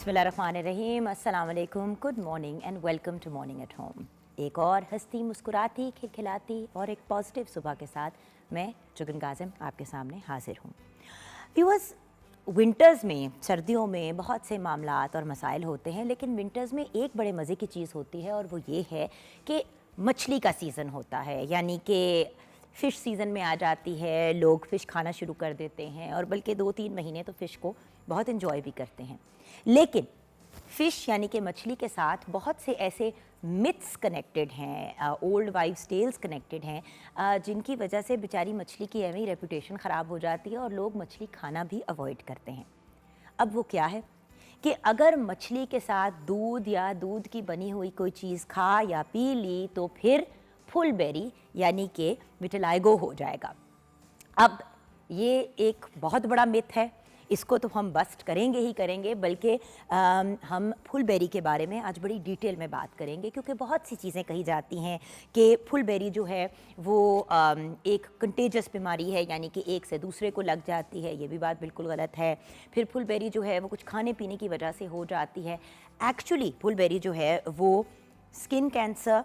बिस्मिल्लाहिर्रहमानिर्रहीम, अस्सलाम वालेकुम, good morning and welcome to morning at home. एक और हंसती मुस्कुराती खिलखिलाती और एक पॉजिटिव सुबह के साथ मैं जुगन गाजिम आपके सामने हाजिर हूँ। व्यूअर्स, विंटर्स में, सर्दियों में बहुत से मामलात और मसाइल होते हैं, लेकिन विंटर्स में एक बड़े मज़े की चीज़ होती है और वो ये है कि मछली का सीज़न होता है। यानी कि फ़िश सीज़न में आ जाती है, लोग फ़िश खाना शुरू कर देते हैं और बल्कि 2-3 महीने तो फ़िश को बहुत इन्जॉय भी करते हैं। लेकिन फ़िश यानी कि मछली के साथ बहुत से ऐसे मिथ्स कनेक्टेड हैं, ओल्ड वाइव्स टेल्स कनेक्टेड हैं, जिनकी वजह से बेचारी मछली की एवं ही रेपुटेशन ख़राब हो जाती है और लोग मछली खाना भी अवॉइड करते हैं। अब वो क्या है कि अगर मछली के साथ दूध या दूध की बनी हुई कोई चीज़ खा या पी ली तो फिर फुलबेरी यानी कि विटिलाइगो हो जाएगा। अब ये एक बहुत बड़ा मिथ है, इसको तो हम बस्ट करेंगे ही करेंगे, बल्कि हम फुलबेरी के बारे में आज बड़ी डिटेल में बात करेंगे, क्योंकि बहुत सी चीज़ें कही जाती हैं कि फुलबेरी जो है वो एक कंटेजस बीमारी है, यानी कि एक से दूसरे को लग जाती है। ये भी बात बिल्कुल गलत है। फिर फुलबेरी जो है वो कुछ खाने पीने की वजह से हो जाती है। एक्चुअली फुलबेरी जो है वो स्किन कैंसर,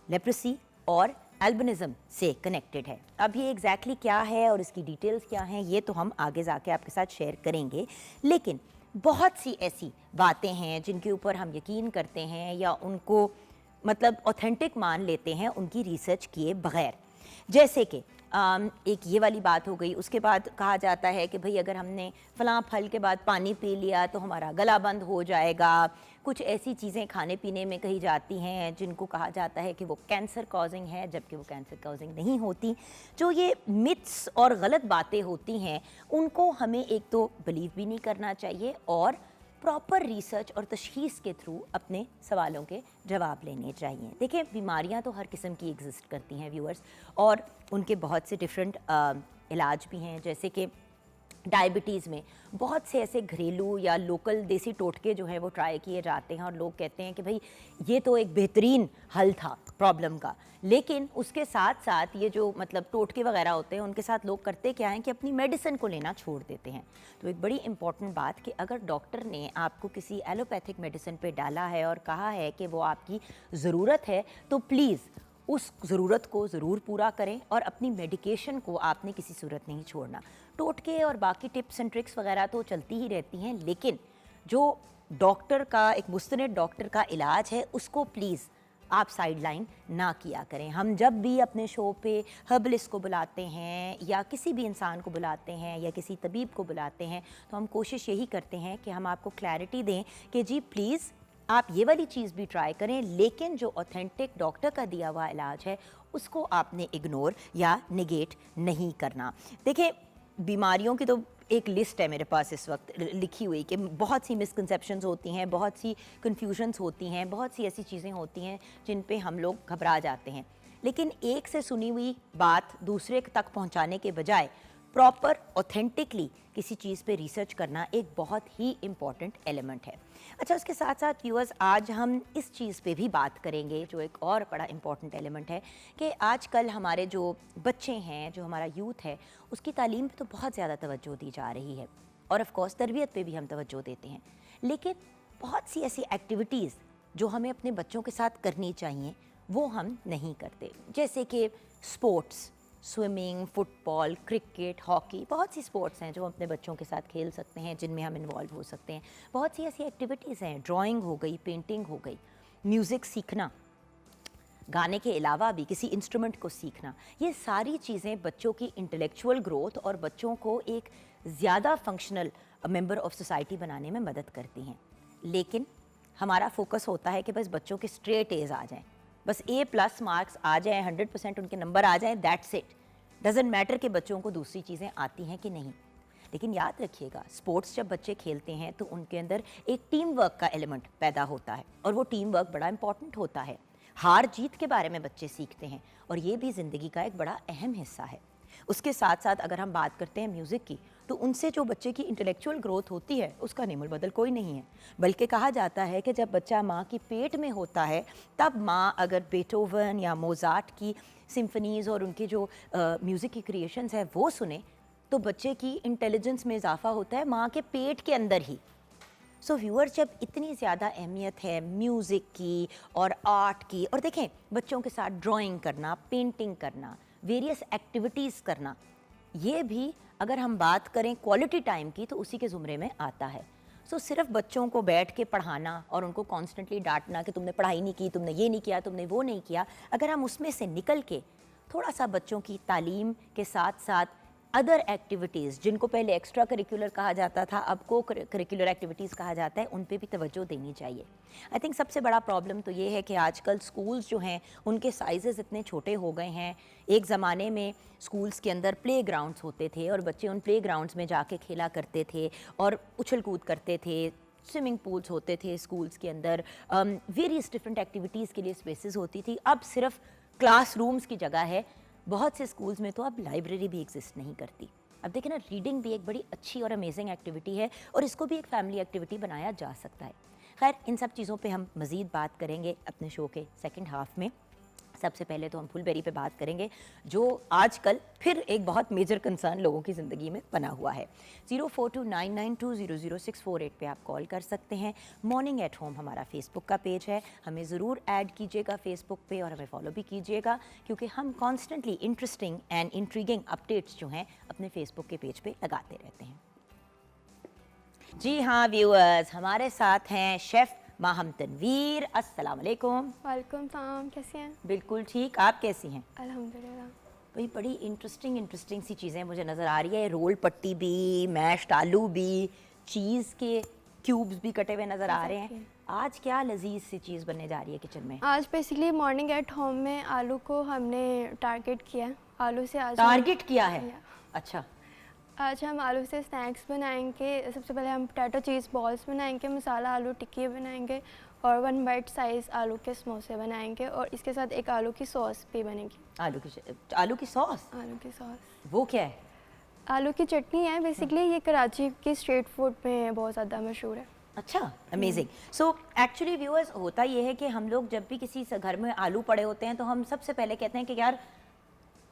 लेप्रेसी और एल्बिनिज़म से कनेक्टेड है। अब ये एग्जैक्टली क्या है और इसकी डिटेल्स क्या हैं, ये तो हम आगे जाके आपके साथ शेयर करेंगे। लेकिन बहुत सी ऐसी बातें हैं जिनके ऊपर हम यकीन करते हैं या उनको मतलब ऑथेंटिक मान लेते हैं उनकी रिसर्च किए बगैर। जैसे कि एक ये वाली बात हो गई। उसके बाद कहा जाता है कि भाई अगर हमने फ़लाँ फल के बाद पानी पी लिया तो हमारा गला बंद हो जाएगा। कुछ ऐसी चीज़ें खाने पीने में कही जाती हैं जिनको कहा जाता है कि वो कैंसर कॉजिंग है, जबकि वो कैंसर कॉजिंग नहीं होती। जो ये मिथ्स और गलत बातें होती हैं उनको हमें एक तो बिलीव भी नहीं करना चाहिए और प्रॉपर रिसर्च और तशख़ीस के थ्रू अपने सवालों के जवाब लेने चाहिए। देखिए, बीमारियां तो हर किस्म की एग्जिस्ट करती हैं व्यूअर्स, और उनके बहुत से डिफरेंट इलाज भी हैं। जैसे कि डायबिटीज़ में बहुत से ऐसे घरेलू या लोकल देसी टोटके जो हैं वो ट्राई किए जाते हैं और लोग कहते हैं कि भाई ये तो एक बेहतरीन हल था प्रॉब्लम का। लेकिन उसके साथ साथ ये जो मतलब टोटके वगैरह होते हैं उनके साथ लोग करते क्या हैं कि अपनी मेडिसिन को लेना छोड़ देते हैं। तो एक बड़ी इंपॉर्टेंट बात कि अगर डॉक्टर ने आपको किसी एलोपैथिक मेडिसिन पे डाला है और कहा है कि वो आपकी ज़रूरत है, तो प्लीज़ उस ज़रूरत को ज़रूर पूरा करें और अपनी मेडिकेशन को आपने किसी सूरत नहीं छोड़ना। टोटके और बाकी टिप्स एंड ट्रिक्स वगैरह तो चलती ही रहती हैं, लेकिन जो डॉक्टर का, एक मुस्तनद डॉक्टर का इलाज है, उसको प्लीज़ आप साइडलाइन ना किया करें। हम जब भी अपने शो पे हर्बलिस्ट को बुलाते हैं या किसी भी इंसान को बुलाते हैं या किसी तबीब को बुलाते हैं, तो हम कोशिश यही करते हैं कि हम आपको क्लैरिटी दें कि जी प्लीज़ आप ये वाली चीज़ भी ट्राई करें, लेकिन जो ऑथेंटिक डॉक्टर का दिया हुआ इलाज है उसको आपने इग्नोर या निगेट नहीं करना। देखें, बीमारियों की तो एक लिस्ट है मेरे पास इस वक्त लिखी हुई कि बहुत सी मिसकंसेप्शंस होती हैं, बहुत सी कन्फ्यूजन्स होती हैं, बहुत सी ऐसी चीज़ें होती हैं जिन पे हम लोग घबरा जाते हैं। लेकिन एक से सुनी हुई बात दूसरे तक पहुंचाने के बजाय प्रॉपर ऑथेंटिकली किसी चीज़ पे रिसर्च करना एक बहुत ही इम्पॉर्टेंट एलिमेंट है। अच्छा, उसके साथ साथ व्यूअर्स, आज हम इस चीज़ पे भी बात करेंगे जो एक और बड़ा इम्पॉर्टेंट एलिमेंट है कि आजकल हमारे जो बच्चे हैं, जो हमारा यूथ है, उसकी तालीम पे तो बहुत ज़्यादा तवज्जो दी जा रही है और ऑफ कोर्स तरबियत पे भी हम तवज्जो देते हैं। लेकिन बहुत सी ऐसी एक्टिविटीज़ जो हमें अपने बच्चों के साथ करनी चाहिए वो हम नहीं करते। जैसे कि sports, swimming, football, cricket, hockey, बहुत सी स्पोर्ट्स हैं जो हम अपने बच्चों के साथ खेल सकते हैं, जिनमें हम इन्वॉल्व हो सकते हैं। बहुत सी ऐसी एक्टिविटीज़ हैं, ड्राइंग हो गई, पेंटिंग हो गई, म्यूज़िक सीखना, गाने के अलावा भी किसी इंस्ट्रूमेंट को सीखना। ये सारी चीज़ें बच्चों की इंटेलेक्चुअल ग्रोथ और बच्चों को एक ज़्यादा फंक्शनल मेंबर ऑफ सोसाइटी बनाने में मदद करती हैं। लेकिन हमारा फोकस होता है कि बस बच्चों के स्ट्रेट एज आ जाएं, बस A+ मार्क्स आ जाएं, 100% उनके नंबर आ जाएं, दैट्स इट। डजेंट मैटर कि बच्चों को दूसरी चीज़ें आती हैं कि नहीं। लेकिन याद रखिएगा, स्पोर्ट्स जब बच्चे खेलते हैं तो उनके अंदर एक टीम वर्क का एलिमेंट पैदा होता है और वो टीम वर्क बड़ा इंपॉर्टेंट होता है। हार जीत के बारे में बच्चे सीखते हैं और ये भी ज़िंदगी का एक बड़ा अहम हिस्सा है। उसके साथ साथ अगर हम बात करते हैं म्यूज़िक की, तो उनसे जो बच्चे की इंटेलेक्चुअल ग्रोथ होती है उसका निमुल बदल कोई नहीं है। बल्कि कहा जाता है कि जब बच्चा माँ की पेट में होता है तब माँ अगर बेटोवन या मोज़ार्ट की सिम्फनीज़ और उनके जो म्यूज़िक की क्रिएशंस है वो सुने, तो बच्चे की इंटेलिजेंस में इजाफा होता है माँ के पेट के अंदर ही। सो व्यूअर्स, जब इतनी ज़्यादा अहमियत है म्यूज़िक की और आर्ट की, और देखें बच्चों के साथ ड्राइंग करना, पेंटिंग करना, वेरियस एक्टिविटीज़ करना, ये भी अगर हम बात करें क्वालिटी टाइम की तो उसी के ज़ुमरे में आता है। सो सिर्फ बच्चों को बैठ के पढ़ाना और उनको कॉन्स्टेंटली डांटना कि तुमने पढ़ाई नहीं की, तुमने ये नहीं किया, तुमने वो नहीं किया, अगर हम उसमें से निकल के थोड़ा सा बच्चों की तालीम के साथ साथ अदर एक्टिविटीज़, जिनको पहले एक्स्ट्रा करिकुलर कहा जाता था अब को करिकुलर एक्टिविटीज़ कहा जाता है, उन पे भी तवज्जो देनी चाहिए। आई थिंक सबसे बड़ा प्रॉब्लम तो ये है कि आजकल स्कूल्स जो हैं उनके साइजेस इतने छोटे हो गए हैं। एक ज़माने में स्कूल्स के अंदर प्ले ग्राउंड्स होते थे और बच्चे उन प्ले ग्राउंड्स में जाके खेला करते थे और उछल कूद करते थे, स्विमिंग पूल्स होते थे स्कूल्स के अंदर, वेरियस डिफरेंट एक्टिविटीज़ के लिए स्पेसेस होती थी। अब सिर्फ क्लासरूम्स की जगह है। बहुत से स्कूल्स में तो अब लाइब्रेरी भी एग्जिस्ट नहीं करती। अब देखें ना, रीडिंग भी एक बड़ी अच्छी और अमेजिंग एक्टिविटी है और इसको भी एक फैमिली एक्टिविटी बनाया जा सकता है। खैर, इन सब चीज़ों पे हम मज़ीद बात करेंगे अपने शो के सेकंड हाफ में। सबसे पहले तो हम फुलबेरी पे बात करेंगे, जो आजकल फिर एक बहुत मेजर कंसर्न लोगों की ज़िंदगी में बना हुआ है। 042992000648 पे आप कॉल कर सकते हैं। मॉर्निंग एट होम हमारा फेसबुक का पेज है, हमें ज़रूर ऐड कीजिएगा फेसबुक पे और हमें फॉलो भी कीजिएगा, क्योंकि हम constantly interesting and intriguing updates जो हैं अपने फेसबुक के पेज पे लगाते रहते हैं। जी हाँ व्यूअर्स, हमारे साथ हैं शेफ़ माहम तनवीर। अस्सलाम वालेकुम। वालेकुम सलाम, कैसी हैं? बिल्कुल ठीक, आप कैसी हैं? अल्हम्दुलिल्लाह। भाई बड़ी इंटरेस्टिंग सी चीज़ें मुझे नज़र आ रही है। रोल पट्टी भी, मैश्ड आलू भी, चीज़ के क्यूब्स भी कटे हुए नज़र आ रहे हैं। आज क्या लजीज सी चीज़ बनने जा रही है किचन में? आज बेसिकली मॉर्निंग एट होम में आलू को हमने टारगेट किया है। आलू से आज टारगेट किया है? अच्छा। आज हम आलू से स्नैक्स बनाएंगे। सबसे पहले हम पोटैटो चीज़ बॉल्स बनाएंगे, मसाला आलू टिक्की बनाएंगे और 1 बाइट साइज़ आलू के समोसे बनाएंगे और इसके साथ एक आलू की सॉस भी बनेगी। आलू की सॉस? आलू की सॉस वो क्या है? आलू की चटनी है बेसिकली। ये कराची की स्ट्रीट फूड में बहुत ज़्यादा मशहूर है। अच्छा, अमेजिंग। सो एक्चुअली व्यूअर्स, होता ये है कि हम लोग जब भी किसी घर में आलू पड़े होते हैं तो हम सबसे पहले कहते हैं कि यार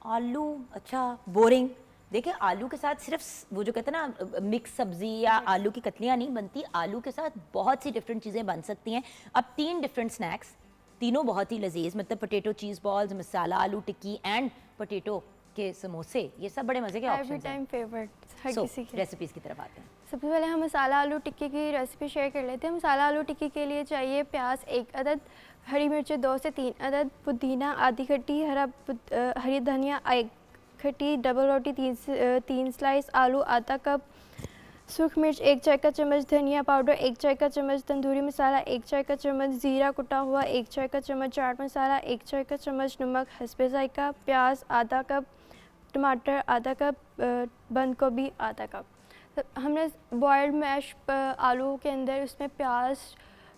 आलू, अच्छा बोरिंग। देखिए, आलू के साथ सिर्फ वो जो कहते हैं ना मिक्स सब्जी या आलू की कतलियाँ नहीं बनती, आलू के साथ बहुत सी डिफरेंट चीज़ें बन सकती हैं। अब 3 डिफरेंट स्नैक्स, तीनों बहुत ही लजीज, मतलब पोटैटो चीज़ बॉल्स, मसाला आलू टिक्की एंड पोटैटो के समोसे, ये सब बड़े मज़े के ऑप्शंस हैं। एवरी टाइम फेवरेट हर किसी के। रेसिपीज़ की तरफ आते हैं। सबसे पहले हम मसाला आलू टिक्की की रेसिपी शेयर कर लेते हैं। मसाला आलू टिक्की के लिए चाहिए प्याज 1 अदद, हरी मिर्चें 2 से 3 अदद, पुदीना आधी खट्टी, हरी धनिया 1 खट्टी, डबल रोटी 3 स्लाइस, आलू आधा कप, सूख मिर्च 1 चाय का चम्मच, धनिया पाउडर 1 चाय का चम्मच, तंदूरी मसाला 1 चाय का चम्मच, जीरा कुटा हुआ 1 चाय का चम्मच, चाट मसाला 1 चाय का चम्मच, नमक हस्बे जायका, प्याज आधा कप, टमाटर आधा कप, बंद गोभी आधा कप। तो हमने बॉयल्ड मैश आलू के अंदर उसमें प्याज,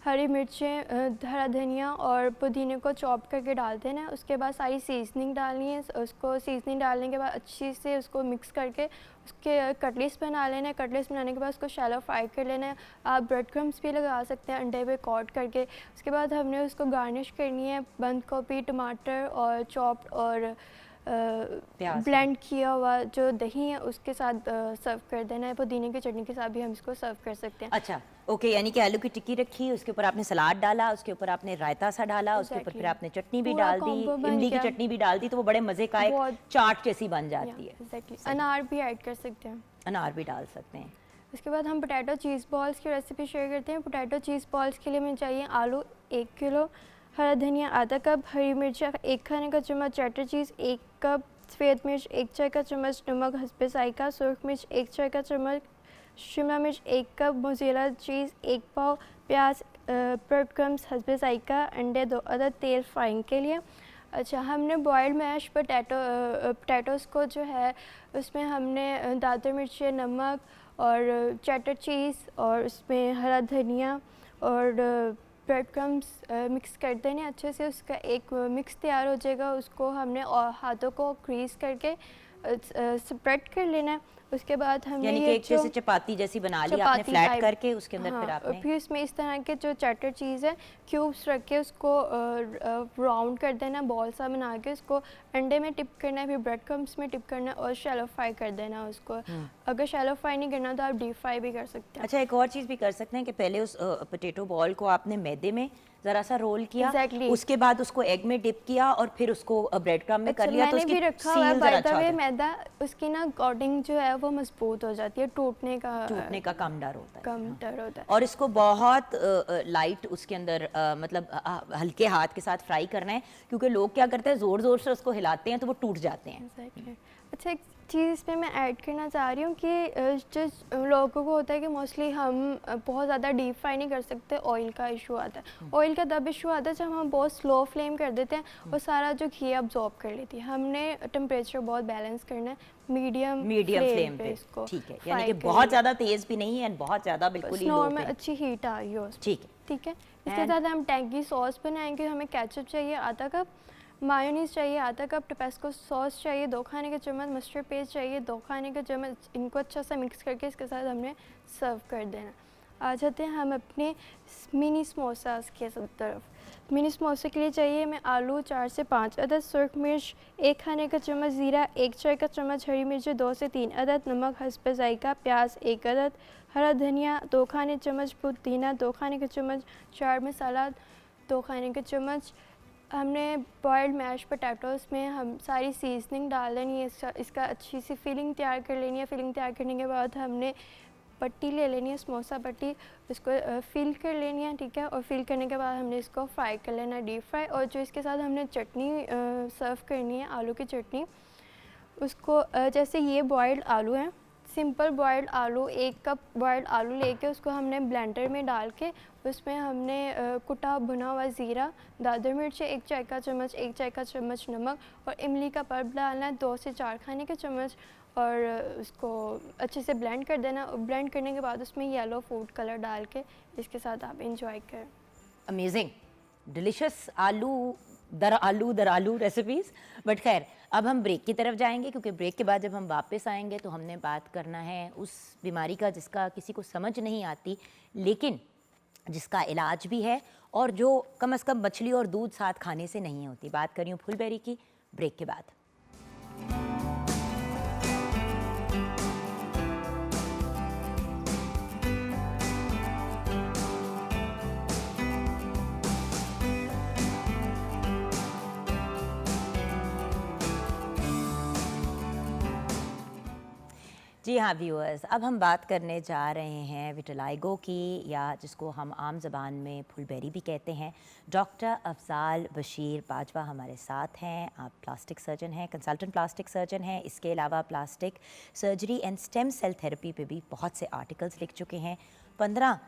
हरी मिर्चें, हरा धनिया और पुदीने को चॉप करके डाल देना है। उसके बाद सारी सीजनिंग डालनी है। उसको सीजनिंग डालने के बाद अच्छी से उसको मिक्स करके उसके कटलेट्स बना लेना है। कटलेट्स बनाने के बाद उसको शैलो फ्राई कर लेना है। आप ब्रेड क्रम्स भी लगा सकते हैं अंडे पे कोट करके। उसके बाद हमने उसको गार्निश करनी है बंद गोभी, टमाटर और चॉप्ड और ब्लेंड किया हुआ जो दही है उसके साथ सर्व कर देना है। पुदीने की चटनी के साथ भी हम इसको सर्व कर सकते हैं। अच्छा, ओके, यानी कि आलू की टिक्की रखी, उसके ऊपर आपने सलाद डाला, उसके ऊपर आपने रायता सा डाला, उसके ऊपर फिर आपने चटनी भी डाल दी, इमली की चटनी भी डाल दी, तो वो बड़े मज़े का एक चाट जैसी बन जाती है। एग्जैक्टली। अनार भी ऐड कर सकते हैं। अनार भी डाल सकते हैं। उसके बाद हम पोटैटो चीज़ बॉल्स की रेसिपी शेयर करते हैं। पोटैटो चीज़ बॉल्स के लिए हमें चाहिए आलू 1 किलो, हरा धनिया आधा कप, हरी मिर्च 1 खाने का चम्मच, चटर चीज़ 1 कप, सफ़ेद मिर्च 1 चाय का चम्मच, नमक हस्बे जायका, सुरख मिर्च 1 चाय का चम्मच, शिमला मिर्च 1 कप, मोज़रेला चीज़ 1 पाव, प्याज, ब्रेड क्रम्स हस्बे जायका, अंडे 2 अदद, तेल फ्राइंग के लिए। अच्छा, हमने बॉयल्ड मैश पोटैटोज़ को जो है उसमें हमने दादर मिर्ची, नमक और चटर चीज़ और उसमें हरा धनिया और ब्रेड क्रम्स मिक्स कर देने अच्छे से। उसका एक मिक्स तैयार हो जाएगा, उसको हमने हाथों को ग्रीस करके स्प्रेड कर लेना है। उसके बाद हमने यानी कि ये एक जैसे चपाती जैसी बना ली आपने, फ्लैट type- करके उसके अंदर फिर हाँ, आपने फिर इसमें इस तरह के जो चटर चीज़ है क्यूब्स रख के उसको राउंड कर देना, बॉल सा बना के उसको अंडे में टिप करना है, फिर ब्रेड क्रम्स में टिप करना है और शैलो फ्राई कर देना उसको। अगर शैलो फ्राई नहीं करना तो आप डीप फ्राई भी कर सकते हैं। अच्छा, एक और चीज़ भी कर सकते हैं कि पहले उस पोटैटो बॉल को आपने मैदे में ज़रा सा रोल किया, Exactly. उसके बाद उसको एग में डिप किया और फिर उसको ब्रेड क्रम्ब में कर लिया, तो मैंने उसकी भी रखा हुआ है सील बाय ज़रा द अच्छा वे, होता है, मैदा उसकी ना कोटिंग जो है वो मजबूत हो जाती है, टूटने का कम डर होता है। कम डर होता है। और इसको बहुत लाइट उसके अंदर मतलब हल्के हाथ के साथ फ्राई करना है, क्योंकि लोग क्या करते हैं ज़ोर ज़ोर से उसको हिलाते हैं तो वो टूट जाते हैं। Exactly. अच्छा, एक चीज़ इसमें मैं ऐड करना चाह रही हूँ कि जो लोगों को होता है कि मोस्टली हम बहुत ज़्यादा डीप फ्राई नहीं कर सकते, ऑयल का इशू आता है। ऑयल का तब इशू आता है जब हम बहुत स्लो फ्लेम कर देते हैं और सारा जो घी अब्जॉर्ब कर लेती है। हमने टेम्परेचर बहुत बैलेंस करना है, मीडियम फ्लेम पे इसको ठीक है, यानी fry कि करना बहुत है। ज़्यादा तेज़ भी नहीं है और बहुत ज़्यादा बिल्कुल ही लो नॉर्मल पे। अच्छी हीट आ रही है उसमें। ठीक है, ठीक है, इसके And- साथ हम टैंगी सॉस बनाएंगे। हमें केचप चाहिए आधा कप, मायोनीज़ चाहिए आधा कप, टबास्को सॉस चाहिए 2 खाने के चम्मच, मस्टर्ड पेस्ट चाहिए 2 खाने के चम्मच। इनको अच्छा सा मिक्स करके इसके साथ हमने सर्व कर देना। आ जाते हैं हम अपने मिनी समोसास के तरफ। मिनी समोसे के लिए चाहिए हमें आलू 4 से 5 अदद, सुर्ख मिर्च 1 खाने का चम्मच, ज़ीरा 1 चाय का चम्मच, हरी मिर्च 2 से 3 अदद, नमक हस्ब ज़ायका, प्याज 1 अदद, हरा धनिया 2 खाने चम्मच, पुदीना 2 खाने के चम्मच, चाट मसाला 2 खाने के चम्मच। हमने बॉयल्ड मैश पोटैटोज़ में हम सारी सीजनिंग डाल लेनी है, इसका अच्छी सी फिलिंग तैयार कर लेनी है। फिलिंग तैयार करने के बाद हमने पट्टी ले लेनी है, समोसा पट्टी, उसको फिल कर लेनी है। ठीक है, और फिल करने के बाद हमने इसको फ्राई कर लेना है, डीप फ्राई। और जो इसके साथ हमने चटनी सर्व करनी है, आलू की चटनी, उसको जैसे ये बॉयल्ड आलू है, सिंपल बॉयल्ड आलू 1 कप बॉयल्ड आलू लेके उसको हमने ब्लेंडर में डाल के उसमें हमने कुटा भुना हुआ ज़ीरा, दादर मिर्च 1 चाय का चम्मच, 1 चाय का चम्मच नमक और इमली का पल्प डालना है 2 से 4 खाने के चम्मच और उसको अच्छे से ब्लेंड कर देना। और ब्लेंड करने के बाद उसमें येलो फूड कलर डाल के इसके साथ आप इंजॉय करें। अमेजिंग, डिलिशियस दर आलू रेसिपीज़। बट खैर, अब हम ब्रेक की तरफ जाएंगे, क्योंकि ब्रेक के बाद जब हम वापस आएंगे तो हमने बात करना है उस बीमारी का जिसका किसी को समझ नहीं आती, लेकिन जिसका इलाज भी है और जो कम से कम मछली और दूध साथ खाने से नहीं होती। बात कर रही हूँ फुलबेरी की, ब्रेक के बाद। जी हाँ व्यूअर्स, अब हम बात करने जा रहे हैं विटिलाइगो की, या जिसको हम आम ज़बान में फुलबेरी भी कहते हैं। डॉक्टर अफजाल बशीर बाजवा हमारे साथ हैं। आप प्लास्टिक सर्जन हैं, कंसल्टेंट प्लास्टिक सर्जन हैं। इसके अलावा plastic surgery and stem cell therapy पे भी बहुत से आर्टिकल्स लिख चुके हैं। 15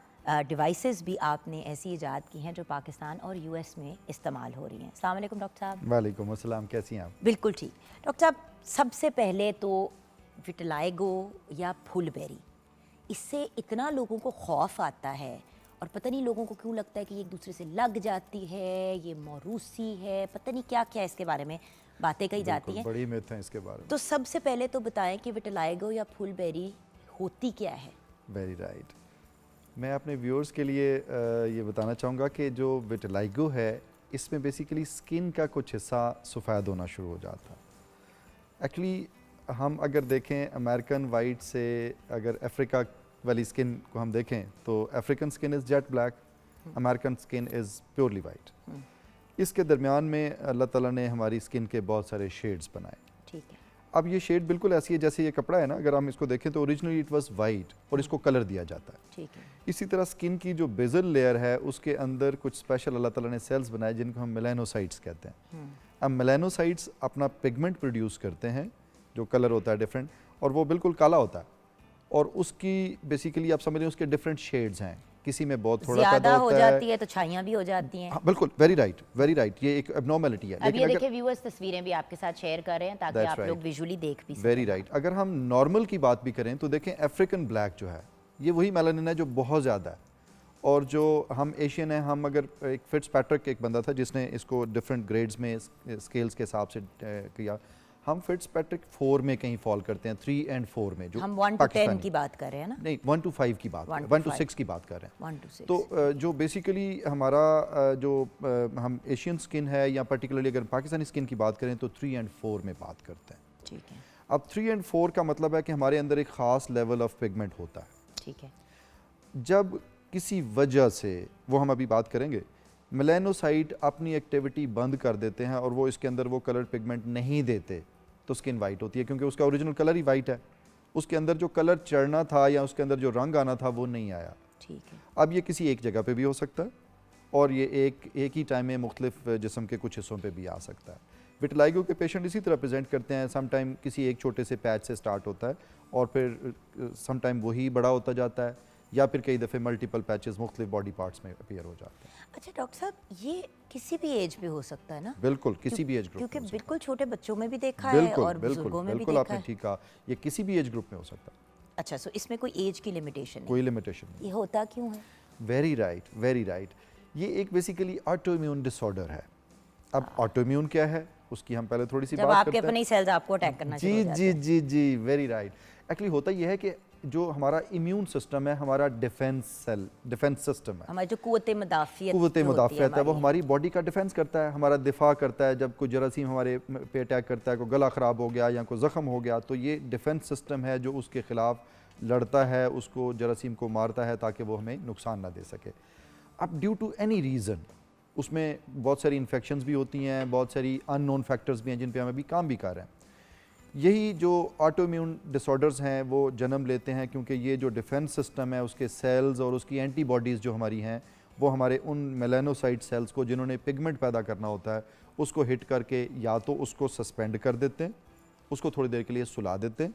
डिवाइसेस भी आपने ऐसी ईजाद की हैं जो पाकिस्तान और यूएस में इस्तेमाल हो रही हैं। अस्सलाम वालेकुम डॉक्टर साहब। वालेकुम अस्सलाम, कैसी हैं आप? बिल्कुल ठीक। डॉक्टर साहब, सबसे पहले तो विटिलाइगो या फुलबेरी, इससे इतना लोगों को खौफ आता है और पता नहीं लोगों को क्यों लगता है कि एक दूसरे से लग जाती है, ये मौरूसी है, पता नहीं क्या क्या इसके बारे में बातें कही जाती हैं। बड़ी मिथ है इसके बारे में। तो सबसे पहले तो बताएं कि विटिलाइगो या फुलबेरी होती क्या है। Very right. मैं अपने व्यूअर्स के लिए ये बताना चाहूँगा कि जो विटिलाइगो है, इसमें बेसिकली स्किन का कुछ हिस्सा सफ़ेद होना शुरू हो जाता है। एक्चुअली हम अगर देखें अमेरिकन वाइट से अगर अफ्रीका वाली स्किन को हम देखें तो African skin is jet black, American skin is purely white. इसके दरमियान में अल्लाह ताला ने हमारी स्किन के बहुत सारे शेड्स बनाए। ठीक है। अब ये शेड बिल्कुल ऐसी है जैसे ये कपड़ा है ना, अगर हम इसको देखें तो ओरिजिनली इट वाज वाइट और इसको कलर दिया जाता है। ठीक है। इसी तरह स्किन की जो बेजल लेयर है उसके अंदर कुछ स्पेशल अल्लाह ताला ने सेल्स बनाए जिनको हम मेलानोसाइट्स कहते हैं। अब मेलानोसाइट्स अपना पिगमेंट प्रोड्यूस करते हैं जो कलर होता है डिफरेंट, और वो बिल्कुल काला होता है और उसकी बेसिकली आप समझ लें उसके डिफरेंट शेड्स हैं। किसी में बहुत थोड़ा ज़्यादा पैदा हो होता जाती है तो छाइयाँ भी हो जाती हैं। हाँ, बिल्कुल, वेरी राइट, वेरी राइट। ये एक एबनॉर्मलिटी है। अब ये देखिए व्यूअर्स, तस्वीरें भी आपके साथ शेयर कर रहे हैं ताकि That's आप लोग right. विजुअली देख भी सकें। Very right. अगर हम नॉर्मल की बात भी करें तो देखें अफ्रीकन ब्लैक जो है ये वही मेलानिन है जो बहुत ज़्यादा है, और जो हम एशियन हैं, हम अगर एक फिट्सपैट्रिक एक बंदा था जिसने इसको डिफरेंट ग्रेड्स में स्केल्स के हिसाब से किया, हम फिट्जपैट्रिक 4 में कहीं फॉल करते हैं, 3 and 4 में, जो हम 1 to 10 की बात कर रहे हैं ना? नहीं, 1 to 5 की बात, 1 to 6 की बात कर रहे हैं। 1 to 6। तो जो बेसिकली हमारा जो हम एशियन स्किन है या पर्टिकुलरली अगर पाकिस्तानी स्किन की बात करें तो 3 and 4 में बात करते हैं। ठीक है, अब 3 and 4 का मतलब है कि हमारे अंदर एक ख़ास लेवल ऑफ पिगमेंट होता है। ठीक है। जब किसी वजह से, वो हम अभी बात करेंगे, मेलानोसाइट अपनी एक्टिविटी बंद कर देते हैं और वो इसके अंदर वो कलर पिगमेंट नहीं देते, तो स्किन वाइट होती है, क्योंकि उसका ओरिजिनल कलर ही वाइट है। उसके अंदर जो कलर चढ़ना था या उसके अंदर जो रंग आना था वो नहीं आया। ठीक है। अब ये किसी एक जगह पे भी हो सकता है और ये एक ही टाइम में मुख्तलिफ जिस्म के कुछ हिस्सों पे भी आ सकता है। विटिलाइगो के पेशेंट इसी तरह प्रेजेंट करते हैं। सम टाइम किसी एक छोटे से पैच से स्टार्ट होता है और फिर सम टाइम वही बड़ा होता जाता है, या फिर कई दफ़े मल्टीपल पैचेस मुख्तलिफ बॉडी पार्ट्स में अपीयर हो जाते हैं। अच्छा डॉक्टर साहब, ये किसी भी एज पे हो सकता है ना? बिल्कुल, किसी भी एज ग्रुप क्योंकि में हो बिल्कुल छोटे बच्चों में भी देखा सकता है। है और बुजुर्गों में भी बिल्कुल देखा आपने है। ठीक कहा, ये किसी भी एज ग्रुप में हो सकता है, अच्छा, सो इसमें कोई एज की लिमिटेशन नहीं? कोई लिमिटेशन नहीं। ये होता क्यों है? Very right, very right. ये एक बेसिकली ऑटोइम्यून डिसऑर्डर है। अब ऑटोइम्यून क्या है उसकी हम पहले थोड़ी सी जब बात आपके करते हैं। अपने ही सेल्स आपको अटैक करना शुरू हो जी जाते जी हैं। जी जी, वेरी राइट। एक्चुअली होता यह है कि जो हमारा इम्यून सिस्टम है, हमारा डिफेंस सिस्टम है, हमारी जो कुव्वत मुदाफ़ियत मुदाफ़ियत है, वो हमारी बॉडी का डिफेंस करता है, हमारा दिफा करता है। जब कोई जरासीम हमारे पे अटैक करता है, कोई गला ख़राब हो गया या कोई ज़ख़म हो गया, तो ये डिफेंस सिस्टम है जो उसके ख़िलाफ़ लड़ता है, उसको जरासीम को मारता है ताकि वो हमें नुकसान ना दे सके। अब ड्यू टू एनी रीज़न उसमें बहुत सारी इन्फेक्शंस भी होती हैं, बहुत सारी अननोन फैक्टर्स भी हैं जिन पे हम अभी काम भी कर रहे हैं। यही जो ऑटोइम्यून डिसऑर्डर्स हैं वो जन्म लेते हैं क्योंकि ये जो डिफेंस सिस्टम है उसके सेल्स और उसकी एंटीबॉडीज़ जो हमारी हैं वो हमारे उन मेलानोसाइट सेल्स को, जिन्होंने पिगमेंट पैदा करना होता है, उसको हिट करके या तो उसको सस्पेंड कर देते हैं, उसको थोड़ी देर के लिए सुला देते हैं,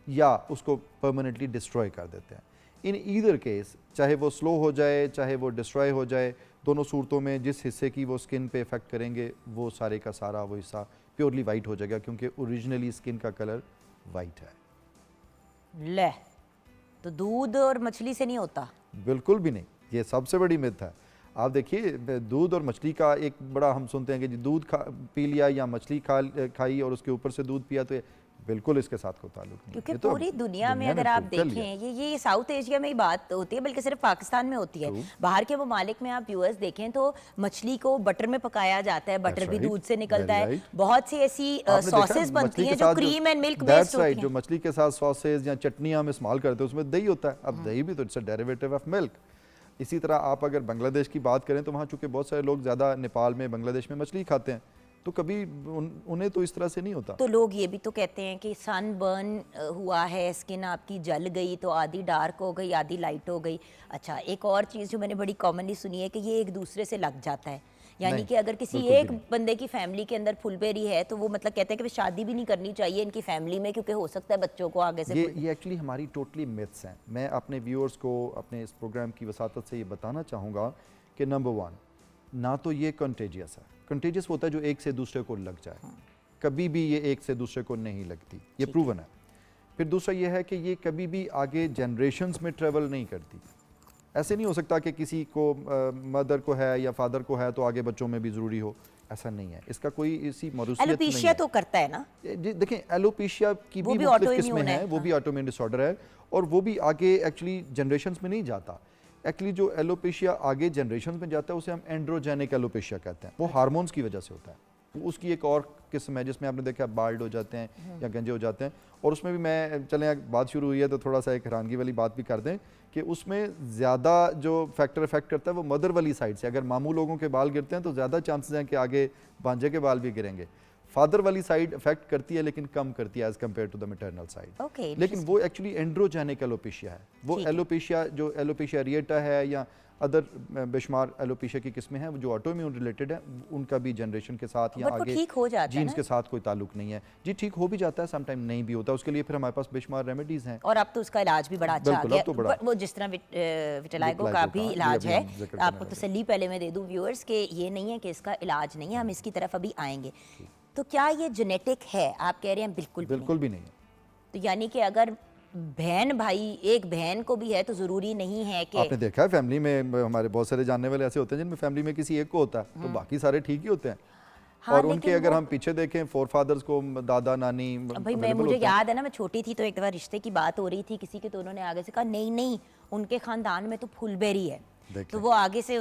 या उसको परमानेंटली डिस्ट्रॉय कर देते हैं। इन ईदर केस, चाहे वो स्लो हो जाए चाहे वो डिस्ट्रॉय हो जाए, दोनों सूरतों में जिस हिस्से की वो स्किन पे इफेक्ट करेंगे वो सारे का सारा वो हिस्सा प्योरली वाइट हो जाएगा, क्योंकि ओरिजिनली स्किन का कलर वाइट है। ले, तो दूध और मछली से नहीं होता? बिल्कुल भी नहीं, ये सबसे बड़ी मिथ है। आप देखिए, दूध और मछली का एक बड़ा हम सुनते हैं कि जी दूध पी लिया या मछली खाई और उसके ऊपर से दूध पिया, तो ये बिल्कुल इसके साथ कोई ताल्लुक नहीं। क्योंकि ये तो पूरी दुनिया में अगर आप प्रूव कर लिया। देखें, ये साउथ एशिया में ही बात होती है, बल्कि सिर्फ पाकिस्तान में होती है। बाहर के ममालिक में आप व्यूअर्स देखें तो मछली को बटर में पकाया जाता है, बटर That's भी right, दूध से निकलता very है। right. बहुत सी ऐसी आपने देखा सॉसेस बनती मछली हैं के जो साथ cream and milk That's based होती right, जो हैं। मछली के साथ सॉसेज या चटनियाँ हम इस्तेमाल करते हैं उसमें दही होता है। अब दही भी तो it's a derivative of milk. इसी तरह आप अगर बांग्लादेश की बात करें तो वहाँ चूँकि बहुत सारे लोग ज़्यादा नेपाल में, बांग्लादेश में मछली खाते हैं, तो कभी उन्हें तो इस तरह से नहीं होता। तो लोग ये भी तो कहते हैं कि सन बर्न हुआ है, स्किन आपकी जल गई तो आधी डार्क हो गई आधी लाइट हो गई। अच्छा, एक और चीज़ जो मैंने बड़ी कॉमनली सुनी है कि ये एक दूसरे से लग जाता है, यानी नहीं, कि अगर किसी बिल्कुल भी एक नहीं। बंदे की फैमिली के अंदर फुलबेरी है तो वो मतलब कहते हैं कि शादी भी नहीं करनी चाहिए इनकी फैमिली में, क्योंकि हो सकता है बच्चों को आगे से ये एक्चुअली हमारी टोटली मिथ्स हैं। मैं अपने व्यूअर्स को अपने इस प्रोग्राम की वसातत से ये बताना चाहूँगा कि नंबर 1, ना तो ये कंटेजियस है। कंटेजियस होता है जो एक से दूसरे को लग जाए, कभी भी ये एक से दूसरे को नहीं लगती, ये प्रूवन है। फिर दूसरा ये है कि ये कभी भी आगे जनरेशन्स में ट्रेवल नहीं करती। ऐसे नहीं हो सकता कि किसी को मदर को है या फादर को है तो आगे बच्चों में भी ज़रूरी हो, ऐसा नहीं है। इसका कोई इसी मरूसियत नहीं एलोपेशिया है। तो करता है ना? देखें, एलोपेशिया की वो भी भी मुख्तलिफ autoimmune किस्में है, हैं, वो हाँ। भी ऑटोइम्यून डिसऑर्डर है और वो भी आगे एक्चुअली जनरेशन्स में नहीं जाता। एक्चुअली जो एलोपेशिया आगे जनरेशन्स में जाता है उसे हम एंड्रोजेनिक एलोपेशिया कहते हैं, वो हार्मोन्स की वजह से होता है। उसकी एक और किस्म है जिसमें आपने देखा बाल्ड हो जाते हैं या गंजे हो जाते हैं, और उसमें भी मैं चलें बात शुरू हुई है तो थोड़ा सा एक हैरानगी वाली बात भी कर दें कि उसमें ज़्यादा जो फैक्टर इफेक्ट करता है वो मदर वाली साइड से। अगर मामू लोगों के बाल गिरते हैं तो ज़्यादा चांसेस हैं कि आगे भांजे के बाल भी गिरेंगे। फादर वाली साइड इफेक्ट करती है लेकिन कम करती है as compare to the maternal side. Okay, लेकिन वो एक्चुअली एंड्रोजेनिक एलोपेशिया है। वो ठीक है। एलोपेशिया जो एलोपेशिया रिएटा है या अदर बेशुमार एलोपेशिया की किस्में हैं जो ऑटोइम्यून रिलेटेड है, उनका भी जनरेशन के साथ या But वो आगे ठीक हो जाता है जीन्स ना? के साथ कोई ताल्लुक नहीं है। जी ठीक हो भी जाता है, सम टाइम नहीं भी होता, उसके लिए फिर हमारे पास बेशुमार रेमेडीज हैं। और अब तो उसका इलाज भी बड़ा अच्छा आ बिल्कुल, गया। अब तो बड़ा- But वो जिस तरह विटिलाइगो का विटिलाइगो भी का, इलाज ये है, अभी हम जिक्र करने आपको वाले थे। तसल्ली पहले मैं दे दूं व्यूअर्स के ये नहीं है कि इसका इलाज नहीं है, हम इसकी तरफ अभी आएंगे। तो क्या ये जेनेटिक है? आप कह रहे हैं बिल्कुल भी बिल्कुल भी नहीं है। नहीं। तो यानी कि अगर बहन भाई, एक बहन को भी है तो ज़रूरी नहीं है कि आपने देखा है फैमिली में हमारे बहुत सारे जानने वाले ऐसे होते हैं जिनमें फैमिली में किसी एक को होता है तो बाकी सारे ठीक ही होते हैं। हाँ, और उनके लेकिन अगर वो- हम पीछे देखें फोर फादर्स को, दादा नानी भाई मैं available मुझे होते हैं। याद है ना, मैं छोटी थी तो एक दफ़ा रिश्ते की बात हो रही थी किसी की, तो उन्होंने आगे से कहा नहीं नहीं उनके खानदान में तो फुलबेरी है। देख तो लें। वो आगे से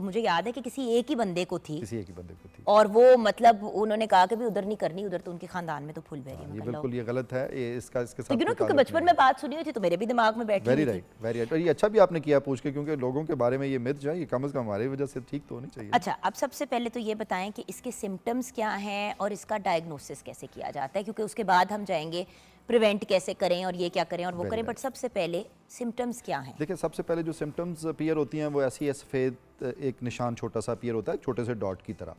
मुझे याद है कि किसी एक ही बंदे को थी, किसी एक ही बंदे को थी। और वो मतलब उन्होंने कहा कि भी उधर नहीं करनी, उधर तो उनके खानदान में तो फुलबेरी है। ये मैं कहा, बिल्कुल ये गलत है, ये इसका इसके तो साथ यू नो कोई क्योंकि ताल्लुक बचपन नहीं में बात सुनी हुई थी तो मेरे भी दिमाग में बैठी वेरी हुई थी। Right very right. और ये अच्छा भी आपने किया पूछ के, क्योंकि लोगों के बारे में ये मिथ जो है ये कम से कम हमारी वजह से ठीक तो होनी चाहिए। अच्छा, अब सबसे पहले तो ये बताएं कि इसके सिम्टम्स क्या हैं और इसका डायग्नोसिस कैसे किया जाता है, क्योंकि उसके बाद हम जाएंगे प्रिवेंट कैसे करें और ये क्या करें और वो Very करें, right. बट सबसे पहले सिम्टम्स क्या हैं? देखिए सबसे पहले जो सिम्टम्स अपीयर होती हैं वो ऐसी है, सफ़ेद एक निशान छोटा सा अपीयर होता है छोटे से डॉट की तरह,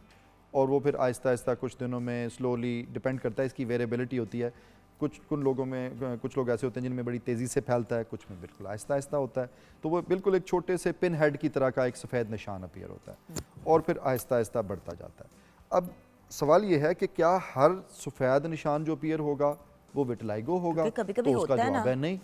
और वो फिर आहिस्ता आहिस्ता कुछ दिनों में स्लोली, डिपेंड करता है, इसकी वेरिएबिलिटी होती है। कुछ लोगों में, कुछ लोग ऐसे होते हैं जिनमें बड़ी तेज़ी से फैलता है, कुछ में बिल्कुल आहिस्ता आहिस्ता होता है। तो वो बिल्कुल एक छोटे से पिन हेड की तरह का एक सफ़ेद निशान अपीयर होता है और फिर आहिस्ता आहिस्ता बढ़ता जाता है। अब सवाल ये है कि क्या हर सफ़ेद निशान जो अपीयर होगा वो विटिलाइगो होगा? क्योंकि कभी-कभी तो उसका होता है जवाब ना। है नहीं।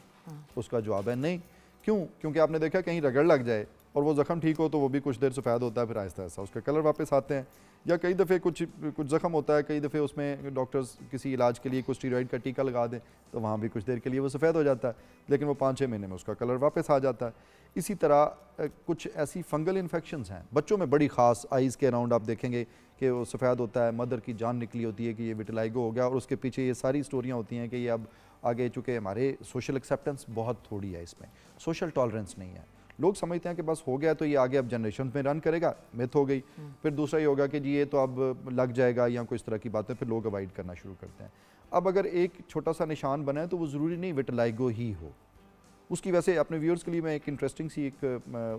उसका जवाब है नहीं। क्यों? क्योंकि आपने देखा कहीं रगड़ लग जाए और वो ज़ख्म ठीक हो तो वो भी कुछ देर सफ़ेद होता है, फिर आहिस्ता आहिस्ता उसके कलर वापस आते हैं। या कई दफ़े कुछ ज़ख्म होता है, कई दफ़े उसमें डॉक्टर्स किसी इलाज के लिए कुछ स्टीरॉइड का टीका लगा दें तो वहाँ भी कुछ देर के लिए वो सफ़ेद हो जाता है, लेकिन वो 5-6 महीने में उसका कलर वापस आ जाता है। इसी तरह कुछ ऐसी फंगल इन्फेक्शंस हैं बच्चों में बड़ी ख़ास, आइज़ के अराउंड आप देखेंगे कि वो सफ़ेद होता है, मदर की जान निकली होती है कि ये विटिलाइगो हो गया, और उसके पीछे ये सारी स्टोरियाँ होती हैं कि ये अब आगे, चूँकि हमारे सोशल एक्सेप्टेंस बहुत थोड़ी है, इसमें सोशल टॉलरेंस नहीं है, लोग समझते हैं कि बस हो गया तो ये आगे अब जनरेशन में रन करेगा, मिथ हो गई। फिर दूसरा ये होगा कि जी ये तो अब लग जाएगा या कोई इस तरह की बातें, फिर लोग अवॉइड करना शुरू करते हैं। अब अगर एक छोटा सा निशान बना है तो वो ज़रूरी नहीं विटिलाइगो ही हो। उसकी वैसे अपने व्यूअर्स के लिए मैं एक इंटरेस्टिंग सी एक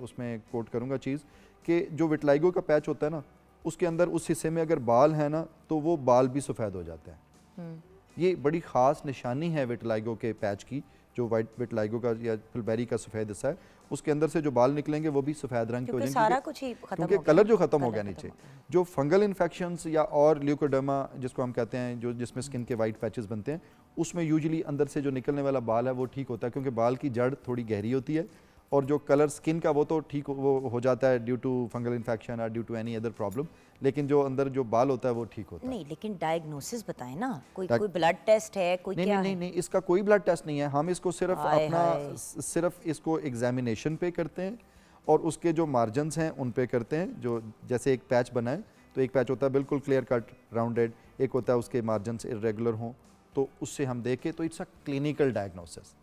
उसमें कोट करूँगा चीज़, कि जो विटिलाइगो का पैच होता है ना, उसके अंदर उस हिस्से में अगर बाल है ना तो वो बाल भी सफ़ेद हो जाते हैं। ये बड़ी ख़ास निशानी है विटिलाइगो के पैच की, जो वाइट विटिलाइगो का या फुलबेरी का सफ़ेद हिस्सा है, उसके अंदर से जो बाल निकलेंगे वो भी सफ़ेद रंग के हो क्योंकि जाएंगे, सारा कुछ ही खत्म क्योंकि हो गया, कलर जो ख़त्म हो कलर गया खत्म नीचे। हो गया। जो फंगल इन्फेक्शंस या और ल्यूकोडर्मा जिसको हम कहते हैं, जो जिसमें स्किन के वाइट पैचेस बनते हैं, उसमें यूजुअली अंदर से जो निकलने वाला बाल है वो ठीक होता है, क्योंकि बाल की जड़ थोड़ी गहरी होती है, और जो कलर स्किन का वो तो ठीक वो हो जाता है ड्यू टू फंगल इन्फेक्शन और due to any other problem, लेकिन जो अंदर जो बाल होता है वो ठीक होता है। नहीं, लेकिन डायग्नोसिस बताएं ना, कोई डाय- कोई ब्लड टेस्ट है, कोई नहीं क्या नहीं नहीं है? नहीं, इसका कोई ब्लड टेस्ट नहीं है। हम इसको सिर्फ हाय अपना हाय। सिर्फ इसको एग्जामिनेशन पे करते हैं और उसके जो मार्जिन्स हैं उन पे करते हैं। जो जैसे एक पैच बना है तो एक पैच होता है बिल्कुल क्लियर कट राउंडेड, एक होता है उसके मार्जिन्स इरेगुलर हों, तो उससे हम देखें तो इट्स अ क्लिनिकल डायग्नोसिस।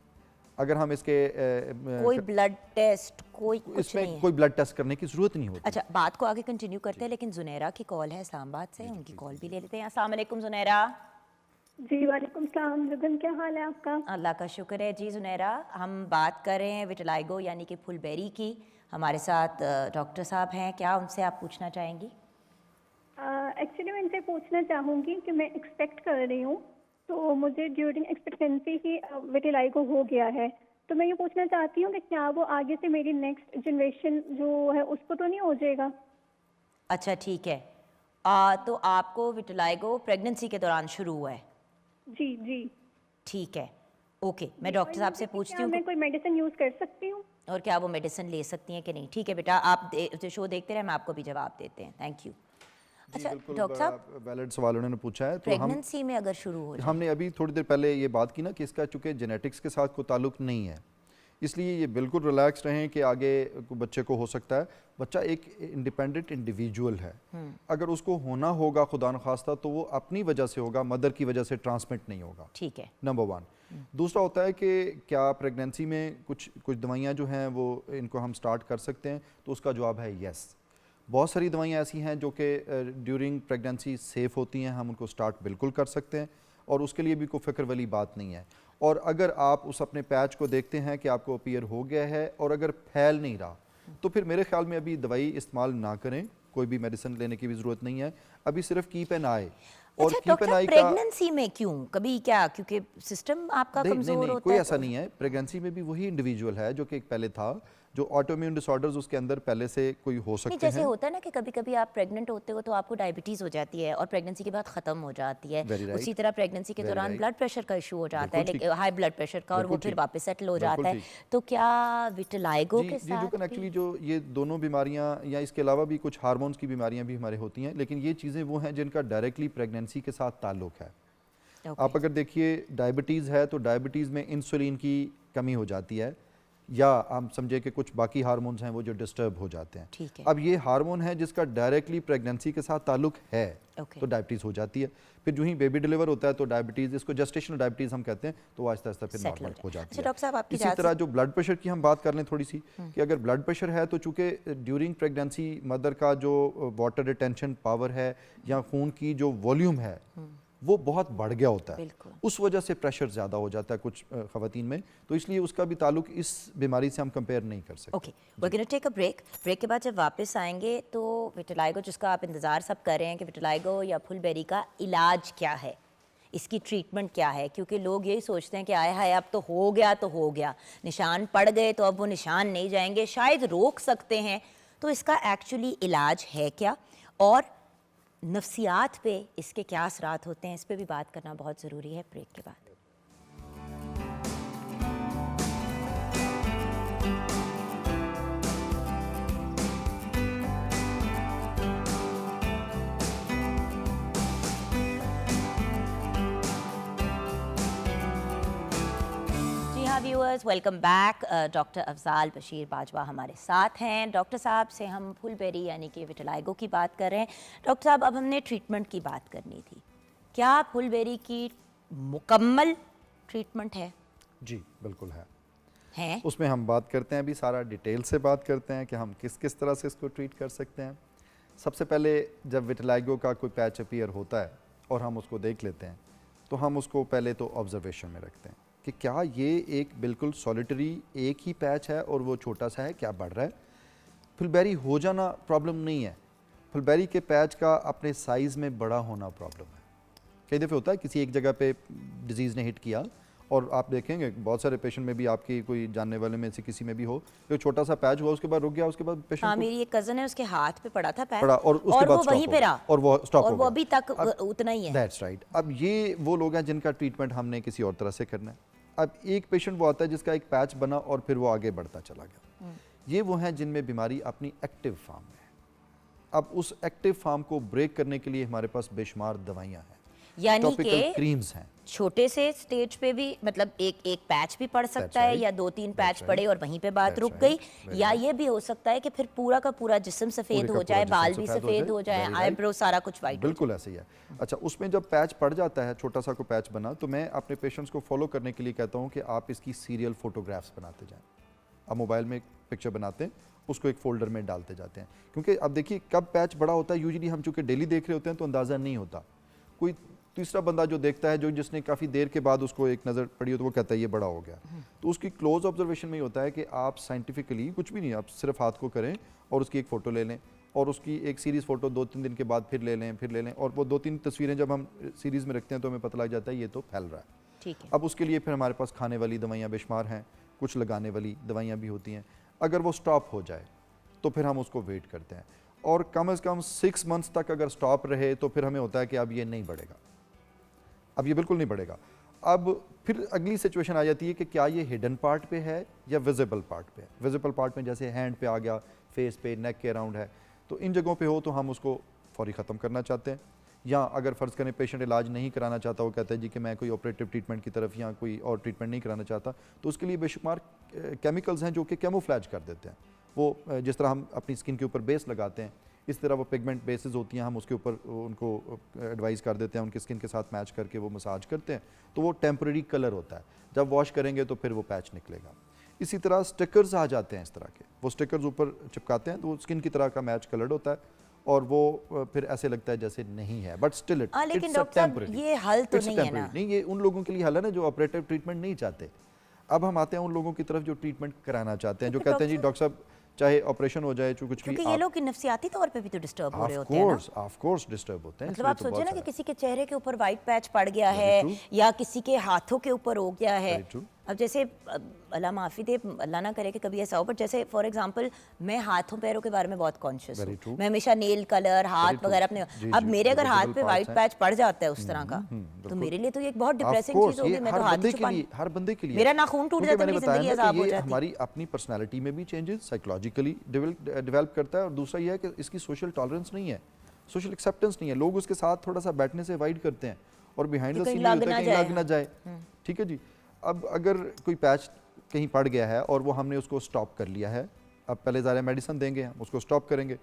अगर हम इसके कोई ब्लड टेस्ट, कोई कुछ इसमें नहीं है? कोई ब्लड टेस्ट करने की ज़रूरत नहीं होती। अच्छा, बात को आगे कंटिन्यू करते हैं, लेकिन जुनैरा की कॉल है इस्लामाबाद से, उनकी कॉल भी ले लेते हैं। अस्सलाम वालेकुम जुनैरा। जी वालेकुम सलाम। जुगन क्या हाल है आपका? अल्लाह का शुक्र है जी जुनैरा। हम बात कर रहे हैं विटिलाइगो यानी कि फुलबेरी की। हमारे साथ डॉक्टर साहब हैं, क्या उनसे आप पूछना चाहेंगी? एक्चुअली मैं इनसे पूछना चाहूँगी कि मैं एक्सपेक्ट कर रही हूँ, तो मुझे ड्यूरिंग एक्सपेक्टेंसी ही विटिलाइगो हो गया है, तो मैं ये पूछना चाहती हूँ कि क्या वो आगे से मेरी नेक्स्ट जनरेशन जो है उसको तो नहीं हो जाएगा? अच्छा ठीक है। तो आपको विटिलाइगो प्रेगनेंसी के दौरान शुरू हुआ है? जी जी। ठीक है, ओके। मैं डॉक्टर साहब से पूछती क्या हूँ मैं कोई मेडिसिन यूज़ कर सकती हूँ? और क्या वो मेडिसिन ले सकती हैं कि नहीं। ठीक है बेटा, आप शो देखते रहें, हम आपको भी जवाब देते हैं। Thank you. अच्छा डॉक्टर साहब, वैलिड सवाल उन्होंने पूछा है। तो हम प्रेगनेंसी में अगर शुरू हो जाए, हमने अभी थोड़ी देर पहले ये बात की ना कि इसका चूँकि जेनेटिक्स के साथ कोई ताल्लुक नहीं है, इसलिए ये बिल्कुल रिलैक्स रहें कि आगे बच्चे को हो सकता है। बच्चा एक इंडिपेंडेंट इंडिविजुअल है, अगर उसको होना होगा खुदा न खास्ता तो वो अपनी वजह से होगा, मदर की वजह से ट्रांसमिट नहीं होगा। ठीक है। नंबर 1। दूसरा होता है कि क्या प्रेगनेंसी में कुछ दवाइयाँ जो हैं वो इनको हम स्टार्ट कर सकते हैं, तो उसका जवाब है यस। बहुत सारी दवाइयाँ ऐसी हैं जो कि ड्यूरिंग प्रेगनेंसी सेफ़ होती हैं, हम उनको स्टार्ट बिल्कुल कर सकते हैं और उसके लिए भी कोई फ़िक्र वाली बात नहीं है। और अगर आप उस अपने पैच को देखते हैं कि आपको अपीयर हो गया है और अगर फैल नहीं रहा, तो फिर मेरे ख्याल में अभी दवाई इस्तेमाल ना करें, कोई भी मेडिसिन लेने की भी ज़रूरत नहीं है, अभी सिर्फ कीप एन आई। और अच्छा कीप डॉक्टर एन आई साहब, का प्रेगनेंसी में क्यों कोई क्योंकि सिस्टम आपका नहीं, कमजोर नहीं, होता कोई है? ऐसा नहीं है। प्रेगनेंसी में भी वही इंडिविजुअल है जो कि एक पहले था, जो ऑटोइम्यून डिसऑर्डर्स उसके अंदर पहले से कोई हो नहीं, सकते जैसे हैं। होता है ना कि कभी कभी आप प्रेग्नेंट होते हो तो आपको डायबिटीज़ हो जाती है और प्रेगनेंसी के बाद ख़त्म हो जाती है। Very right. उसी तरह प्रेगनेंसी के Very दौरान right. ब्लड प्रेशर का इशू हो जाता है, बिल्कुल लेकिन हाई ब्लड प्रेशर का, और वो बिल्कुल फिर ठीक। वापस सेटल हो बिल्कुल जाता है। ठीक। तो क्या विटिलाइगो जी के जी साथ जो एक्चुअली जो ये दोनों बीमारियां या इसके अलावा भी कुछ हार्मोन्स की बीमारियां भी हमारे होती हैं, लेकिन ये चीज़ें वो हैं जिनका डायरेक्टली प्रेगनेंसी के साथ ताल्लुक है। आप अगर देखिए डायबिटीज़ है तो डायबिटीज़ में इंसुलिन की कमी हो जाती है, या हम समझे कि कुछ बाकी हार्मोन्स हैं वो जो डिस्टर्ब हो जाते हैं। ठीक है। अब ये हार्मोन है जिसका डायरेक्टली प्रेगनेंसी के साथ ताल्लुक है, Okay. तो डायबिटीज़ हो जाती है। फिर जो ही बेबी डिलीवर होता है तो डायबिटीज़, इसको जेस्टेशनल डायबिटीज़ हम कहते हैं, तो वो आहिस्ता आहिस्ता फिर Settle नॉर्मल हो हो जाए। जाती अच्छा, है। डॉक्टर साहब, आपकी इसी इजाज़त तरह जो ब्लड प्रेशर की हम बात कर लें थोड़ी सी, कि अगर ब्लड प्रेशर है तो चूँकि ड्यूरिंग प्रेगनेंसी मदर का जो वाटर रिटेंशन पावर है या खून की जो वॉल्यूम है वो बहुत बढ़ गया होता है, बिल्कुल। उस वजह से प्रेशर ज़्यादा हो जाता है कुछ ख़वातीन में, तो इसलिए उसका भी ताल्लुक इस बीमारी से हम कंपेयर नहीं कर सकते। Okay, we gonna take a break. Break के बाद जब वापस आएंगे तो विटिलाइगो, जिसका आप इंतज़ार सब कर रहे हैं कि विटिलाइगो या फुलबेरी का इलाज क्या है, इसकी ट्रीटमेंट क्या है, क्योंकि लोग यही सोचते हैं कि आय हाय अब तो हो गया, निशान पड़ गए तो अब वो निशान नहीं जाएंगे, शायद रोक सकते हैं। तो इसका एक्चुअली इलाज है क्या, और नफ्सियात पे इसके क्या असरात होते हैं, इस पे भी बात करना बहुत ज़रूरी है ब्रेक के बाद। जी हाँ viewers, welcome back. Doctor Afzal Bashir Bajwa हमारे साथ हैं। डॉक्टर साहब से हम फुलबेरी यानी कि विटिलाइगो की बात कर रहे हैं। डॉक्टर साहब, अब हमने ट्रीटमेंट की बात करनी थी। क्या फुलबेरी की मुकम्मल ट्रीटमेंट है? जी बिल्कुल है। उसमें हम बात करते हैं, अभी सारा डिटेल से बात करते हैं कि हम किस किस तरह से इसको ट्रीट कर सकते हैं। सबसे पहले जब विटिलाइगो का कोई पैच अपीयर होता है और हम उसको देख लेते हैं, तो हम उसको पहले तो ऑब्जर्वेशन में रखते हैं कि क्या ये एक बिल्कुल सॉलिटरी एक ही पैच है और वो छोटा सा है, क्या बढ़ रहा है। फुलबेरी हो जाना प्रॉब्लम नहीं है, फुलबेरी के पैच का अपने साइज़ में बड़ा होना प्रॉब्लम है। कई दफ़े होता है किसी एक जगह पे डिजीज़ ने हिट किया, और आप देखेंगे बहुत सारे पेशेंट में भी, आपकी कोई जानने वाले में से किसी में भी हो, जो छोटा सा पैच हुआ उसके बाद रुक गया, उसके बाद पेशेंट हाँ, मेरी एक कज़न है, उसके हाथ पे पड़ा था पैच, पड़ा और उसके बाद वो वहीं पे रहा, और वो स्टॉप और हो वो गया। अभी तक उतना ही है। That's right. अब ये वो लोग हैं जिनका ट्रीटमेंट हमने किसी और तरह से करना है। अब एक पेशेंट वो आता है जिसका एक पैच बना और फिर वो आगे बढ़ता चला गया। ये वो हैं जिनमें बीमारी अपनी एक्टिव फॉर्म में है। अब उस एक्टिव फॉर्म को ब्रेक करने के लिए हमारे पास बेशुमार दवाइयाँ हैं, यानी टॉपिकल कि क्रीम्स हैं। छोटे से स्टेज पे भी, मतलब एक पैच भी पड़ सकता है, right. या 2-3 पैच That's पड़े right. और वहीं पे बात That's रुक right. गई, Very या right. ये भी हो सकता है कि फिर पूरा का पूरा जिस्म सफ़ेद पूरे का हो पूरा जाए, जिस्म बाल भी सफ़ेद हो जाए, Very right. आईब्रो सारा कुछ वाइट हो बिल्कुल ऐसे ही है। अच्छा, उसमें जब पैच पड़ जाता है, छोटा सा कोई पैच बना, तो मैं अपने पेशेंट्स को फॉलो करने के लिए कहता हूँ कि आप इसकी सीरियल फोटोग्राफ्स बनाते जाएं। आप मोबाइल में एक पिक्चर बनाते हैं, उसको एक फोल्डर में डालते जाते हैं, क्योंकि अब देखिए कब पैच बड़ा होता है, यूजुअली हम चूँकि डेली देख रहे होते हैं तो अंदाज़ा नहीं होता। कोई तीसरा बंदा जो देखता है, जो जिसने काफ़ी देर के बाद उसको एक नज़र पड़ी हो, तो वो कहता है ये बड़ा हो गया। तो उसकी क्लोज ऑब्जर्वेशन में ही होता है कि आप साइंटिफिकली कुछ भी नहीं, आप सिर्फ हाथ को करें और उसकी एक फ़ोटो ले लें, और उसकी एक सीरीज़ फ़ोटो 2-3 दिन के बाद फिर ले लें, और वो 2-3 तस्वीरें जब हम सीरीज़ में रखते हैं तो हमें पता लग जाता है ये तो फैल रहा है। ठीक है। अब उसके लिए फिर हमारे पास खाने वाली दवाइयाँ बेशुमार हैं, कुछ लगाने वाली दवाइयाँ भी होती हैं। अगर वो स्टॉप हो जाए तो फिर हम उसको वेट करते हैं, और कम से कम 6 मंथ्स तक अगर स्टॉप रहे तो फिर हमें होता है कि अब ये नहीं बढ़ेगा, अब ये बिल्कुल नहीं बढ़ेगा। अब फिर अगली सिचुएशन आ जाती है कि क्या ये हिडन पार्ट पे है या विजिबल पार्ट पे है। विजिबल पार्ट में जैसे हैंड पे आ गया, फेस पे, नेक के अराउंड है, तो इन जगहों पे हो तो हम उसको फौरी ख़त्म करना चाहते हैं। या अगर फ़र्ज़ करें पेशेंट इलाज नहीं कराना चाहता, वो कहता है जी कि मैं कोई ऑपरेटिव ट्रीटमेंट की तरफ या कोई और ट्रीटमेंट नहीं कराना चाहता, तो उसके लिए बेशुमार केमिकल्स हैं जो कि कैमोफ्लैज कर देते हैं। वो जिस तरह हम अपनी स्किन के ऊपर बेस लगाते हैं, इस तरह वो पिगमेंट बेसिस होती हैं, हम उसके ऊपर उनको एडवाइस कर देते हैं, उनकी स्किन के साथ मैच करके वो मसाज करते हैं, तो वो टेम्परेरी कलर होता है। जब वॉश करेंगे तो फिर वो पैच निकलेगा। इसी तरह स्टिकर्स आ जाते हैं इस तरह के, वो स्टिकर्स ऊपर चिपकाते हैं तो वो स्किन की तरह का मैच कलर्ड होता है, और वो फिर ऐसे लगता है जैसे नहीं है, बट स्टिल लेकिन डॉक्टर साहब ये हल तो नहीं है ना? नहीं, ये उन लोगों के लिए हल है ना जो ऑपरेटिव ट्रीटमेंट नहीं चाहते। अब हम आते हैं उन लोगों की तरफ जो ट्रीटमेंट कराना चाहते हैं, जो कहते हैं जी डॉक्टर साहब चाहे ऑपरेशन हो जाए, जो कुछ भी, क्योंकि ये लोग नफ्सियाती तौर पे भी तो डिस्टर्ब हो रहे होते हैं ना। ऑफ कोर्स डिस्टर्ब होते हैं। मतलब आप सोचिए ना कि किसी के चेहरे के ऊपर वाइट पैच पड़ गया है, या किसी के हाथों के ऊपर हो गया है, अब जैसे अल्लाह माफ़ी दे, अल्लाह ना करे कि कभी ऐसा हो, बट जैसे फॉर एग्जांपल मैं हाथों पैरों के बारे में बहुत कॉन्शियस Very हूँ, true. मैं हमेशा नेल कलर हाथ true. वगैरह अपने, जी, अब जी, मेरे अगर visible हाथ पे parts वाइट हैं। पैच पड़ जाता है उस तरह का, तो बिल्कुल। मेरे लिए तो ये एक बहुत Of डिप्रेसिंग course, चीज़ होगी, ये मैं तो हर हाथ बंदे ही के छुपा, लिए, हर बंदे के लिए मेरा नाखून टूट क्योंकि जाता है, मैंने मेरी बताया ज़िंदगी ना अजाब कि हो ये जाती। हमारी अपनी पर्सनालिटी में भी चेंजेस साइकोलॉजिकली डेवलप करता है, और दूसरा ये है कि इसकी सोशल टॉलरेंस नहीं है, सोशल एक्सेप्टेंस नहीं है, लोग उसके साथ थोड़ा सा बैठने से अवॉइड करते हैं, और बिहाइंड कि द कहीं सीन ये लग होता है ना कहीं जाए, लग ना जाए। ठीक है जी। अब अगर कोई पैच कहीं पड़ गया है और वो हमने उसको स्टॉप कर लिया है, अब पहले ज़्यादा मेडिसिन देंगे, हम उसको स्टॉप करेंगे।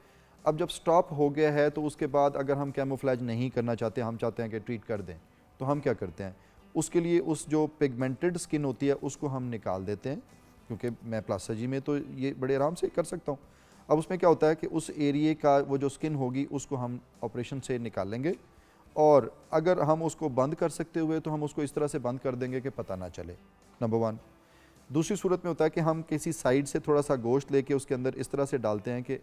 अब जब स्टॉप हो गया है तो उसके बाद अगर हम कैमोफ्लेज नहीं करना चाहते, हम चाहते हैं कि ट्रीट कर दें, तो हम क्या करते हैं, उसके लिए उस जो पिगमेंटेड स्किन होती है उसको हम निकाल देते हैं, क्योंकि मैं प्लास्टिक में तो ये बड़े आराम से कर सकता हूँ। अब उसमें क्या होता है कि उस एरिए का वो जो स्किन होगी उसको हम ऑपरेशन से निकाल लेंगे, और अगर हम उसको बंद कर सकते हुए तो हम उसको इस तरह से बंद कर देंगे कि पता ना चले, नंबर 1। दूसरी सूरत में होता है कि हम किसी साइड से थोड़ा सा गोश्त लेके उसके अंदर इस तरह से डालते हैं कि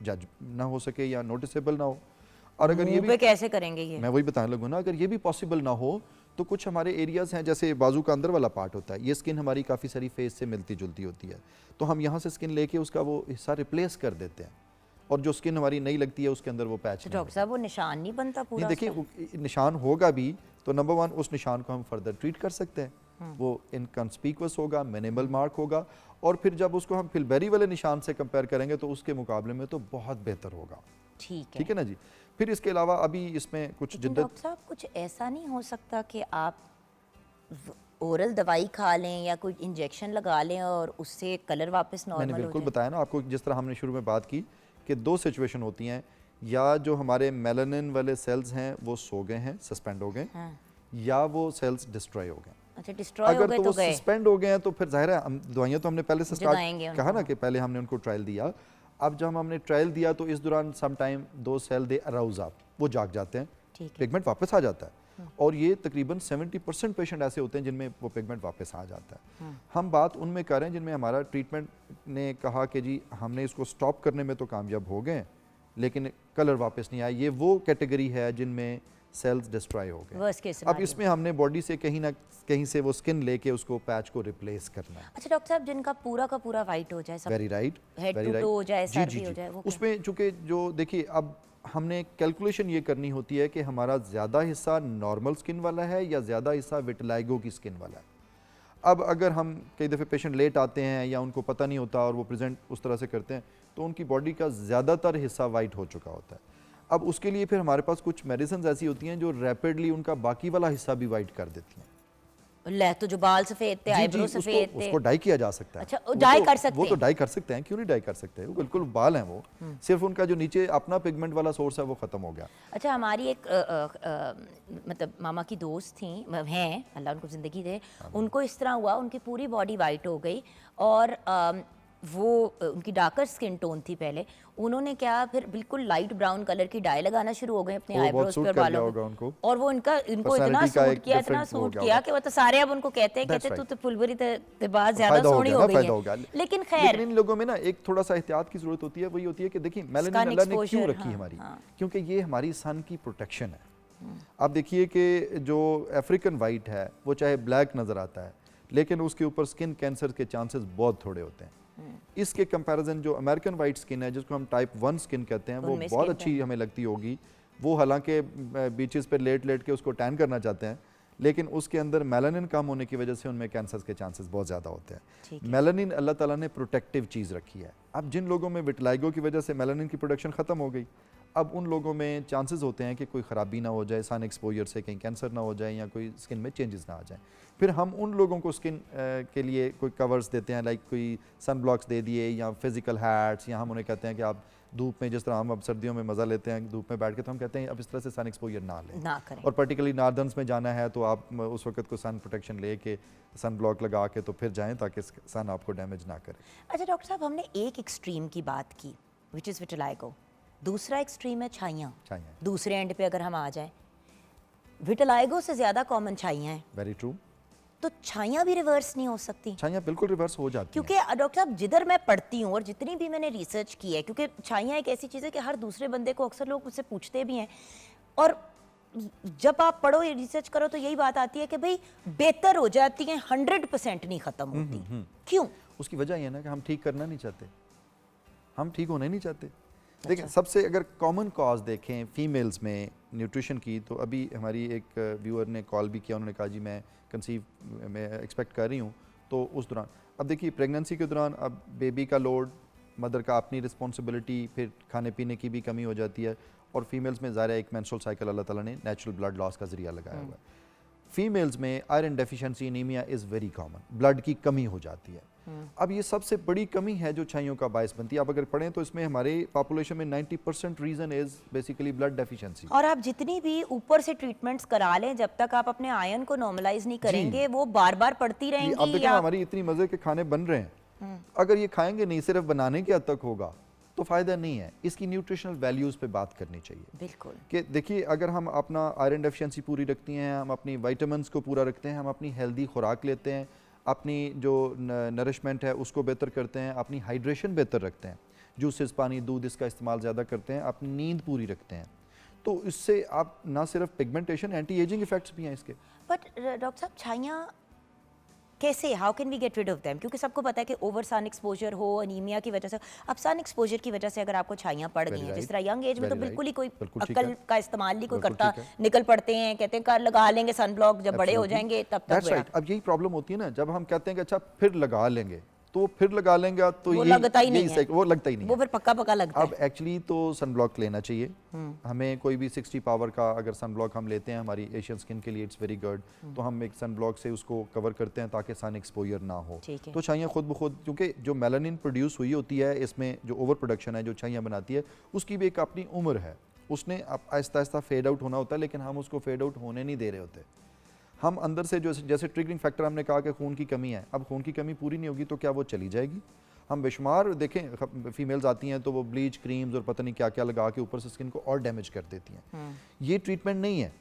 जज ना हो सके या नोटिसेबल ना हो। और अगर ये मुंह भी, पे कैसे करेंगे ये? मैं वही बताने लगूँ ना, अगर ये भी पॉसिबल ना हो तो कुछ हमारे एरियाज़ हैं, जैसे बाजू का अंदर वाला पार्ट होता है, ये स्किन हमारी काफ़ी सारी फेस से मिलती जुलती होती है, तो हम यहाँ से स्किन लेके उसका वो हिस्सा रिप्लेस कर देते हैं, और जो स्किन हमारी नहीं लगती है उसके अंदर वो पैच तो डॉक्टर साहब वो निशान नहीं बनता पूरा नहीं। देखिए उसका? निशान होगा भी तो नंबर 1 उस निशान को हम फर्दर ट्रीट कर सकते हैं, वो इनकॉन्स्पिकुअस होगा, मिनिमल मार्क होगा, और फिर जब उसको हम फिलबेरी वाले निशान से कंपेयर करेंगे तो उसके मुकाबले में तो बहुत बेहतर होगा। ठीक है ना जी। फिर इसके अलावा अभी इसमें कुछ लेकिन जिद्दत, डॉक्टर साहब कुछ ऐसा नहीं हो सकता कि आप ओरल दवाई खा लें या कोई इंजेक्शन लगा लें और उससे कलर वापस मैंने नॉर्मल हो बिल्कुल जाए? बताया ना आपको, जिस तरह हमने शुरू में बात की कि 2 सिचुएशन होती हैं, या जो हमारे मेलानिन वाले सेल्स हैं वो सो गए हैं, सस्पेंड हो गए, हाँ। या वो सेल्स डिस्ट्रॉय हो गए। अच्छा, डिस्ट्रॉय हो अगर गए तो तो वो गए। सस्पेंड हो गए हैं तो फिर जाहिर है हम दवाइयाँ तो हमने पहले से जगाएंगे स्टार्ट उनको। कहा ना कि पहले हमने उनको ट्रायल दिया। अब जब हमने ट्रायल दिया तो इस दौरान सम टाइम दो सेल दे अराउज अप, वो जाग जाते हैं, ठीक है। पिगमेंट वापस आ जाता है, और ये तकरीबन 70% पेशेंट ऐसे होते हैं जिनमें वो पिगमेंट वापस आ जाता है। हम बात उनमें कर रहे हैं जिनमें हमारा ट्रीटमेंट ने कहा कि जी हमने इसको स्टॉप करने में तो कामयाब हो गए लेकिन कलर वापस नहीं आया। ये वो कैटेगरी है जिनमें सेल्स डिस्ट्रॉय हो गए। Worst case अब scenario। इसमें हमने बॉडी से कहीं ना कहीं से वो स्किन लेके उसको पैच को रिप्लेस करना है। अच्छा डॉक्टर साहब, जिनका पूरा का पूरा वाइट हो जाए, सब very right, head very to toe हो जाए, जी सर जी भी हो जी जाए, वो क्या? उसमें चूंकि जो देखिए अब हमने कैलकुलेशन ये करनी होती है कि हमारा ज़्यादा हिस्सा नॉर्मल स्किन वाला है या ज़्यादा हिस्सा विटिलाइगो की स्किन वाला है। अब अगर हम कई दफ़े पेशेंट लेट आते हैं या उनको पता नहीं होता और वो प्रेजेंट उस तरह से करते हैं तो उनकी बॉडी का ज़्यादातर हिस्सा वाइट हो चुका होता है। अब उसके लिए फिर हमारे पास कुछ मेडिसिन ऐसी होती हैं जो रैपिडली उनका बाकी वाला हिस्सा भी वाइट कर देती हैं। ले तो जो बाल सफेद थे, जी, आईब्रो उसको सफेद थे, उसको डाई किया जा सकता है। अच्छा, वो डाई तो- कर सकते वो तो हैं? डाई कर सकते हैं, क्यों नहीं डाई कर सकते हैं, वो बिल्कुल बाल हैं वो, सिर्फ उनका जो नीचे अपना पिगमेंट वाला सोर्स है वो खत्म हो गया। अच्छा हमारी एक मतलब मामा की दोस्त थी, हैं, अल्लाह उनको ज़िंदगी दे, उनको इस तरह हुआ, उनकी पूरी बॉडी वाइट हो गई और वो उनकी डार्कर स्किन टोन थी पहले, उन्होंने क्या फिर बिल्कुल लाइट ब्राउन कलर की डाई लगाना शुरू हो गए अपने वो बहुत आईब्रोज सूट पे, कर गया बालों होगा पे, उनको। और वो इनको इतना Personality का सूट एक किया, इतना different हो सूट गया किया होगा। कि वो तो सारे अब उनको कहते हैं, That's कहते तू right. तो फुलबरी ते बाद ज्यादा फायदा हो सोहनी गया हो ना, गई फायदा हो है। गया। लेकिन खैर इन लोगों में ना एक थोड़ा सा एहतियात की जरूरत होती है, वही होती है कि देखिए मेलानिन Sun अल्लाह ने क्यों exposure, रखी हाँ, हमारी, हाँ। क्योंकि ये हमारी सन की प्रोटेक्शन है। आप देखिए कि जो अफ्रीकन वाइट है वो चाहे ब्लैक नजर आता है लेकिन उसके ऊपर स्किन कैंसर के चांसेस बहुत थोड़े होते हैं। इसके कंपैरिजन जो अमेरिकन वाइट स्किन है जिसको हम टाइप 1 स्किन कहते हैं वो उनमें बहुत skin अच्छी हमें लगती होगी। वो हालांकि बीचेस पे लेट लेट के उसको टैन करना चाहते हैं लेकिन उसके अंदर मेलानिन कम होने की वजह से उनमें कैंसर के चांसेस बहुत ज़्यादा होते ठीक हैं। मेलानिन अल्लाह ताला ने प्रोटेक्टिव चीज़ रखी है। अब जिन लोगों में विटिलाइगो की वजह से मेलानिन की प्रोडक्शन ख़त्म हो गई, अब उन लोगों में चांसेस होते हैं कि कोई ख़राबी ना हो जाए, सन एक्सपोजर से कहीं कैंसर ना हो जाए या कोई स्किन में चेंजेस ना आ जाए। फिर हम उन लोगों को स्किन के लिए कोई कवर्स देते हैं, लाइक कोई सन ब्लॉक्स दे दिए या फिजिकल हैट्स, या हम उन्हें कहते हैं कि आप धूप में, जिस तरह हम अब सर्दियों में मज़ा लेते हैं धूप में बैठ के, तो हम कहते हैं अब इस तरह से सन एक्सपोजर ना लें, ना करें। और पर्टिकुलरली नॉर्दर्न्स में जाना है तो आप उस वक्त को सन प्रोटेक्शन ले के सन ब्लॉक लगा के तो फिर जाएं ताकि सन आपको डैमेज ना करे। अच्छा डॉक्टर साहब, हमने एक एक्सट्रीम की बात की विच इज़ विटिलाइगो, दूसरा एक्सट्रीम है छाइयाँ। छाइयाँ। दूसरे एंड पे अगर हम आ जाएं, विटिलाइगो से ज़्यादा कॉमन छाइयाँ हैं, वेरी ट्रू। तो छाइयाँ भी रिवर्स नहीं हो सकती? छाइयाँ बिल्कुल रिवर्स हो जाती हैं। क्योंकि डॉक्टर साहब जिधर मैं पढ़ती हूँ और जितनी भी मैंने रिसर्च की है, क्योंकि छाइयाँ एक ऐसी चीज़ है कि हर दूसरे बंदे को अक्सर लोग मुझसे पूछते भी हैं, और जब आप पढ़ो या रिसर्च करो तो यही बात आती है कि भाई बेहतर हो जाती है, 100% नहीं खत्म होती। क्यों? उसकी वजह ये है ना कि हम ठीक करना नहीं चाहते, हम ठीक होना नहीं चाहते। देखिए सबसे अगर कॉमन कॉज देखें फीमेल्स में न्यूट्रिशन की, तो अभी हमारी एक व्यूअर ने कॉल भी किया, उन्होंने कहा जी मैं कंसीव में एक्सपेक्ट कर रही हूँ, तो उस दौरान अब देखिए प्रेगनेंसी के दौरान अब बेबी का लोड, मदर का अपनी रिस्पॉन्सिबिलिटी, फिर खाने पीने की भी कमी हो जाती है, और फीमेल्स में ज़ाहिर है एक मेंस्ट्रुअल साइकिल अल्लाह ताला ने नेचुरल ब्लड लॉस का जरिया लगाया हुआ है। फीमेल्स में iron deficiency anaemia is very common, blood की कमी हो जाती है। अब ये सबसे बड़ी कमी है जो छाइयों का बायस बनती है। आप अगर पढ़ें तो इसमें हमारे पॉपुलेशन में 90% reason is basically blood deficiency. और आप जितनी भी ऊपर से ट्रीटमेंट्स करा लें, जब तक आप अपने आयरन को नॉर्मलाइज नहीं करेंगे वो बार बार पड़ती अब रहेंगी। देखिए हमारी इतनी मज़े के खाने बन रहे हैं, अगर ये खाएंगे नहीं, सिर्फ बनाने के हद तक होगा तो फ़ायदा नहीं है। इसकी न्यूट्रिशनल वैल्यूज़ पे बात करनी चाहिए। बिल्कुल। कि देखिए अगर हम अपना आयरन डेफिशिएंसी पूरी रखती हैं, हम अपनी विटामिन्स को पूरा रखते हैं, हम अपनी हेल्दी खुराक लेते हैं, अपनी जो नरिशमेंट है उसको बेहतर करते हैं, अपनी हाइड्रेशन बेहतर रखते हैं, जूसेस, पानी, दूध इसका इस्तेमाल ज़्यादा करते हैं, अपनी नींद पूरी रखते हैं, तो इससे आप ना सिर्फ पिगमेंटेशन, एंटी एजिंग इफेक्ट्स भी हैं इसके। बट डॉक्टर साहब छाइयाँ कैसे, how can we get rid of them? क्योंकि सबको पता है कि ओवर सन एक्सपोजर हो, अनीमिया की वजह से, अब सन एक्सपोजर की वजह से अगर आपको छाइयाँ पड़ गई हैं, जिस तरह यंग एज में तो बिल्कुल ही कोई अक्ल का इस्तेमाल नहीं कोई करता, निकल पड़ते हैं, कहते हैं कर लगा लेंगे सन ब्लॉक, जब बड़े हो जाएंगे तब तक। अब यही प्रॉब्लम होती है ना, जब हम कहते हैं कि अच्छा फिर लगा लेंगे, तो फिर लगा लेंगे तो वो लगता ही नहीं है, वो लगता ही नहीं, वो फिर पक्का पक्का लगता है। अब एक्चुअली तो सन ब्लॉक लेना चाहिए हमें, कोई भी 60 पावर का अगर सन ब्लॉक हम लेते हैं हमारी एशियन स्किन के लिए इट्स वेरी गुड, तो हम एक सन ब्लॉक से उसको कवर करते हैं ताकि सन एक्सपोजर ना हो। तो छाइयाँ खुद ब खुद, क्योंकि जो मेलानिन प्रोड्यूस हुई होती है इसमें जो ओवर प्रोडक्शन है जो छाइयाँ बनाती है उसकी भी एक अपनी उम्र है, उसने आहिस्ता आहिस्ता फेड आउट होना होता है, लेकिन हम उसको फेड आउट होने नहीं दे रहे होते। हम अंदर से जो जैसे ट्रिगरिंग फैक्टर हमने कहा कि खून की कमी है, अब खून की कमी पूरी नहीं होगी तो क्या वो चली जाएगी? हम बेशुमार देखें फीमेल्स आती हैं तो वो ब्लीच क्रीम्स और पता नहीं क्या क्या लगा के ऊपर से स्किन को और डैमेज कर देती हैं। ये ट्रीटमेंट नहीं है।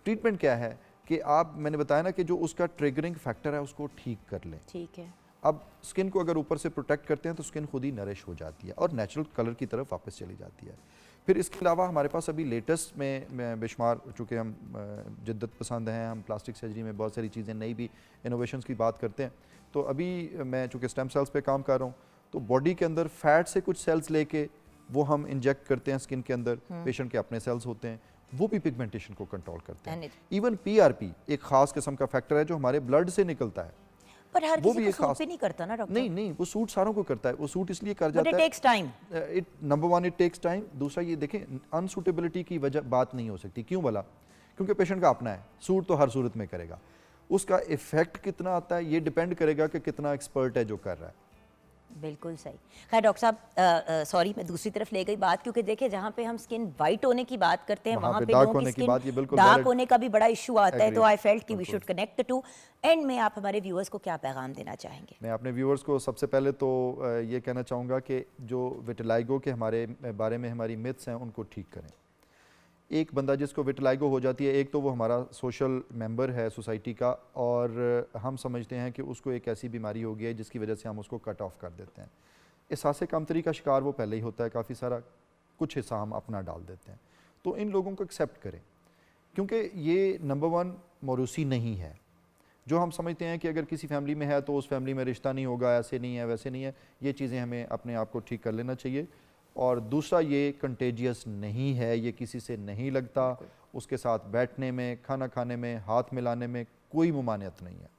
ट्रीटमेंट क्या है कि आप, मैंने बताया ना कि जो उसका ट्रिगरिंग फैक्टर है उसको ठीक कर लें। ठीक है। अब स्किन को अगर ऊपर से प्रोटेक्ट करते हैं तो स्किन खुद ही नरिश हो जाती है और नेचुरल कलर की तरफ वापस चली जाती है। फिर इसके अलावा हमारे पास अभी लेटेस्ट में बेशुमार, चूँकि हम जिद्दत पसंद हैं, हम प्लास्टिक सर्जरी में बहुत सारी चीज़ें नई भी इनोवेशंस की बात करते हैं, तो अभी मैं चूँकि स्टेम सेल्स पे काम कर रहा हूँ, तो बॉडी के अंदर फैट से कुछ सेल्स लेके वो हम इंजेक्ट करते हैं स्किन के अंदर, पेशेंट के अपने सेल्स होते हैं, वो भी पिगमेंटेशन को कंट्रोल करते हैं। इवन पीआरपी एक खास किस्म का फैक्टर है जो हमारे ब्लड से निकलता है, पर हर वो किसी भी को सूट भी नहीं करता ना डॉक्टर? नहीं, वो सूट सारों को करता है। वो सूट इसलिए कर जाता है, it takes time. Number one it takes time, दूसरा ये देखें अनसूटेबिलिटी की वजह बात नहीं हो सकती। क्यों बोला? क्योंकि पेशेंट का अपना है, सूट तो हर सूरत में करेगा, उसका इफेक्ट कितना आता है ये डिपेंड करेगा कि कितना एक्सपर्ट है जो कर रहा है। बिल्कुल सही। खैर डॉक्टर साहब, सॉरी मैं दूसरी तरफ ले गई बात, क्योंकि देखिए जहाँ पे हम स्किन वाइट होने की बात करते हैं वहाँ पे लोगों की स्किन डार्क होने का भी बड़ा इशू आता है, तो आई फेल्ट कि we should connect to. End में आप हमारे व्यूअर्स को क्या पैगाम देना चाहेंगे? मैं अपने व्यूअर्स को सबसे पहले तो ये कहना चाहूँगा कि जो विटिलाइगो के हमारे बारे में हमारी मिथ्स हैं उनको ठीक करें। एक बंदा जिसको विटिलाइगो हो जाती है, एक तो वो हमारा सोशल मेंबर है सोसाइटी का, और हम समझते हैं कि उसको एक ऐसी बीमारी हो गई है जिसकी वजह से हम उसको कट ऑफ कर देते हैं। एहसास कमतरी का शिकार वो पहले ही होता है, काफ़ी सारा कुछ हिस्सा हम अपना डाल देते हैं। तो इन लोगों को एक्सेप्ट करें, क्योंकि ये नंबर वन मौरूसी नहीं है। जो हम समझते हैं कि अगर किसी फैमिली में है तो उस फैमिली में रिश्ता नहीं होगा, ऐसे नहीं है वैसे नहीं है, ये चीज़ें हमें अपने आप को ठीक कर लेना चाहिए। और दूसरा, ये कंटेजियस नहीं है, ये किसी से नहीं लगता, उसके साथ बैठने में, खाना खाने में, हाथ मिलाने में कोई मुमानियत नहीं है।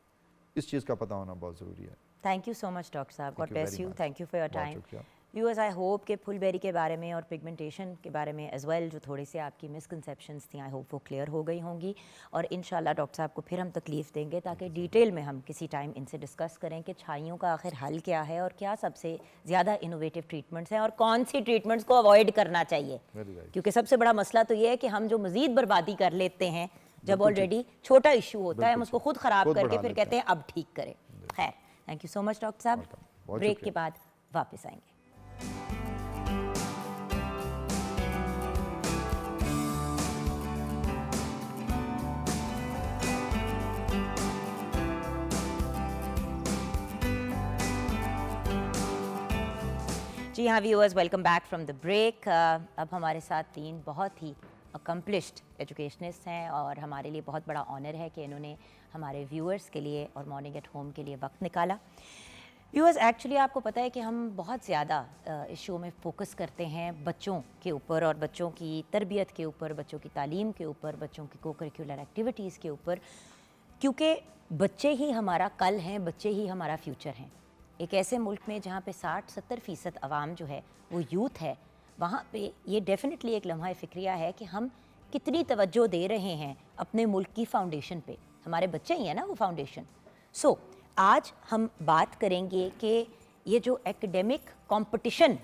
इस चीज़ का पता होना बहुत ज़रूरी है। Thank you so much doctor साहब, God bless you, thank you for your time. शुक्रिया। व्यूअर्स, आई होप कि फुलबेरी के बारे में और पिगमेंटेशन के बारे में एज वेल जो थोड़ी सी आपकी मिसकंसेप्शंस थी, आई होप वो क्लियर हो गई होंगी। और इंशाल्लाह डॉक्टर साहब को फिर हम तकलीफ़ देंगे ताकि डिटेल में हम किसी टाइम इनसे डिस्कस करें कि छाइयों का आखिर हल क्या है और क्या सबसे ज़्यादा इनोवेटिव ट्रीटमेंट्स हैं और कौन सी ट्रीटमेंट्स को अवॉइड करना चाहिए। क्योंकि सबसे बड़ा मसला तो ये है कि हम जो मज़ीद बर्बादी कर लेते हैं जब ऑलरेडी छोटा इशू होता है, हम उसको खुद ख़राब करके फिर कहते हैं अब ठीक करें। खैर, thank you so much doctor साहब। ब्रेक के बाद वापस आएंगे। जी हाँ viewers, welcome back from the break. अब हमारे साथ तीन बहुत ही अकम्पलिश्ड एजुकेशनिस्ट हैं और हमारे लिए बहुत बड़ा ऑनर है कि इन्होंने हमारे व्यूअर्स के लिए और मॉर्निंग एट होम के लिए वक्त निकाला। व्यूअर्स, एक्चुअली आपको पता है कि हम बहुत ज़्यादा इस शो में फ़ोकस करते हैं बच्चों के ऊपर और बच्चों की तरबियत के ऊपर, बच्चों की तालीम के ऊपर, बच्चों की को करिकुलर एक्टिविटीज़ के ऊपर, क्योंकि बच्चे ही हमारा कल हैं, बच्चे ही हमारा फ्यूचर हैं। एक ऐसे मुल्क में जहाँ पे 60-70% आवाम जो है वो यूथ है, वहाँ पे ये डेफिनेटली एक लम्हा फ़िक्रिया है कि हम कितनी तवज्जो दे रहे हैं अपने मुल्क की फाउंडेशन पे। हमारे बच्चे ही हैं ना वो फाउंडेशन। सो आज हम बात करेंगे कि ये जो academic competition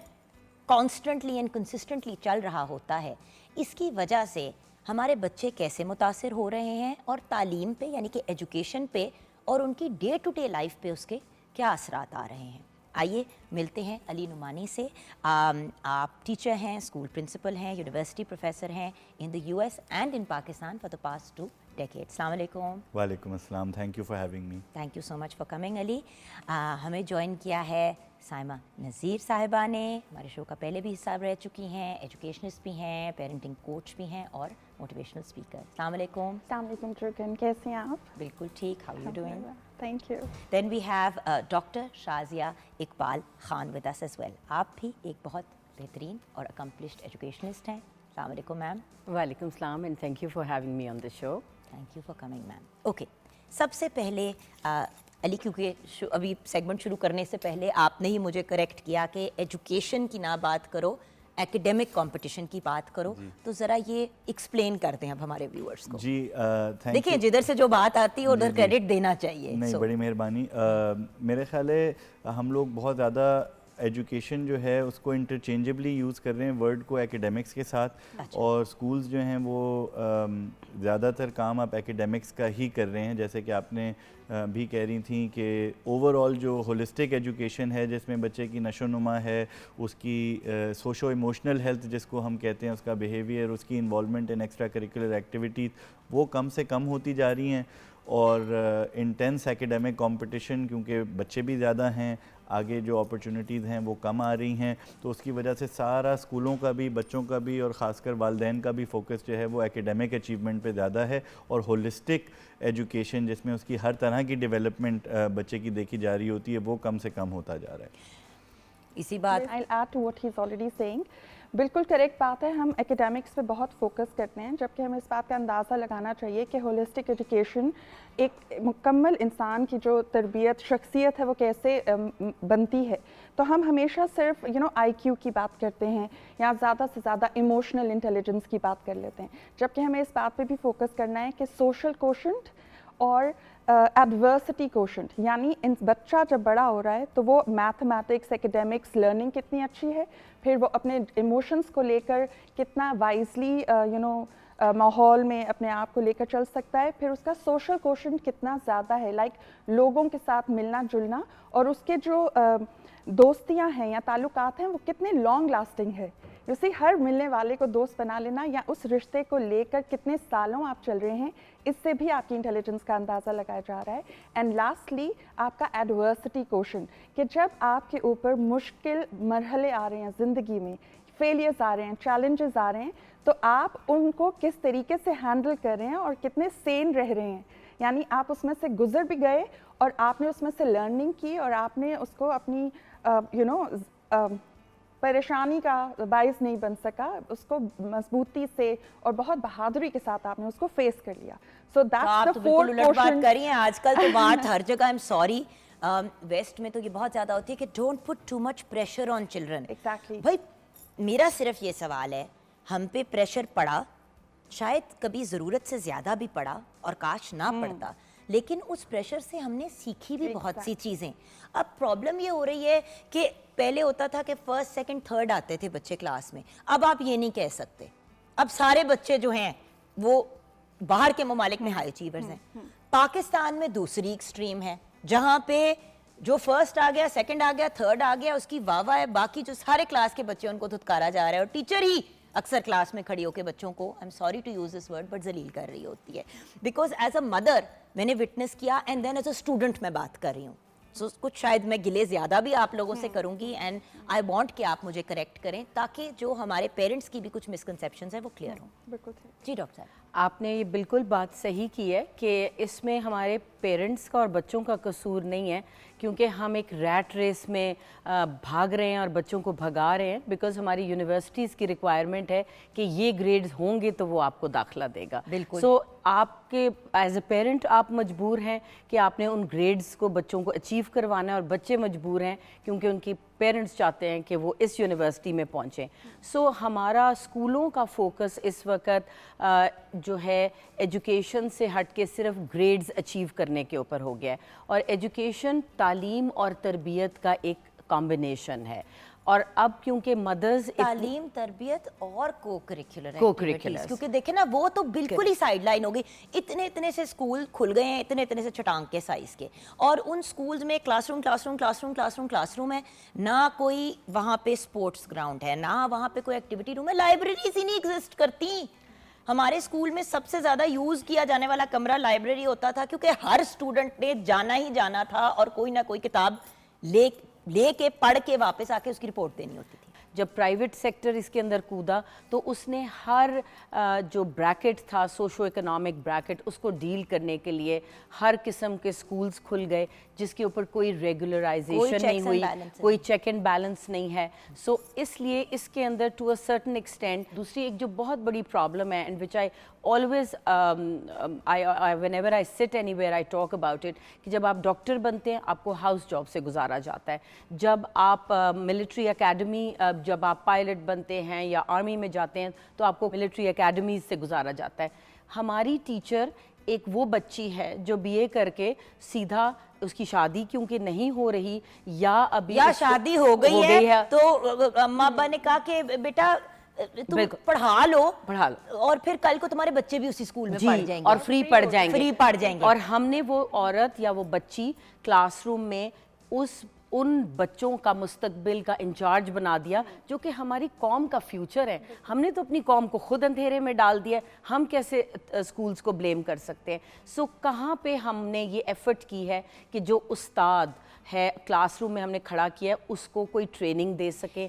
constantly and consistently चल रहा होता है, इसकी वजह से हमारे बच्चे कैसे मुतासिर हो रहे हैं और तालीम पे यानी कि एजुकेशन पे और उनकी डे टू डे लाइफ पे उसके क्या असरात आ रहे हैं। आइए मिलते हैं अली नुमानी से। आप टीचर हैं, स्कूल प्रिंसिपल हैं, यूनिवर्सिटी प्रोफेसर हैं in the US and in Pakistan for the past 2 decades। अस्सलाम वालेकुम। वालेकुम अस्सलाम, thank you for having me. Thank you so much for coming Ali. हमें ज्वाइन किया है साइमा नज़ीर साहिबा ने, हमारे शो का पहले भी हिस्सा रह चुकी हैं, एजुकेशनिस्ट भी हैं, पेरेंटिंग कोच भी हैं और मोटिवेशनल स्पीकर। अस्सलाम वालेकुम। अस्सलाम जुगन, कैसे हैं आप? बिल्कुल ठीक, how you doing? Thank you. Then we have doctor Shazia Iqbal Khan with us as well. आप भी एक बहुत बेहतरीन और अकम्पलिश्ड एजुकेशनिस्ट हैं। अस्सलाम वालेकुम मैम। वालेकुम सलाम and thank you for having me on the show. Thank you for coming ma'am. Okay, सबसे पहले अली, क्योंकि अभी सेगमेंट शुरू करने से पहले आपने ही मुझे करेक्ट किया कि एजुकेशन की ना बात करो, एकेडमिक कंपटीशन की बात करो, तो ज़रा ये एक्सप्लेन करते हैं अब हमारे व्यूअर्स को। जी थैंक देखिए, जिधर से जो बात आती है उधर क्रेडिट देना चाहिए। नहीं, बड़ी मेहरबानी। मेरे ख्याल है हम लोग बहुत ज़्यादा एजुकेशन जो है उसको इंटरचेंजेबली यूज़ कर रहे हैं वर्ड को एकेडमिक्स के साथ। अच्छा। और स्कूल्स जो हैं वो ज़्यादातर काम आप एकेडमिक्स का ही कर रहे हैं, जैसे कि आपने भी कह रही थी कि ओवरऑल जो होलिस्टिक एजुकेशन है जिसमें बच्चे की नशोनुमा है, उसकी सोशो इमोशनल हेल्थ जिसको हम कहते हैं, उसका बिहेवियर, उसकी involvement in extra curricular activities वो कम से कम होती जा रही हैं। और इंटेंस एकेडमिक कंपटीशन, क्योंकि बच्चे भी ज़्यादा हैं, आगे जो अपॉर्चुनिटीज़ हैं वो कम आ रही हैं, तो उसकी वजह से सारा स्कूलों का भी, बच्चों का भी और ख़ासकर वालिदैन का भी फोकस जो है वो एकेडमिक अचीवमेंट पे ज़्यादा है। और होलिस्टिक एजुकेशन जिसमें उसकी हर तरह की डेवलपमेंट बच्चे की देखी जा रही होती है, वो कम से कम होता जा रहा है। इसी बात I'll add to what he's already saying. बिल्कुल करेक्ट बात है, हम एकेडमिक्स पे बहुत फोकस करते हैं, जबकि हमें इस बात का अंदाज़ा लगाना चाहिए कि होलिस्टिक एजुकेशन एक मुकम्मल इंसान की जो तरबियत, शख्सियत है वो कैसे बनती है। तो हम हमेशा सिर्फ IQ की बात करते हैं या ज़्यादा से ज़्यादा इमोशनल इंटेलिजेंस की बात कर लेते हैं, जबकि हमें इस बात पे भी फोकस करना है कि सोशल कोशेंट और एडवर्सिटी कोशेंट, यानी इन बच्चा जब बड़ा हो रहा है तो वो मैथमेटिक्स, एकेडमिक्स, लर्निंग कितनी अच्छी है, फिर वो अपने इमोशंस को लेकर कितना वाइजली माहौल में अपने आप को लेकर चल सकता है, फिर उसका सोशल कोशेंट कितना ज़्यादा है, लाइक लोगों के साथ मिलना जुलना, और उसके जो दोस्तियां हैं या ताल्लुकात हैं वो कितने लॉन्ग लास्टिंग है। जैसे हर मिलने वाले को दोस्त बना लेना या उस रिश्ते को लेकर कितने सालों आप चल रहे हैं, इससे भी आपकी इंटेलिजेंस का अंदाज़ा लगाया जा रहा है। एंड लास्टली आपका एडवर्सिटी कोशेंट, कि जब आपके ऊपर मुश्किल मरहले आ रहे हैं ज़िंदगी में, फेलियर्स आ रहे हैं, चैलेंजेस आ रहे हैं, तो आप उनको किस तरीके से हैंडल कर रहे हैं और कितने सेन रह रहे हैं, यानी आप उसमें से गुजर भी गए और आपने उसमें से लर्निंग की और आपने उसको अपनी परेशानी का बाइस नहीं बन सका, उसको मजबूती से और बहुत बहादुरी के साथ आपने उसको फेस कर लिया। सो दैट्स द फोर्थ बात करी है आजकल तो बात हर जगह। आई एम सॉरी, वेस्ट में तो ये बहुत ज़्यादा होती है कि don't put too much pressure on children. Exactly. भाई मेरा सिर्फ ये सवाल है, हम पे प्रेशर पड़ा, शायद कभी ज़रूरत से ज़्यादा भी पड़ा और काश ना पड़ता, लेकिन उस प्रेशर से हमने सीखी भी बहुत सी चीज़ें। अब प्रॉब्लम ये हो रही है कि पहले होता था कि फर्स्ट सेकंड थर्ड आते थे बच्चे क्लास में, अब आप ये नहीं कह सकते। अब सारे बच्चे जो हैं वो बाहर के ममालिक में हाई अचीवर्स हैं। पाकिस्तान में दूसरी एक्सट्रीम है जहाँ पे जो फर्स्ट आ गया, सेकंड आ गया, थर्ड आ गया, उसकी वाह है, बाकी जो सारे क्लास के बच्चे उनको धुतकारा जा रहा है और टीचर ही अक्सर क्लास में खड़ी होकर बच्चों को, I am sorry to use this word, but जलील कर रही होती है। बिकॉज एज अ मदर मैंने विटनेस किया and then as a student मैं बात कर रही हूँ। सो कुछ शायद मैं गिले ज़्यादा भी आप लोगों से करूँगी एंड आई वांट कि आप मुझे करेक्ट करें ताकि जो हमारे पेरेंट्स की भी कुछ मिसकंसेप्शंस हैं वो क्लियर हों। बिल्कुल ठीक। जी डॉक्टर साहब। आपने ये बिल्कुल बात सही की है कि इसमें हमारे पेरेंट्स का और बच्चों का कसूर नहीं है, क्योंकि हम एक रैट रेस में भाग रहे हैं और बच्चों को भगा रहे हैं, बिकॉज हमारी यूनिवर्सिटीज़ की रिक्वायरमेंट है कि ये ग्रेड्स होंगे तो वो आपको दाखिला देगा। बिल्कुल। सो आपके एज ए पेरेंट आप मजबूर हैं कि आपने उन ग्रेड्स को बच्चों को अचीव करवाना है, और बच्चे मजबूर हैं क्योंकि उनकी पेरेंट्स चाहते हैं कि वो इस यूनिवर्सिटी में पहुँचें। सो हमारा स्कूलों का फोकस इस वक्त जो है एजुकेशन से हट के सिर्फ ग्रेड्स अचीव करने के ऊपर हो गया है, और एजुकेशन तालीम और तरबियत का एक कॉम्बिनेशन है। और अब क्योंकि मदर्स तालीम, तरबियत और को करिकुलर Co-curriculars। क्योंकि देखे ना वो तो बिल्कुल ही साइड लाइन हो गई। इतने इतने से स्कूल खुल गए हैं, इतने इतने से छटांग के साइज के, और उन स्कूल्स में क्लासरूम है ना, कोई वहाँ पे स्पोर्ट्स ग्राउंड है ना, वहाँ पे कोई एक्टिविटी रूम है, लाइब्रेरीज ही नहीं एग्जिस्ट करती। हमारे स्कूल में सबसे ज़्यादा यूज़ किया जाने वाला कमरा लाइब्रेरी होता था, क्योंकि हर स्टूडेंट ने जाना ही जाना था और कोई ना कोई किताब ले के पढ़ के वापस आके उसकी रिपोर्ट देनी होती थी। जब प्राइवेट सेक्टर इसके अंदर कूदा तो उसने हर जो ब्रैकेट था, सोशो इकोनॉमिक ब्रैकेट, उसको डील करने के लिए हर किस्म के स्कूल्स खुल गए जिसके ऊपर कोई रेगुलराइजेशन नहीं हुई, कोई चेक एंड बैलेंस नहीं है। सो इसलिए इसके अंदर टू अ सर्टन एक्सटेंट दूसरी एक जो बहुत बड़ी प्रॉब्लम है, and which I always whenever I sit anywhere I talk about it, कि जब आप डॉक्टर बनते हैं आपको हाउस जॉब से गुजारा जाता है, जब आप मिलिट्री एकेडमी जब आप पायलट बनते हैं या आर्मी में जाते हैं तो आपको मिलिट्री एकेडमीज से गुजारा जाता है। हमारी टीचर एक वो बच्ची है जो बीए करके सीधा उसकी शादी क्योंकि नहीं हो रही या अभी या शादी हो गई है तो अम्मा अब्बा ने कहा कि बेटा तुम पढ़ा लो और फिर कल को तुम्हारे बच्चे भी उसी स्कूल में पढ़ जाएंगे और फ्री पढ़ जाएंगे। और हमने वो औरत या वो बच्ची क्लासरूम में उन बच्चों का मुस्तकबिल का इंचार्ज बना दिया जो कि हमारी कौम का फ्यूचर है। हमने तो अपनी कौम को खुद अंधेरे में डाल दिया, हम कैसे स्कूल्स को ब्लेम कर सकते हैं। सो कहाँ पे हमने ये एफर्ट की है कि जो उस्ताद है क्लासरूम में हमने खड़ा किया है उसको कोई ट्रेनिंग दे सके,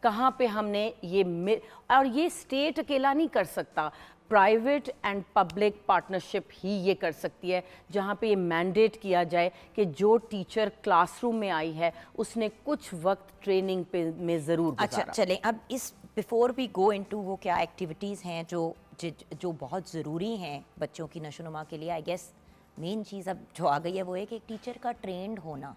कहाँ पे हमने और ये स्टेट अकेला नहीं कर सकता, प्राइवेट एंड पब्लिक पार्टनरशिप ही ये कर सकती है, जहाँ पे ये मैंडेट किया जाए कि जो टीचर क्लासरूम में आई है उसने कुछ वक्त ट्रेनिंग पे में ज़रूर गुजारा। अच्छा चलें, अब इस बिफोर वी गो इनटू वो क्या एक्टिविटीज़ हैं जो बहुत ज़रूरी हैं बच्चों की नशोनुमा के लिए। आई गेस मेन चीज़ अब जो आ गई है वो है कि एक टीचर का ट्रेंड होना,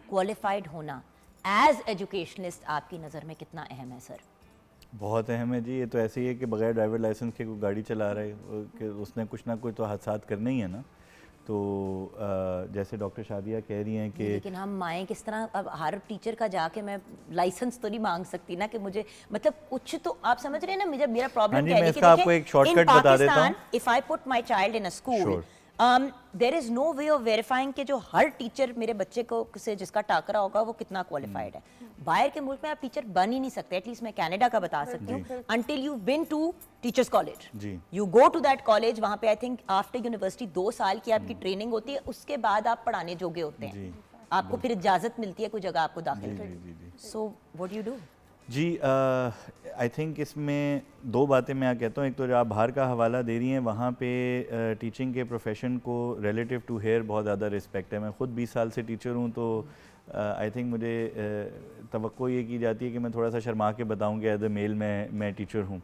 क्वालिफाइड होना एज एजुकेशनिस्ट आपकी नज़र में कितना अहम है सर? बहुत अहम है जी। ये तो ऐसे ही है कि बगैर ड्राइवर लाइसेंस के कोई गाड़ी चला रहा है कि उसने कुछ ना कुछ तो हादसात करने ही है ना। तो जैसे डॉक्टर शादिया कह रही हैं कि लेकिन हम माएँ किस तरह, अब हर टीचर का जाके मैं लाइसेंस तो नहीं मांग सकती ना कि मुझे मतलब कुछ तो आप समझ रहे हैं ना। मुझे मेरा प्रॉब्लम क्या है कि आपको एक शॉर्टकट बता देता हूं। If I put my child in a school there is no way of verifying कि जो हर टीचर मेरे बच्चे को से जिसका टाकरा होगा वो कितना क्वालिफाइड है। बाहर के मुल्क में आप टीचर बन ही नहीं सकते, एटलीस्ट मैं कनाडा का बता सकती हूँ, until you've been to teachers college, you go to that college, वहाँ पे आई थिंक आफ्टर यूनिवर्सिटी 2 साल की आपकी ट्रेनिंग होती है, उसके बाद आप पढ़ाने जोगे होते हैं, आपको फिर इजाजत मिलती है कोई जगह आपको दाखिल करने। So what do you do? जी आई थिंक इसमें 2 बातें मैं यहाँ कहता हूँ। एक तो जो आप बाहर का हवाला दे रही हैं वहाँ पे टीचिंग के प्रोफेशन को रिलेटिव टू हेयर बहुत ज़्यादा रिस्पेक्ट है। मैं ख़ुद 20 साल से टीचर हूँ, तो आई थिंक मुझे तवक्को ये की जाती है कि मैं थोड़ा सा शर्मा के बताऊँ कि एज ए मेल मैं टीचर हूँ।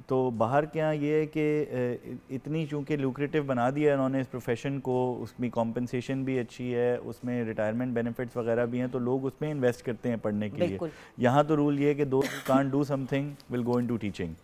तो बाहर के यहाँ ये है कि इतनी चूँकि लुक्रेटिव बना दिया है उन्होंने इस प्रोफेशन को, उसकी कॉम्पनसेशन भी अच्छी है, उसमें रिटायरमेंट बेनिफिट्स वगैरह भी हैं, तो लोग उसमें इन्वेस्ट करते हैं पढ़ने के लिए। यहाँ तो रूल ये है कि दोस्त हू can't do something will go into teaching.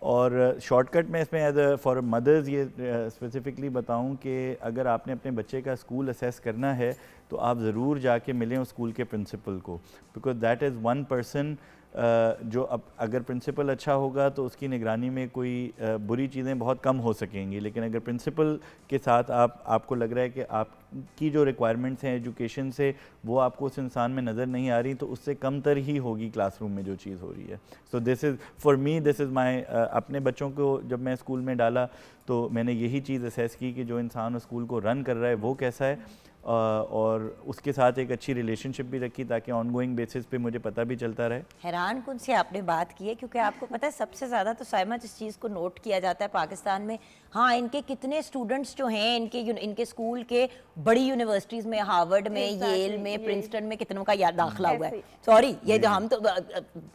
और शॉर्टकट में इसमें एज फॉर मदर्स ये स्पेसिफिकली बताऊं कि अगर आपने अपने बच्चे का स्कूल असेस करना है तो आप ज़रूर जाके मिलें उस स्कूल के प्रिंसिपल को, because that is one person जो अब अगर प्रिंसिपल अच्छा होगा तो उसकी निगरानी में कोई बुरी चीज़ें बहुत कम हो सकेंगी। लेकिन अगर प्रिंसिपल के साथ आपको लग रहा है कि आपकी जो रिक्वायरमेंट्स हैं एजुकेशन से वो आपको उस इंसान में नज़र नहीं आ रही, तो उससे कम तर ही होगी क्लासरूम में जो चीज़ हो रही है। So this is for me, this is my अपने बच्चों को जब मैं स्कूल में डाला तो मैंने यही चीज़ असेस की कि जो इंसान उस स्कूल को रन कर रहा है वो कैसा है, और उसके साथ एक अच्छी रिलेशनशिप भी रखी ताकि ऑनगोइंग बेसिस पे मुझे पता भी चलता रहे। हैरान कुन से आपने बात की है, क्योंकि आपको पता है सबसे ज़्यादा तो साइमा जिस चीज़ को नोट किया जाता है पाकिस्तान में, हाँ इनके कितने स्टूडेंट्स जो हैं इनके स्कूल के बड़ी यूनिवर्सिटीज़ में, हार्वर्ड में, येल में, प्रिंसटन में कितनों का दाखिला हुआ है। सॉरी, ये तो हम तो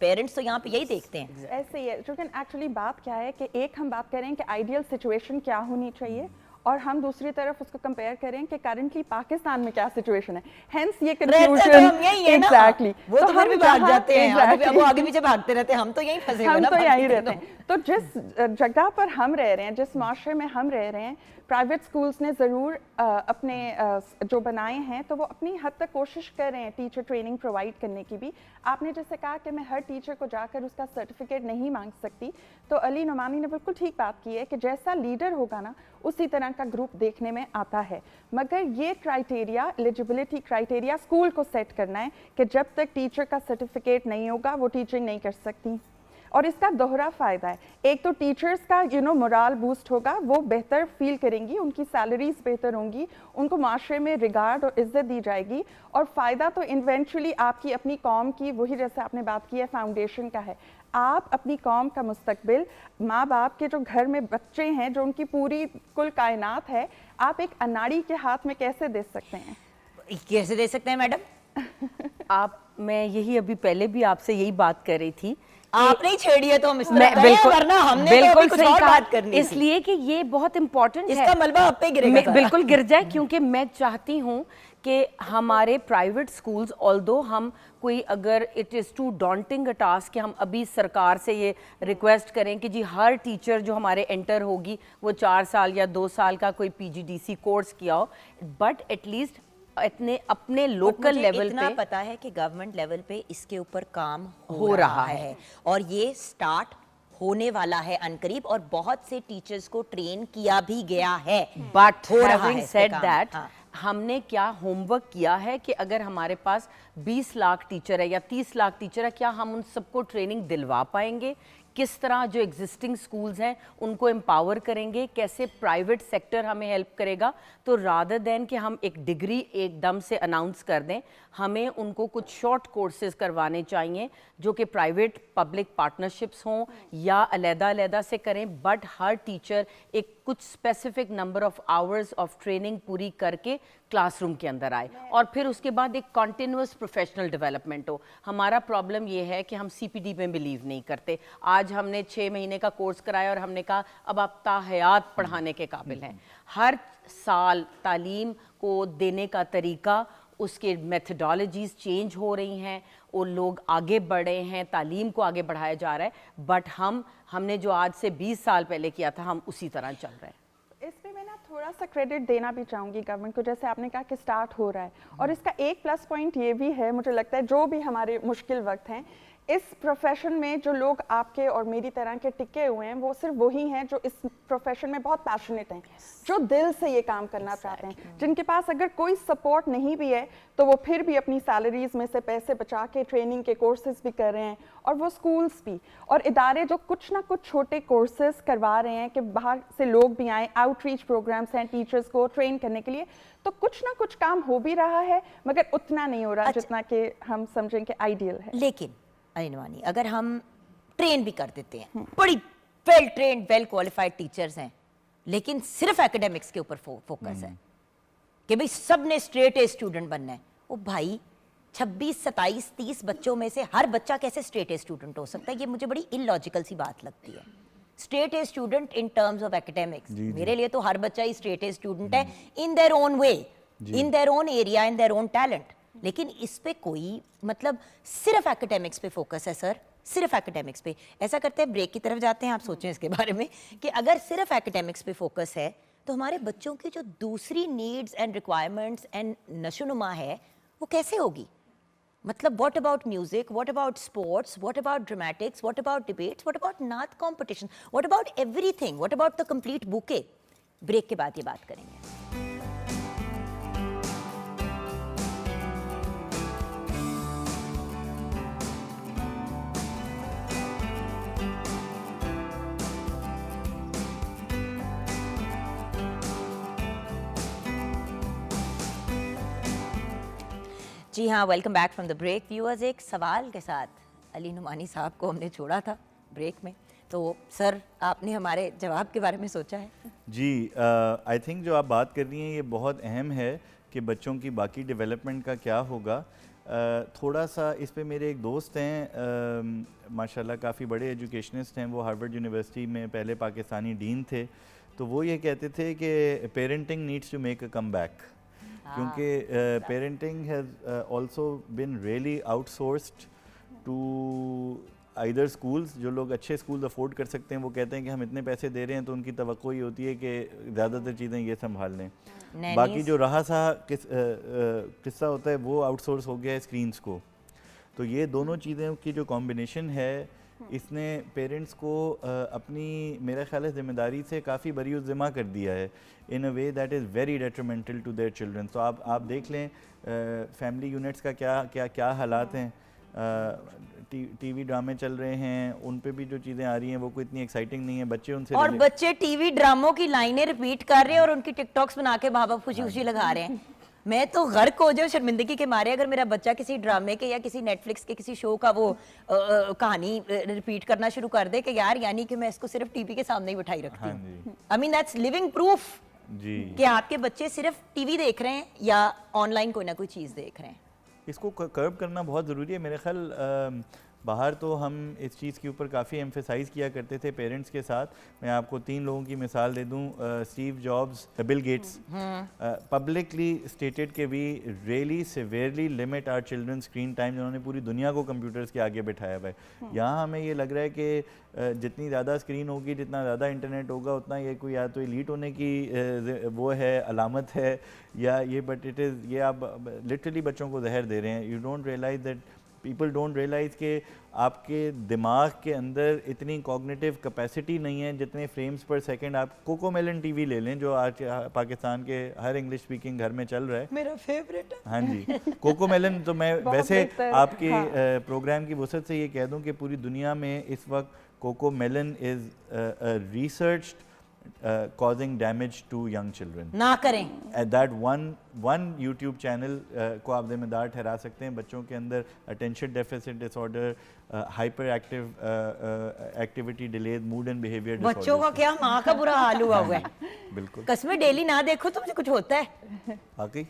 पेरेंट्स तो यहाँ पे यही देखते हैं। ऐसे ही है, लेकिन एक्चुअली बात क्या है कि एक हम बात करें कि आइडियल सिचुएशन क्या होनी चाहिए और हम दूसरी तरफ उसको कंपेयर करें कि करंटली पाकिस्तान में क्या सिचुएशन है, हेंस ये कंफ्यूजन। एग्जैक्टली, वो तो हम भी भाग जाते हैं, वो आगे पीछे भागते रहते हैं, हम तो यहीं फंसे हुए हम ना, तो यहीं रहते हैं। तो जिस जगह पर हम रह रहे हैं, जिस माशरे में हम रह रहे हैं, प्राइवेट स्कूल्स ने ज़रूर अपने जो बनाए हैं तो वो अपनी हद तक कोशिश कर रहे हैं टीचर ट्रेनिंग प्रोवाइड करने की भी। आपने जैसे कहा कि मैं हर टीचर को जाकर उसका सर्टिफिकेट नहीं मांग सकती, तो अली नुमानी ने बिल्कुल ठीक बात की है कि जैसा लीडर होगा ना उसी तरह का ग्रुप देखने में आता है। मगर ये क्राइटेरिया, एलिजिबिलिटी क्राइटेरिया स्कूल को सेट करना है कि जब तक टीचर का सर्टिफिकेट नहीं होगा वो टीचिंग नहीं कर सकती। और इसका दोहरा फ़ायदा है, एक तो टीचर्स का मोराल बूस्ट होगा, वो बेहतर फील करेंगी, उनकी सैलरीज बेहतर होंगी, उनको माशरे में रिगार्ड और इज्जत दी जाएगी। और फ़ायदा तो इवेंचुअली आपकी अपनी कौम की, वही जैसे आपने बात की है फाउंडेशन का है। आप अपनी कौम का मुस्तकबिल, माँ बाप के जो घर में बच्चे हैं, जो उनकी पूरी कुल कायनात है, आप एक अनाड़ी के हाथ में कैसे दे सकते हैं? कैसे दे सकते हैं मैडम? मैं यही अभी पहले भी आपसे यही बात कर रही थी, आपने ही छेड़ी है तो हम इस तरह मैं कहें, बिल्कुल, वरना हमने बिल्कुल तो अभी कुछ सही और कहा, बात करनी थी। इसलिए कि ये बहुत इम्पोर्टेंट है, इसका मलबा आप पे गिरेगा सारा। बिल्कुल गिर जाए, क्योंकि मैं चाहती हूँ कि हमारे प्राइवेट स्कूल्स, ऑल्दो हम कोई अगर it is too daunting a task कि हम अभी सरकार से ये रिक्वेस्ट करें कि जी हर टीचर जो हमारे एंटर होगी वो 4 साल या 2 साल का कोई PGDC कोर्स किया हो, बट एटलीस्ट अपने लोकल लेवल इतना पे पता है कि गवर्नमेंट लेवल पे इसके ऊपर काम हो रहा है और ये स्टार्ट होने वाला है अनकरीब, और बहुत से टीचर्स को ट्रेन किया भी गया है। बट हो रहा हैविंग है इस पे सेड काम। दैट, हाँ। हमने क्या होमवर्क किया है कि अगर हमारे पास 20 लाख टीचर है या 30 लाख टीचर है, क्या हम उन सबको ट्रेनिंग दिलवा पाएंगे? किस तरह जो एग्जिस्टिंग स्कूल्स हैं उनको एम्पावर करेंगे, कैसे प्राइवेट सेक्टर हमें हेल्प करेगा? तो रादर देन कि हम एक डिग्री एकदम से अनाउंस कर दें, हमें उनको कुछ शॉर्ट कोर्सेज करवाने चाहिए जो कि प्राइवेट पब्लिक पार्टनरशिप्स हों या अलहदा से करें, बट हर टीचर एक कुछ specific number of hours of training पूरी करके क्लासरूम के अंदर आए और फिर उसके बाद एक कॉन्टिन्यूस प्रोफेशनल डेवलपमेंट हो। हमारा प्रॉब्लम ये है कि हम CPD में बिलीव नहीं करते। आज हमने 6 महीने का कोर्स कराया और हमने कहा अब आप ताहयात पढ़ाने के काबिल हैं। हर साल तालीम को देने का तरीका, उसके मेथडोलॉजीज़ चेंज हो रही हैं और लोग आगे बढ़े हैं, तालीम को आगे बढ़ाया जा रहा है, बट हमने जो आज से 20 साल पहले किया था हम उसी तरह चल रहे हैं। इसमें मैं ना थोड़ा सा क्रेडिट देना भी चाहूँगी गवर्नमेंट को, जैसे आपने कहा कि स्टार्ट हो रहा है, और इसका एक प्लस पॉइंट ये भी है, मुझे लगता है जो भी हमारे मुश्किल वक्त हैं, इस प्रोफेशन में जो लोग आपके और मेरी तरह के टिके हुए हैं वो सिर्फ वही हैं जो इस प्रोफेशन में बहुत पैशनेट हैं, जो दिल से ये काम करना चाहते हैं, जिनके पास अगर कोई सपोर्ट नहीं भी है तो वो फिर भी अपनी सैलरीज में से पैसे बचा के ट्रेनिंग के कोर्सेज भी कर रहे हैं, और वो स्कूल्स भी और इदारे जो कुछ ना कुछ छोटे कोर्सेज करवा रहे हैं कि बाहर से लोग भी आएँ, आउटरीच प्रोग्राम्स हैं टीचर्स को ट्रेन करने के लिए, तो कुछ ना कुछ काम हो भी रहा है, मगर उतना नहीं हो रहा जितना कि हम समझें कि आइडियल है। लेकिन अली नुमानी, अगर हम ट्रेन भी कर देते हैं, बड़ी well trained well qualified teachers हैं, लेकिन सिर्फ एकेडमिक्स के ऊपर फोकस है कि भाई सब ने स्ट्रेट ए स्टूडेंट बनना है, ओ भाई 26, 27, 30 बच्चों में से हर बच्चा कैसे स्ट्रेट ए स्टूडेंट हो सकता है? ये मुझे बड़ी इलॉजिकल सी बात लगती है। Straight a student in terms of academics, मेरे लिए तो हर बच्चा ही स्ट्रेट ए स्टूडेंट है in their own way, in their own area, in their own talent. लेकिन इस पे कोई मतलब सिर्फ एकेडमिक्स पे फोकस है सर, सिर्फ एकेडमिक्स पे। ऐसा करते हैं, ब्रेक की तरफ जाते हैं, आप सोचें इसके बारे में कि अगर सिर्फ एकेडमिक्स पे फोकस है तो हमारे बच्चों की जो दूसरी नीड्स एंड रिक्वायरमेंट्स एंड नशोनुमा है वो कैसे होगी? मतलब what about music, what about sports, what about dramatics, what about debates, what about नात competition, what about everything, what about the complete bouquet? Break के बाद ये बात करेंगे। जी हाँ, welcome back from the break. Viewers, एक सवाल के साथ अली नुमानी साहब को हमने छोड़ा था ब्रेक में, तो सर आपने हमारे जवाब के बारे में सोचा है? जी, आई थिंक जो आप बात कर रही हैं ये बहुत अहम है कि बच्चों की बाकी डेवलपमेंट का क्या होगा। थोड़ा सा इस पे मेरे एक दोस्त हैं, माशाल्लाह काफ़ी बड़े एजुकेशनिस्ट हैं, वो हार्वर्ड यूनिवर्सिटी में पहले पाकिस्तानी डीन थे, तो वो ये कहते थे कि parenting needs to make a comeback, क्योंकि parenting has also been really outsourced to either schools. जो लोग अच्छे स्कूल अफोर्ड कर सकते हैं वो कहते हैं कि हम इतने पैसे दे रहे हैं तो उनकी तवक्को ये होती है कि ज़्यादातर चीज़ें ये संभाल लें। बाकी जो रहा सा किस्सा होता है वो आउटसोर्स हो गया है स्क्रीन्स को। तो ये दोनों चीज़ें की जो कॉम्बिनेशन है इसने पेरेंट्स को अपनी मेरा ख्याल है ज़िम्मेदारी से काफ़ी बरी ज़िम्मा कर दिया है in a way that is very detrimental to their children. तो आप देख लें फैमिली यूनिट्स का क्या हालात हैं। टीवी ड्रामे चल रहे हैं, उन पे भी जो चीज़ें आ रही हैं वो कोई इतनी एक्साइटिंग नहीं है, बच्चे उनसे और बच्चे टीवी ड्रामों की लाइनें रिपीट कर रहे हैं और उनकी टिकटॉक्स बना के माँ बाप खुशी खुशी लगा रहे हैं। मैं तो गर्क हो जाऊँ शर्मिंदगी के मारे अगर मेरा बच्चा किसी ड्रामे के या किसी नेटफ्लिक्स के किसी शो का वो कहानी रिपीट करना शुरू कर दे कि यार यानी कि मैं इसको सिर्फ टीवी के सामने ही बिठाई रखती हूँ। I mean that's living proof जी कि आपके बच्चे सिर्फ टीवी देख रहे हैं या ऑनलाइन कोई ना कोई चीज़ देख रहे हैं। इसको कर्ब करना बहुत ज़रूरी है मेरे ख्याल। बाहर तो हम इस चीज़ के ऊपर काफ़ी एम्फेसाइज़ किया करते थे पेरेंट्स के साथ। मैं आपको 3 लोगों की मिसाल दे दूं। Steve Jobs, Bill Gates publicly stated के we really severely limit our children screen time, जिन्होंने पूरी दुनिया को कंप्यूटर्स के आगे बिठाया हुआ है। यहाँ हमें ये लग रहा है कि जितनी ज़्यादा स्क्रीन होगी, जितना ज़्यादा इंटरनेट होगा, उतना ये कोई या तो एलीट होने की वो है अलामत है या ये, बट इट इज़ ये आप लिटरली बच्चों को जहर दे रहे हैं। You don't realise that people don't realise कि आपके दिमाग के अंदर इतनी कॉग्निटिव कैपेसिटी नहीं है जितने फ्रेम्स पर सेकंड। आप कोकोमेलन टीवी ले लें जो आज पाकिस्तान के हर इंग्लिश स्पीकिंग घर में चल रहा है, मेरा फेवरेट है। हाँ जी, कोकोमेलन। तो मैं वैसे आपके प्रोग्राम की वसत से ये कह दूं कि पूरी दुनिया में इस वक्त CoComelon is researched causing damage to young children। ना करें। That one YouTube channel को आप जिम्मेदार ठहरा सकते हैं बच्चों के अंदर attention deficit disorder, hyperactive activity delays, mood and behavior disorders। बच्चों का क्या, माँ का बुरा हाल हुआ हुआ है। बिल्कुल। कसमें डेली ना देखो तो मुझे कुछ होता है। वाकई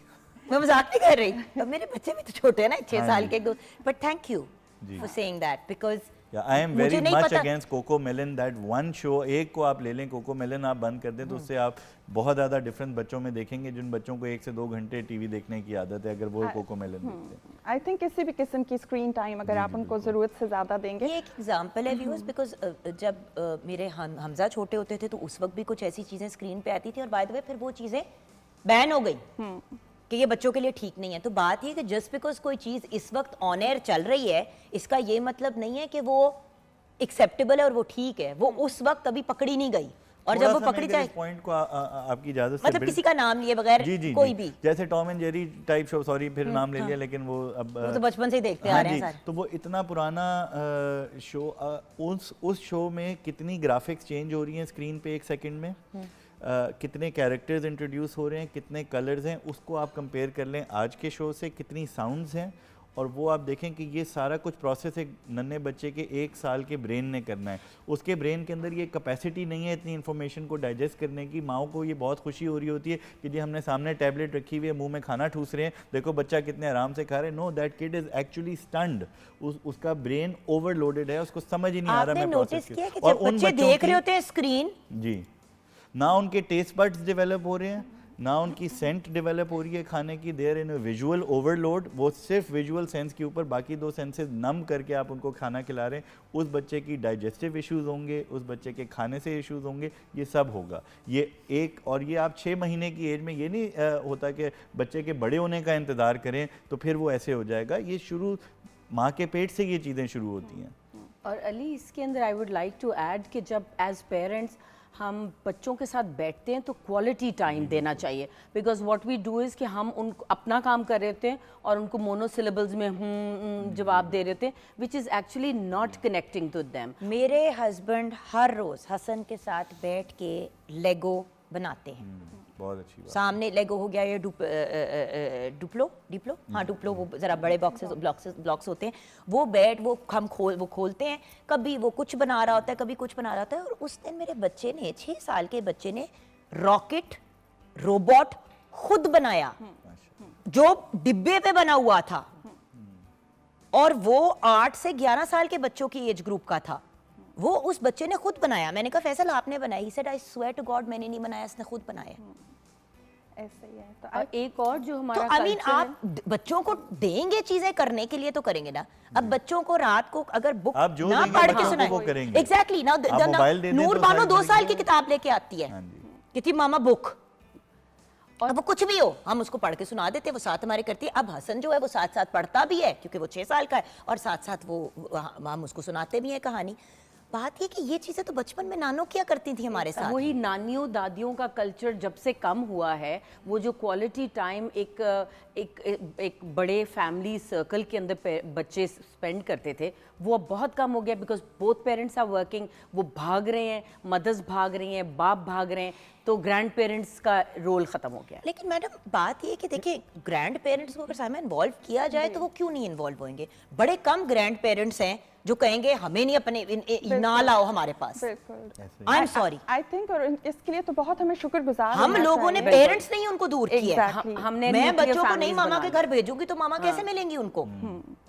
मैं मजाक नहीं कर रही, अब मेरे बच्चे भी तो छोटे हैं ना, 6 साल के, but thank you for saying that because I am very much against Cocomelon। that one show, एक को आप ले लें, Cocomelon आप बंद कर दें तो उससे आप बहुत ज़्यादा डिफरेंस बच्चों में देखेंगे जिन बच्चों को 1 से 2 घंटे टीवी देखने की आदत है, अगर वो Cocomelon देखते हैं। आई थिंक किसी भी किस्म की स्क्रीन टाइम अगर आप उनको ज़रूरत से ज़्यादा देंगे। ये एक एग्जांपल है व्यूअर्स, बिकॉज जब मेरे हमजा छोटे होते थे तो उस वक्त भी कुछ ऐसी चीज़ें स्क्रीन पे आती थी और बाय द वे फिर वो चीज़ें बैन हो गई कि ये बच्चों के लिए ठीक नहीं है। तो बात ये कि जस्ट बिकॉज कोई चीज़ इस वक्त ऑन एयर चल रही है इसका ये मतलब नहीं है कि वो एक्सेप्टेबल है और वो ठीक है। वो उस वक्त कभी पकड़ी नहीं गई और जब वो पकड़ी जाए, पॉइंट को आपकी इजाजत से मतलब किसी का नाम लिए बगैर कोई भी, जैसे Tom and Jerry type show, sorry फिर नाम ले लिया, लेकिन वो अब वो तो बचपन से ही देखते आ रहे हैं सारे। तो वो इतना पुराना शो, उस शो में कितनी ग्राफिक्स चेंज हो रही हैं स्क्रीन पे 1 सेकंड में, कितने कैरेक्टर्स इंट्रोड्यूस हो रहे हैं, कितने कलर्स हैं, उसको आप कंपेयर कर लें आज के शो से, कितनी साउंड्स हैं, और वो आप देखें कि ये सारा कुछ प्रोसेस एक नन्हे बच्चे के 1 साल के ब्रेन ने करना है। उसके ब्रेन के अंदर ये कैपेसिटी नहीं है इतनी इन्फॉर्मेशन को डाइजेस्ट करने की। माओ को ये बहुत खुशी हो रही होती है कि जी हमने सामने टैबलेट रखी हुई है, मुंह में खाना ठूस रहे हैं, देखो बच्चा कितने आराम से खा रहे हैं। No, that kid is actually stunned. उसका ब्रेन ओवरलोडेड है, उसको समझ ही नहीं आ रहा मैं नोटिस किया कि जब बच्चे देख रहे होते हैं स्क्रीन, जी, ना उनके टेस्ट बड्स डेवलप हो रहे हैं, ना उनकी सेंट डेवलप हो रही है खाने की, देयर इन विजुअल ओवरलोड। वो सिर्फ विजुअल सेंस के ऊपर बाकी 2 सेंसेस नम करके आप उनको खाना खिला रहे हैं। उस बच्चे की डाइजेस्टिव इश्यूज़ होंगे, उस बच्चे के खाने से इश्यूज़ होंगे, ये सब होगा। ये और ये आप 6 महीने की एज में ये नहीं होता कि बच्चे के बड़े होने का इंतज़ार करें तो फिर वो ऐसे हो जाएगा। ये शुरू माँ के पेट से ये चीज़ें शुरू होती हैं। और अली, इसके अंदर I would like to add कि जब एज पेरेंट्स हम बच्चों के साथ बैठते हैं तो क्वालिटी टाइम देना चाहिए, because what we do is कि हम उनको अपना काम कर रहे होते हैं और उनको मोनोसिलेबल्स में जवाब दे रहे होते हैं, which is actually not connecting to them. मेरे हस्बैंड हर रोज़ हसन के साथ बैठ के लेगो बनाते हैं, बहुत अच्छी बात। सामने लेगो हो गया, ये डिप्लो हाँ डिप्लो, वो ज़रा बड़े ब्लॉक्स होते हैं, वो बैट वो खोलते हैं, कभी वो कुछ बना रहा होता है, कभी कुछ बना रहा होता है। और उस दिन मेरे बच्चे ने, 6 साल के बच्चे ने रॉकेट रोबोट खुद बनाया जो डिब्बे पे बना हुआ था, और वो 8 से 11 साल के बच्चों की एज ग्रुप का था। वो उस बच्चे ने खुद बनाया। मैंने कहा फैसल आपने बनाया? He said I swear to God मैंने नहीं बनाया, इसने खुद बनाया। ऐसे ही है। तो और एक और जो तो हमारा आई मीन culture है- आप बच्चों को देंगे चीजें करने के लिए तो करेंगे ना। अब बच्चों को रात को अगर बुक आप जो ना देंगे पढ़ बच्चों के को सुनाए, वो करेंगे। एग्जैक्टली ना, आप मोबाइल दे दें नूर तो बानो सारी 2 साल की चीजें- किताब लेके आती है, हाँ जी। कहती मामा बुक, और वो कुछ भी हो हम उसको पढ़ के सुना देते हैं, वो साथ हमारे करती है। अब हसन जो है वो साथ साथ पढ़ता भी है क्योंकि वो 6 साल का है, और साथ साथ वो हम उसको सुनाते भी हैं कहानी। बात ये कि ये चीजें तो बचपन में नानो किया करती थी हमारे साथ। वही नानियों दादियों का कल्चर जब से कम हुआ है, वो जो क्वालिटी टाइम एक बड़े फैमिली सर्कल के अंदर बच्चे स्पेंड करते थे, वो अब बहुत कम हो गया, because both parents are working. वो भाग रहे हैं, मदर्स भाग रही हैं, बाप भाग रहे हैं, तो ग्रैंड पेरेंट्स का रोल ख़त्म हो गया। लेकिन मैडम बात ये है कि देखिए ग्रैंड पेरेंट्स को अगर साथ में इन्वॉल्व किया जाए तो वो क्यों नहीं इन्वॉल्व होंगे? बड़े कम ग्रैंड पेरेंट्स हैं जो कहेंगे हमें नहीं अपने ना लाओ हमारे पास। बिल्कुल। आई एम सॉरी, आई थिंक और इसके लिए तो बहुत हमें शुक्रगुजार हम होना लोगों ने चाहिए। पेरेंट्स नहीं उनको दूर किया है। Exactly. हमने मैं nuclear बच्चों को नहीं families मामा बना के ली। घर भेजूंगी तो मामा कैसे मिलेंगी उनको?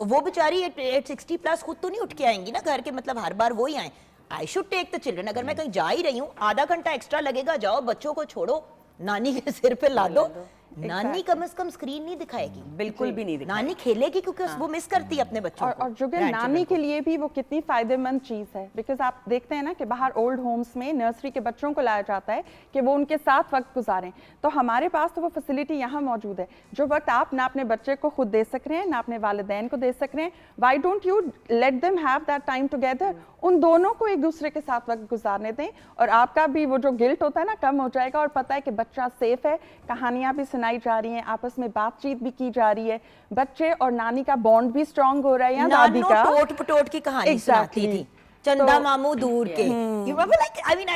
वो बेचारी 860 प्लस खुद तो नहीं उठ के आएंगी ना घर के, मतलब हर बार वो ही आए। I should take the children. अगर मैं कहीं जा ही रही हूँ, आधा घंटा एक्स्ट्रा लगेगा, जाओ बच्चों को छोड़ो, नानी के सिर पे ला दो। नानी कम से कम स्क्रीन नहीं दिखाएगी, बिल्कुल भी नहीं दिखाएगी। नानी खेलेगी क्योंकि वो मिस करती है अपने बच्चों को। और जो कि grandchildren नानी को। के लिए भी वो कितनी फायदेमंद चीज़ है, बिकॉज आप देखते हैं ना कि बाहर ओल्ड होम्स में नर्सरी के बच्चों को लाया जाता है कि वो उनके साथ वक्त गुजारें। तो हमारे पास तो वो फैसिलिटी यहाँ मौजूद है, जो वक्त आप ना अपने बच्चे को खुद दे सक रहे हैं ना अपने वालिदैन को दे सक रहे हैं। Why don't you let them have that time together? उन दोनों को एक दूसरे के साथ वक्त गुजारने दें, और आपका भी वो जो गिल्ट होता है ना कम हो जाएगा, और पता है कि बच्चा सेफ है। कहानियाँ भी सुनाई जा रही हैं, आपस में बातचीत भी की जा रही है, बच्चे और नानी का बॉन्ड भी स्ट्रांग हो रहा है, या दादी नानो का। टोट पटोट की कहानी सुनाती थी, चंदा मामू दूर के। You were like, I mean,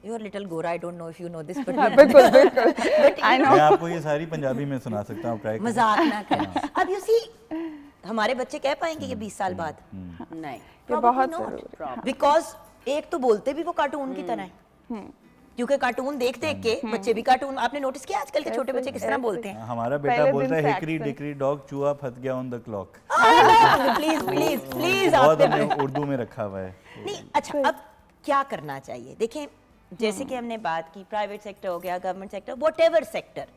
you're a little Gora. I don't know if you know this, but बिल्कुल बिल्कुल आई नो। मैं आपको ये सारी पंजाबी में सुना सकता हूँ, ट्राई मजाक ना कर। अब यू सी हमारे बच्चे कह पाएंगे कि 20 साल बाद? नहीं, ये बहुत जरूरी है। बिकॉज एक तो बोलते भी वो कार्टून की तरह है, क्योंकि कार्टून देख देख के बच्चे भी कार्टून। आपने नोटिस किया आजकल के छोटे बच्चे किस तरह बोलते हैं? हमारा बेटा पहले बोलता दिन है से हिकरी accent। डिकरी डॉग चूहा फंस गया on the clock. Please please please बहुत आपने हमने उर्दू में रखा हुआ है। नहीं। अच्छा, अब क्या करना चाहिए? देखें, जैसे कि हमने बात की, प्राइवेट सेक्टर हो गया, गवर्नमेंट सेक्टर, व्हाटएवर सेक्टर,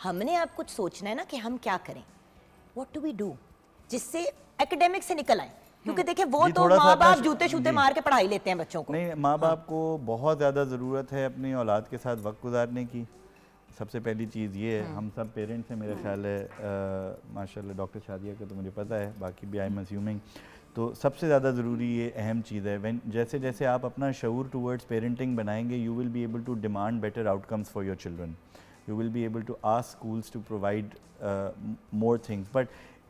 हमने अब कुछ सोचना है ना कि हम क्या करें, व्हाट डू वी डू, जिससे एकेडमिक से निकल आए। क्योंकि देखिए वो जी, तो थोड़ा सा माँ अपना बाप जूते शूते जी। मार के पढ़ाई लेते हैं बच्चों को। नहीं, माँ बाप को बहुत ज़्यादा ज़रूरत है अपनी औलाद के साथ वक्त गुजारने की। सबसे पहली चीज़ ये है, हम सब पेरेंट्स हैं, मेरा ख्याल है माशाल्लाह डॉक्टर शादिया का तो मुझे पता है, बाकी भी आई एम अज्यूमिंग। तो सबसे ज़्यादा ज़रूरी ये अहम चीज़ है, व्हेन जैसे जैसे आप अपना शऊर टूवर्ड्स पेरेंटिंग बनाएंगे, you will be able to demand better outcomes for your children, you will be able to ask schools to provide more things. But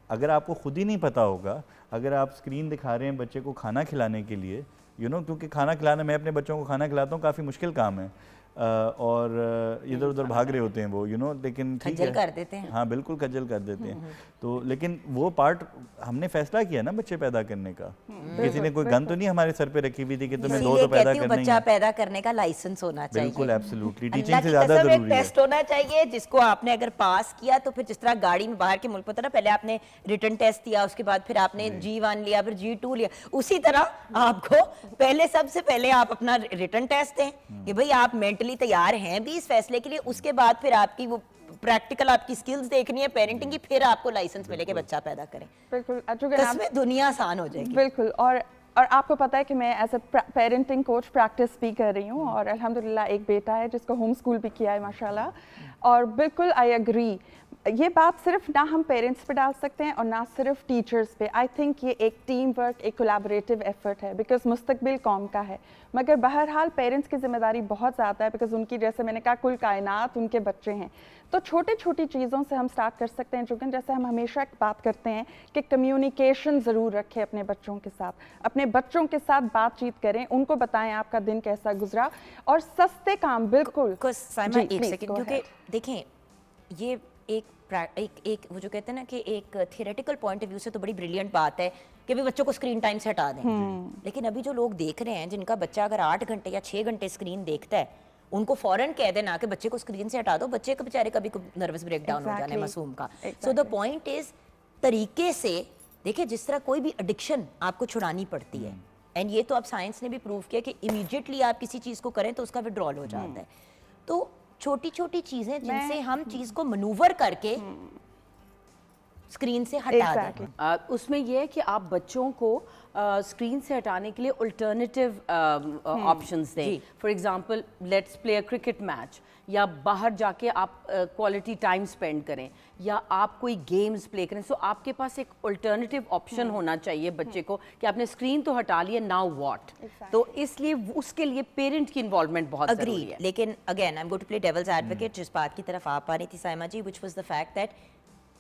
अगर आपको खुद ही नहीं पता होगा, अगर आप स्क्रीन दिखा रहे हैं बच्चे को खाना खिलाने के लिए, क्योंकि खाना खिलाना, मैं अपने बच्चों को खाना खिलाता हूँ, काफ़ी मुश्किल काम है, और इधर उधर भाग रहे होते हैं वो, लेकिन ठीक खज्जल है, कर देते हैं। हाँ बिल्कुल खज्जल कर देते हैं। तो लेकिन वो पार्ट हमने फैसला किया ना बच्चे पैदा करने का, किसी ने कोई गन तो नहीं हमारे सर पे रखी हुई थी कि तुम्हें दो इसीलिए तो पैदा कहती हूँ करना ही बच्चा है। पैदा करने का लाइसेंस होना चाहिए। बिल्कुल, एब्सोल्युटली, टीचिंग अल्लाह से की ज़्यादा कसम, एक ज़रूरी है। टेस्ट होना चाहिए जिसको आपने अगर पास किया तो फिर जिस तरह गाड़ी में बाहर के मुल्क होता है ना, पहले आपने रिटन टेस्ट दिया, उसके बाद फिर आपने G1 लिया, फिर G2 लिया, उसी तरह आपको पहले सबसे पहले आप अपना रिटन टेस्ट दें कि भाई आप मेंटली तैयार हैं भी इस फैसले के लिए। उसके बाद फिर आपकी वो प्रैक्टिकल आपकी स्किल्स देखनी है पेरेंटिंग की, फिर आपको लाइसेंस मिले कि बच्चा पैदा करें। बिल्कुल कसमें दुनिया आसान हो जाएगी। बिल्कुल। और आपको पता है कि मैं as a parenting coach practice भी कर रही हूँ, और अल्हम्दुलिल्लाह एक बेटा है जिसको होम स्कूल भी किया है माशाल्लाह। और बिल्कुल आई एग्री, ये बात सिर्फ ना हम पेरेंट्स पे डाल सकते हैं और ना सिर्फ टीचर्स पे। आई थिंक ये एक टीम वर्क, एक कोलैबोरेटिव एफर्ट है, बिकॉज मुस्तकबिल कौम का है। मगर बहरहाल पेरेंट्स की जिम्मेदारी बहुत ज़्यादा है, बिकॉज उनकी, जैसे मैंने कहा, कुल कायनात उनके बच्चे हैं। तो छोटी छोटी चीज़ों से हम स्टार्ट कर सकते हैं। जुगन, जैसे हम हमेशा एक बात करते हैं कि कम्युनिकेशन ज़रूर रखें अपने बच्चों के साथ, अपने बच्चों के साथ बातचीत करें, उनको बताएं आपका दिन कैसा गुजरा, और सस्ते काम बिल्कुल। साइमा जी, एक please, सेकंड, go क्योंकि ahead. देखें ये एक वो जो कहते हैं ना कि एक थियोरेटिकल पॉइंट ऑफ व्यू से तो बड़ी ब्रिलियंट बात है कि भी बच्चों को स्क्रीन टाइम से हटा दें, लेकिन अभी जो लोग देख रहे हैं जिनका बच्चा अगर 8 घंटे या 6 घंटे स्क्रीन देखता है, उनको फौरन कह देना कि बच्चे को स्क्रीन से हटा दो, बच्चे को बेचारे कभी नर्वस ब्रेकडाउन हो जाने मासूम का। सो द पॉइंट इज तरीके से देखिए, जिस तरह कोई भी एडिक्शन आपको छुड़ानी पड़ती है, एंड ये तो अब साइंस ने भी प्रूव किया कि इमीडिएटली आप किसी चीज़ को करें तो उसका विड्रॉल हो जाता है। तो छोटी छोटी चीज़ें जिनसे हम चीज़ को मनूवर करके स्क्रीन से हटा दें। उसमें यह है कि आप बच्चों को स्क्रीन से हटाने के लिए अल्टरनेटिव ऑप्शंस दें। For example, let's play a cricket match, या बाहर जाके आप क्वालिटी टाइम स्पेंड करें, या आप कोई गेम्स प्ले करें। सो आपके पास एक अल्टरनेटिव ऑप्शन होना चाहिए बच्चे को कि आपने स्क्रीन तो हटा लिया, नाउ व्हाट। तो इसलिए उसके लिए पेरेंट की इन्वॉल्वमेंट बहुत जरूरी है। लेकिन again I am going to play devil's advocate, जिस बात की तरफ आप आ रही थी Saima ji, which was the fact that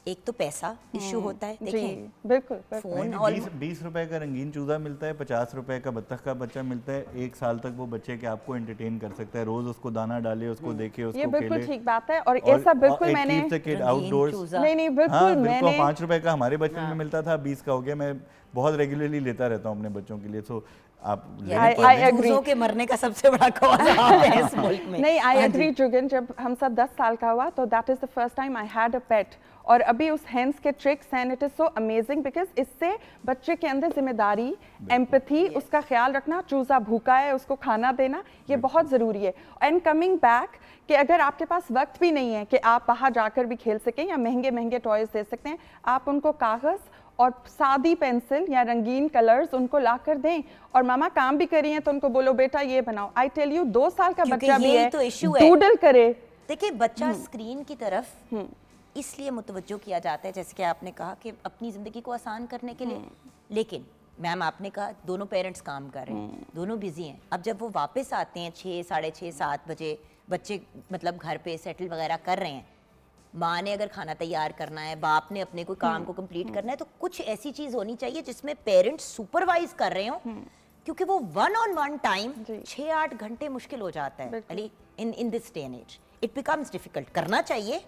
एक तो पैसा इश्यू होता है। देखिए बिल्कुल, फोन 20 रुपए का रंगीन चूजा मिलता है, 50 रुपए का बत्तख का बच्चा मिलता है। 1 साल तक वो बच्चे के आपको एंटरटेन कर सकता है, रोज उसको दाना डाले, उसको देखे, उसको ये बिल्कुल खेले। ठीक बात है। और ऐसा बिल्कुल मैंने आउटडोर्स, नहीं बिल्कुल मैंने 5 रुपए का हमारे बचपन में मिलता था, 20 का हो गया। मैं बहुत रेगुलरली लेता रहता हूँ अपने बच्चों के लिए। सो आप चूजों के मरने का सबसे बड़ा कॉज है इस मुल्क में। नहीं, आई एग्री जुगन, जब हम सब 10 साल का हुआ तो that is the first time I had a pet. और अभी उस हैंड्स के tricks and it is so amazing, because इससे बच्चे के अंदर जिम्मेदारी, एम्पैथी, उसका ख्याल रखना, चूजा भूखा है उसको खाना देना, ये बहुत ज़रूरी है। एंड कमिंग बैक कि अगर आपके पास वक्त भी नहीं है कि आप बाहर जाकर भी खेल सकें या महंगे महंगे टॉयज दे सकते हैं, आप उनको कागज़ और सादी पेंसिल या रंगीन कलर्स उनको ला कर दें। और मामा काम भी करी हैं तो उनको बोलो बेटा ये बनाओ। आई टेल यू, 2 साल का बच्चा भी है, तो इशू है, डूडल करे। देखिए बच्चा स्क्रीन की तरफ इसलिए मुतवज्जो किया जाता है, जैसे कि आपने कहा कि अपनी ज़िंदगी को आसान करने के लिए। लेकिन मैम आपने कहा दोनों पेरेंट्स काम कर रहे हैं, दोनों बिजी हैं। अब जब वो वापस आते हैं 6, साढ़े 6, 7 बजे, बच्चे मतलब घर पे सेटल वगैरह कर रहे हैं, माँ ने अगर खाना तैयार करना है, बाप ने अपने कोई काम को कंप्लीट करना है, तो कुछ ऐसी चीज़ होनी चाहिए जिसमें पेरेंट्स सुपरवाइज कर रहे हो, क्योंकि वो 1-on-1 टाइम 6-8 घंटे मुश्किल हो जाता है Ali in this day and age. It becomes difficult. करना चाहिए,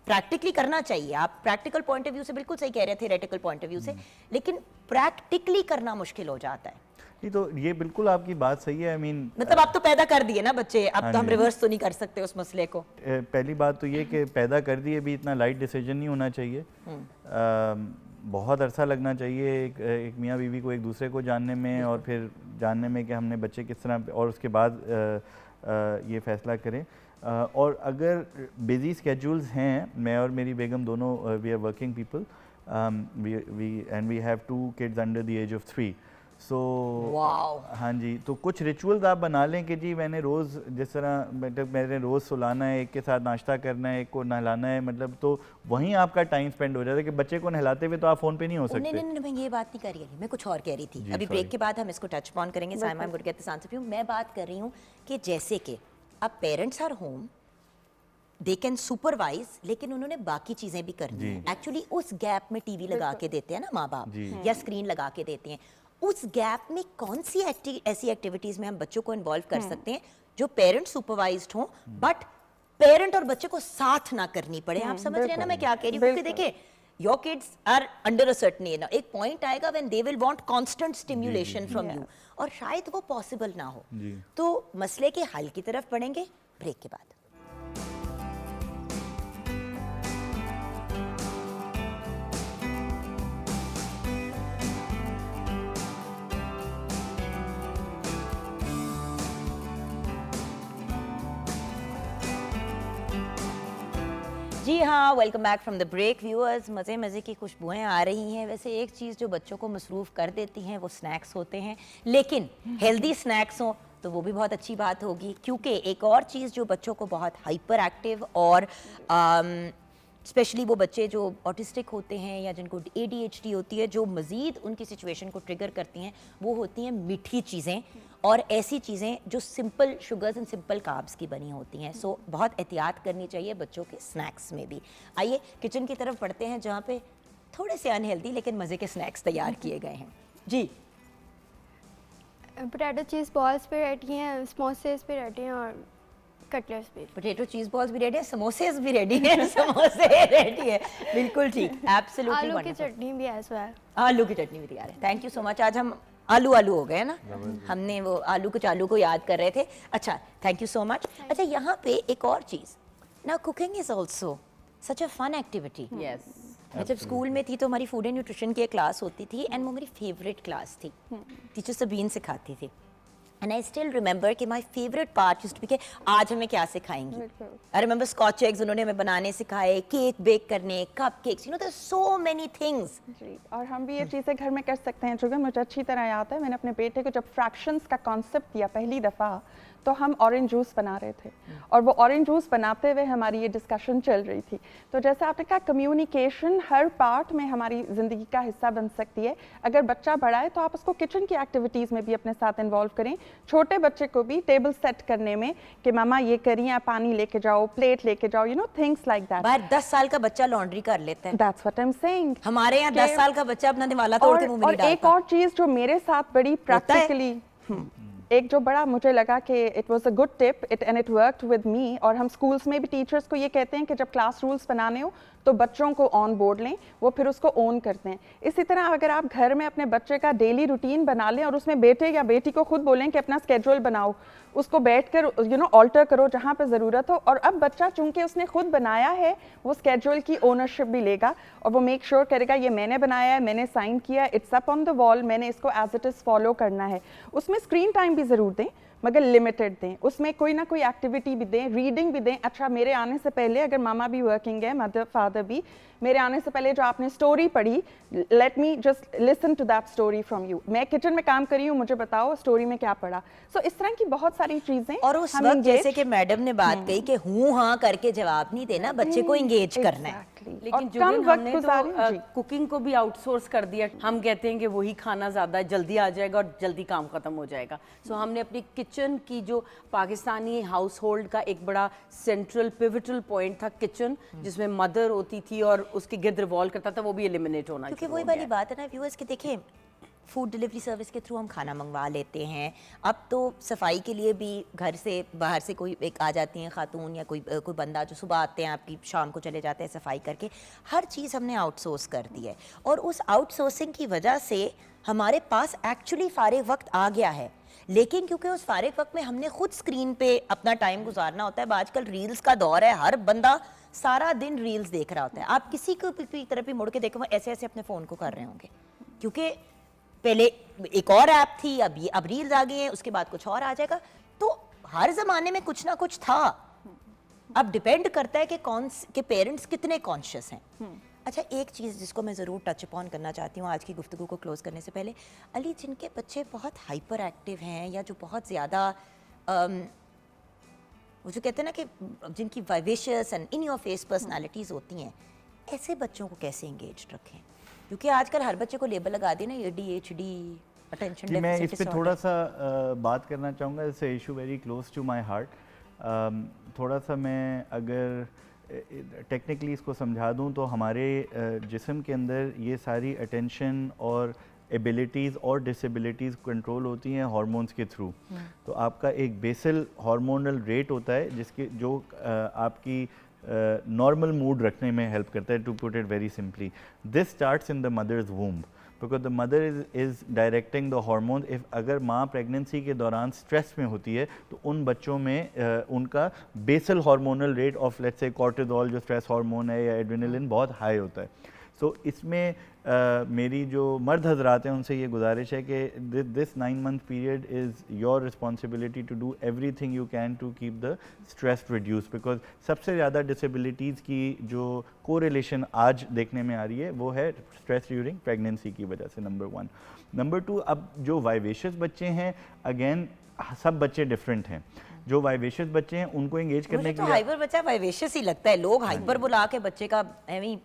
प्रैक्टिकली करना चाहिए। आप प्रैक्टिकल पॉइंट ऑफ व्यू से बिल्कुल सही कह रहे थे, थियोरेटिकल पॉइंट ऑफ व्यू से, लेकिन प्रैक्टिकली करना मुश्किल हो जाता है। तो ये बिल्कुल आपकी बात सही है। आई मीन मतलब आप तो पैदा कर दिए ना बच्चे, अब तो हम रिवर्स तो नहीं कर सकते उस मसले को। पहली बात तो ये कि पैदा कर दिए भी इतना लाइट डिसीजन नहीं होना चाहिए। बहुत अरसा लगना चाहिए एक मियाँ बीवी को एक दूसरे को जानने में, और फिर जानने में कि हमने बच्चे किस तरह, और उसके बाद ये फैसला करें। और अगर बिजी स्केड्यूल्स हैं, मैं और मेरी बेगम दोनों we are working people, we have 2 kids under the age of 3। So हाँ जी, तो कुछ रिचुअल्स आप बना लें कि जी मैंने रोज़, जिस तरह मैंने रोज़ सुलाना है, एक के साथ नाश्ता करना है, एक को नहलाना है, मतलब तो वहीं आपका टाइम स्पेंड हो जाता है कि बच्चे को नहलाते हुए तो आप फ़ोन पे नहीं हो सकते। नहीं, मैं ये बात नहीं कर रही, मैं कुछ और कह रही थी। अभी ब्रेक के बाद हम इसको टच ऑन करेंगे। साइमा, मैं बात कर रही हूँ कि जैसे कि अब parents are home, they can supervise, लेकिन उन्होंने बाकी चीज़ें भी करनी है। एक्चुअली उस गैप में टीवी लगा के देते हैं ना माँ बाप, या स्क्रीन लगा के देते हैं। उस गैप में कौन सी ऐसी एक्टिविटीज में हम बच्चों को इन्वॉल्व कर सकते हैं जो पेरेंट सुपरवाइज्ड हो, बट पेरेंट और बच्चे को साथ ना करनी पड़े। आप समझ रहे हैं ना मैं क्या कह रही हूँ? क्योंकि देखिए your kids are under a certain age, एक पॉइंट आएगा when they will want constant stimulation from you, और शायद वो पॉसिबल ना हो। तो मसले के हल की तरफ बढ़ेंगे ब्रेक के बाद। जी हाँ, welcome back from the break. Viewers, मज़े मज़े की खुशबुएं आ रही हैं। वैसे एक चीज़ जो बच्चों को मसरूफ़ कर देती हैं वो स्नैक्स होते हैं, लेकिन हेल्दी स्नैक्स हों तो वो भी बहुत अच्छी बात होगी, क्योंकि एक और चीज़ जो बच्चों को बहुत हाइपर एक्टिव और स्पेशली वो बच्चे जो ऑटिस्टिक होते हैं या जिनको ADHD होती है, जो मज़ीद उनकी सिचुएशन को ट्रिगर करती हैं वो होती हैं मीठी चीज़ें और ऐसी चीज़ें जो simple sugars and simple carbs की बनी होती हैं। सो बहुत एहतियात करनी चाहिए बच्चों के स्नैक्स में भी। आइए किचन की तरफ बढ़ते हैं जहाँ पे थोड़े से अनहेल्दी लेकिन मज़े के स्नैक्स तैयार किए गए हैं। जी, पोटैटो चीज़ बॉल्स पे रेडी हैं, समोसेस पे रेडी हैं और कटलेट्स भी। पोटैटो चीज़ बॉल्स भी रेडी है, समोसेस भी रेडी हैं, समोसे रेडी है, बिल्कुल ठीक, एब्सोल्युटली आलू की वंडरफुल। चटनी भी एज वेल। आलू की चटनी भी तैयार है। Thank you so much. आज हम आलू हो गए ना, हमने वो आलू को याद कर रहे थे। अच्छा, थैंक यू सो मच। अच्छा, यहाँ पे एक और चीज़ ना, cooking is also such a fun activity. Yes, मैं जब स्कूल में थी तो हमारी फूड एंड न्यूट्रिशन की एक क्लास होती थी एंड वो मेरी फेवरेट क्लास थी। टीचर सबीन सिखाती थी एंड आई स्टिल रिमेंबर कि my favourite part used to be कि आज हमें क्या सिखाएंगी। आई रिमेंबर स्कॉच एग्स उन्होंने हमें बनाने सिखाए, केक बेक करने, cup cakes, you know there so many things. जी, और हम भी ये चीज़ें घर में कर सकते हैं। जुगन, मुझे अच्छी तरह याद है, मैंने अपने बेटे को जब फ्रैक्शंस का कॉन्सेप्ट दिया पहली दफ़ा तो हम ऑरेंज जूस बना रहे थे और वो ऑरेंज जूस बनाते हुए हमारी ये डिस्कशन चल रही थी। तो जैसे आपने कहा, कम्युनिकेशन हर पार्ट में हमारी ज़िंदगी का हिस्सा बन सकती है। अगर बच्चा बड़ा है तो आप उसको किचन की एक्टिविटीज़ में भी अपने साथ इन्वॉल्व करें। छोटे बच्चे को भी टेबल सेट करने में कि मामा ये करिए, आप पानी लेके जाओ, प्लेट लेके जाओ, you know, things like that. बाहर 10 साल का बच्चा लॉन्ड्री कर लेता है। That's what I am saying. हमारे यहाँ 10 साल का बच्चा अपना दिवाला तोड़ के मुंह में नहीं और एक डालता। और चीज़ जो मेरे साथ बड़ी प्रैक्टिकली, एक जो बड़ा मुझे लगा कि it was a good tip and it worked with me, और हम स्कूल्स में भी टीचर्स को ये कहते हैं कि जब क्लास रूल्स बनाने हो तो बच्चों को ऑन बोर्ड लें, वो फिर उसको ओन करते हैं। इसी तरह अगर आप घर में अपने बच्चे का डेली रूटीन बना लें और उसमें बेटे या बेटी को खुद बोलें कि अपना स्केड्यूल बनाओ, उसको बैठकर यू नो ऑल्टर करो जहाँ पे ज़रूरत हो, और अब बच्चा चूंकि उसने खुद बनाया है वो स्केड्यूल की ओनरशिप भी लेगा और वो मेक श्योर करेगा ये मैंने बनाया है, मैंने साइन किया, it's up on the wall, मैंने इसको एज इट इज़ फॉलो करना है। उसमें स्क्रीन टाइम भी ज़रूर दें मगर लिमिटेड दें, उसमें कोई ना कोई एक्टिविटी भी दें, रीडिंग भी दें। अच्छा, मेरे आने से पहले अगर मामा भी वर्किंग है, मदर फादर भी, मेरे आने से पहले जो आपने स्टोरी पढ़ी, let me just listen to that story from you. मैं किचन में काम कर रही हूँ, मुझे बताओ स्टोरी में क्या पढ़ा। सो इस तरह की बहुत सारी चीज़ें। और उस वक्त जैसे कि मैडम ने बात कही कि हूँ हाँ करके जवाब नहीं देना, बच्चे को एंगेज करना है। लेकिन जुबिन, हमने तो कुकिंग को भी आउटसोर्स कर दिया। हम कहते हैं कि वही खाना ज़्यादा जल्दी आ जाएगा और जल्दी काम ख़त्म हो जाएगा। सो हमने अपनी किचन की, जो पाकिस्तानी हाउस होल्ड का एक बड़ा सेंट्रल पिविटल पॉइंट था किचन, जिसमें मदर होती थी और उसके गिर्द रिवॉल्व करता था, वो भी एलिमिनेट होना क्योंकि शुरू वही हो गया वाली बात है ना व्यूअर्स कि देखिए, फूड डिलीवरी सर्विस के थ्रू हम खाना मंगवा लेते हैं। अब तो सफाई के लिए भी घर से बाहर से कोई एक आ जाती हैं खातून या कोई बंदा जो सुबह आते हैं आपकी, शाम को चले जाते हैं सफाई करके। हर चीज़ हमने आउटसोर्स कर दी है और उस आउटसोर्सिंग की वजह से हमारे पास एक्चुअली फारिग वक्त आ गया है। लेकिन क्योंकि उस फारिग वक्त में हमने खुद स्क्रीन पे अपना टाइम गुजारना होता है। आजकल रील्स का दौर है, हर बंदा सारा दिन रील्स देख रहा होता है। आप किसी को भी तरफ भी मुड़ के देखो, वो ऐसे ऐसे अपने फ़ोन को कर रहे होंगे, क्योंकि पहले एक और ऐप थी, अब रील्स आ गई हैं, उसके बाद कुछ और आ जाएगा। तो हर ज़माने में कुछ ना कुछ था। अब डिपेंड करता है कि कौन के पेरेंट्स कितने कॉन्शियस हैं। अच्छा, एक चीज़ जिसको मैं ज़रूर टच अपॉन करना चाहती हूँ आज की गुफ्तगू को क्लोज़ करने से पहले, अली, जिनके बच्चे बहुत हाइपर एक्टिव हैं या जो बहुत ज़्यादा वो जो कहते हैं ना कि जिनकी vivacious and in your face personalities होती हैं, ऐसे बच्चों को कैसे इंगेज रखें? क्योंकि आजकल हर बच्चे को लेबल लगा देना ADHD, अटेंशन डेफिसिट डिसऑर्डर। मैं इस पे थोड़ा सा बात करना चाहूँगा। It's issue very close to my heart. थोड़ा सा मैं अगर टेक्निकली इसको समझा दूँ तो हमारे जिस्म के अंदर ये सारी अटेंशन और एबिलिटीज़ और डिसेबिलिटीज़ कंट्रोल होती हैं हार्मोन्स के थ्रू। तो आपका एक बेसल हार्मोनल रेट होता है जिसके जो आपकी नॉर्मल मूड रखने में हेल्प करता है। To put it very simply, this starts in the mother's womb because the mother is directing the hormone. If अगर माँ प्रेगनेंसी के दौरान स्ट्रेस में होती है तो उन बच्चों में उनका basal hormonal rate of let's say cortisol जो स्ट्रेस हार्मोन है या एड्रेनलिन बहुत हाई होता है। सो इसमें मेरी जो मर्द हजरात हैं उनसे ये गुजारिश है कि this 9 month period is your responsibility to do everything you can to keep the stress reduce. Because सबसे ज़्यादा डिसेबिलिटीज़ की जो कोरिलेशन आज देखने में आ रही है वो है स्ट्रेस ड्यूरिंग प्रेगनेंसी की वजह से, नंबर 1। नंबर 2, अब जो वाइवेशियस बच्चे हैं, अगेन सब बच्चे डिफरेंट हैं। जो वाइवेशियस बच्चे हैं उनको एंगेज करने मुझे के तो लिए हाइपर बच्चा वाइवेशियस ही लगता है, लोग हाइपर बुला के बच्चे का एवी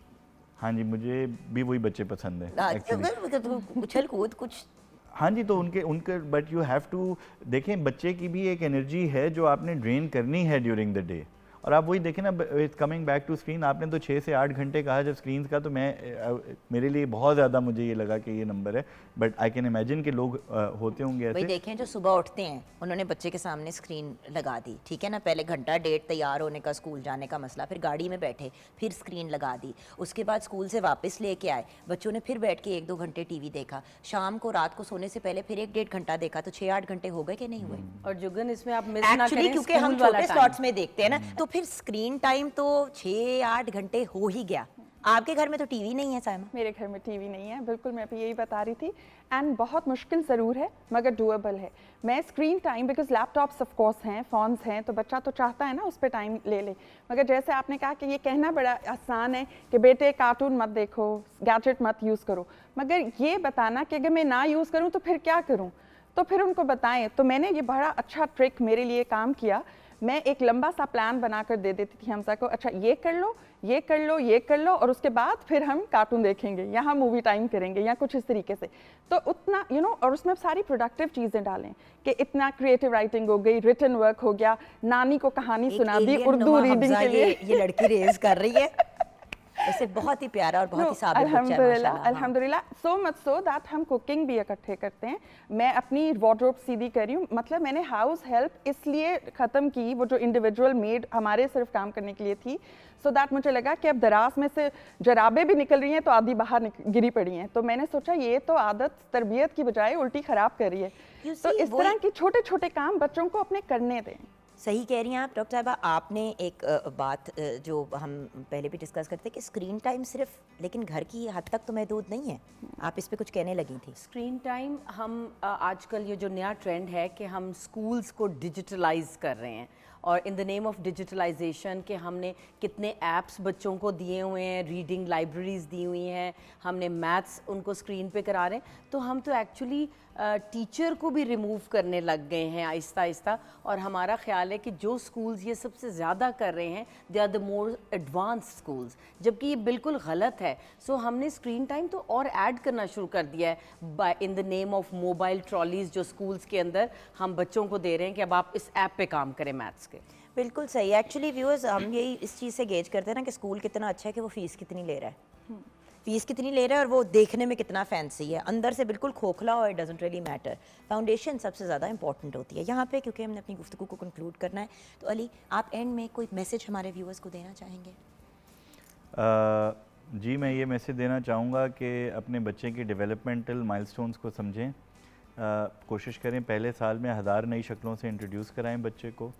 हाँ जी, मुझे भी वही बच्चे पसंद है एक्चुअली। उछल कूद कुछ। हाँ जी, तो उनके बट यू हैव टू देखें, बच्चे की भी एक एनर्जी है जो आपने ड्रेन करनी है ड्यूरिंग द डे। और आप वही देखें ना, it's coming back to screen, आपने तो 6 से 8 घंटे कहा जब स्क्रीन का, तो मेरे लिए बहुत ज़्यादा मुझे ये लगा कि ये नंबर है, बट आई कैन इमेजिन कि लोग होते होंगे भाई ऐसे। देखें जो सुबह उठते हैं उन्होंने बच्चे के सामने स्क्रीन लगा दी, ठीक है ना, पहले घंटा डेढ़ तैयार होने का, स्कूल जाने का मसला, फिर गाड़ी में बैठे, फिर स्क्रीन लगा दी, उसके बाद स्कूल से वापस लेके आए, बच्चों ने फिर बैठ के 1-2 घंटे टीवी देखा, शाम को रात को सोने से पहले फिर 1-1.5 घंटा देखा, तो 6-8 घंटे हो गए कि नहीं हुए? और जुगन इसमें आप मिस ना एक्चुअली करें क्योंकि हम स्कूल वाला छोटे टाइम। स्लॉट्स में देखते हैं ना, तो फिर स्क्रीन टाइम तो 6-8 घंटे हो ही गया। आपके घर में तो टीवी नहीं है साइमा? मेरे घर में टीवी नहीं है, बिल्कुल मैं अभी यही बता रही थी। एंड बहुत मुश्किल ज़रूर है मगर डूएबल है। मैं screen time, because laptops of course हैं, फ़ोन्स हैं, तो बच्चा तो चाहता है ना उस पर टाइम ले ले, मगर जैसे आपने कहा कि ये कहना बड़ा आसान है कि बेटे कार्टून मत देखो, गैजेट मत यूज़ करो, मगर ये बताना कि अगर मैं ना यूज़ करूँ तो फिर क्या करूँ, तो फिर उनको बताएं। तो मैंने ये बड़ा अच्छा ट्रिक मेरे लिए काम किया। मैं एक लंबा सा प्लान बनाकर दे देती थी हमसा को, अच्छा ये कर लो, ये कर लो, ये कर लो, और उसके बाद फिर हम कार्टून देखेंगे या हम मूवी टाइम करेंगे या कुछ इस तरीके से। तो उतना और उसमें सारी प्रोडक्टिव चीज़ें डालें कि इतना क्रिएटिव राइटिंग हो गई, रिटन वर्क हो गया, नानी को कहानी सुना दी उर्दू रीडिंग के लिए। ये लड़की रेज कर रही है वैसे बहुत ही प्यारा और बहुत ही साबित बच्चा है अल्हम्दुलिल्लाह, माशाल्लाह। अल्हम्दुलिल्लाह। सो मच सो दैट हम कुकिंग भी इकट्ठे करते हैं। मैं अपनी वार्डरोब सीधी कर रही हूँ, मतलब मैंने हाउस हेल्प इसलिए ख़त्म की, वो जो इंडिविजुअल मेड हमारे सिर्फ काम करने के लिए थी, सो दैट मुझे लगा कि अब दराज में से जराबें भी निकल रही हैं तो आधी बाहर गिरी पड़ी हैं, तो मैंने सोचा ये तो आदत तरबियत की बजाय उल्टी ख़राब कर रही है। तो इस तरह के छोटे छोटे काम बच्चों को अपने करने दें। सही कह रही हैं आप डॉक्टर साहबा। आपने एक बात जो हम पहले भी डिस्कस करते कि स्क्रीन टाइम सिर्फ लेकिन घर की हद तक तो महदूद नहीं है, आप इस पे कुछ कहने लगी थी। स्क्रीन टाइम हम आजकल ये जो नया ट्रेंड है कि हम स्कूल्स को डिजिटलाइज कर रहे हैं, और in the name of digitalisation के हमने कितने ऐप्स बच्चों को दिए हुए हैं, रीडिंग लाइब्रेरीज़ दी हुई हैं, हमने मैथ्स उनको स्क्रीन पे करा रहे हैं, तो हम तो एक्चुअली टीचर को भी रिमूव करने लग गए हैं आहिस्ता आहिस्ता। और हमारा ख्याल है कि जो स्कूल्स ये सबसे ज़्यादा कर रहे हैं they are the more advance schools, जबकि ये बिल्कुल गलत है। सो हमने स्क्रीन टाइम तो और ऐड करना शुरू कर दिया है by in the name of mobile trolleys जो स्कूल्स के अंदर हम बच्चों को दे रहे हैं कि अब आप इस ऐप पे काम करें मैथ्स के। बिल्कुल सही। एक्चुअली व्यूअर्स हम यही इस चीज़ से गेज करते हैं ना कि स्कूल कितना अच्छा है कि वो फ़ीस कितनी ले रहा है, फ़ीस कितनी ले रहा है और वो देखने में कितना फैंसी है, अंदर से बिल्कुल खोखला और it doesn't really matter. Foundation सबसे ज़्यादा इंपॉर्टेंट होती है यहाँ पे, क्योंकि हमने अपनी गुफ्तगू को कंक्लूड करना है। तो अली, आप एंड में कोई मैसेज हमारे व्यूअर्स को देना चाहेंगे? जी, मैं ये मैसेज देना चाहूँगा कि अपने बच्चे की डेवलपमेंटल माइलस्टोन्स को समझें, कोशिश करें पहले साल में 1000 नई शक्लों से इंट्रोड्यूस कराएं बच्चे को,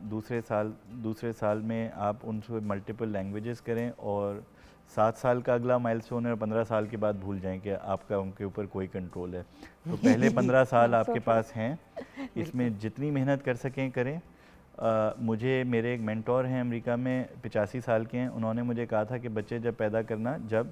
दूसरे साल में आप उनसे मल्टीपल लैंग्वेजेस करें, और 7 साल का अगला माइलस्टोन है और 15 साल के बाद भूल जाएं कि आपका उनके ऊपर कोई कंट्रोल है। तो पहले 15 साल आपके पास हैं, इसमें जितनी मेहनत कर सकें करें। मुझे मेरे एक मेंटोर हैं अमेरिका में, 85 साल के हैं, उन्होंने मुझे कहा था कि बच्चे जब पैदा करना जब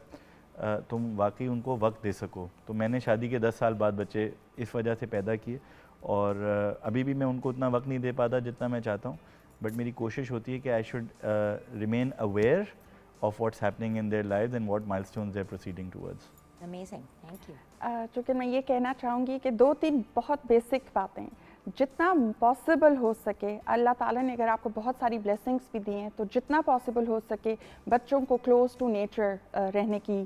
तुम वाकई उनको वक्त दे सको। तो मैंने शादी के 10 साल बाद बच्चे इस वजह से पैदा किए, और अभी भी मैं उनको उतना वक्त नहीं दे पाता जितना मैं चाहता हूँ, बट मेरी कोशिश होती है कि I should remain aware of what's happening in their lives and what milestones they're proceeding towards. Amazing, thank you. चूँकि मैं ये कहना चाहूँगी कि 2-3 बहुत बेसिक बातें, जितना पॉसिबल हो सके, अल्लाह ताला ने अगर आपको बहुत सारी ब्लेसिंग्स भी दी हैं, तो जितना पॉसिबल हो सके बच्चों को क्लोज टू नेचर रहने की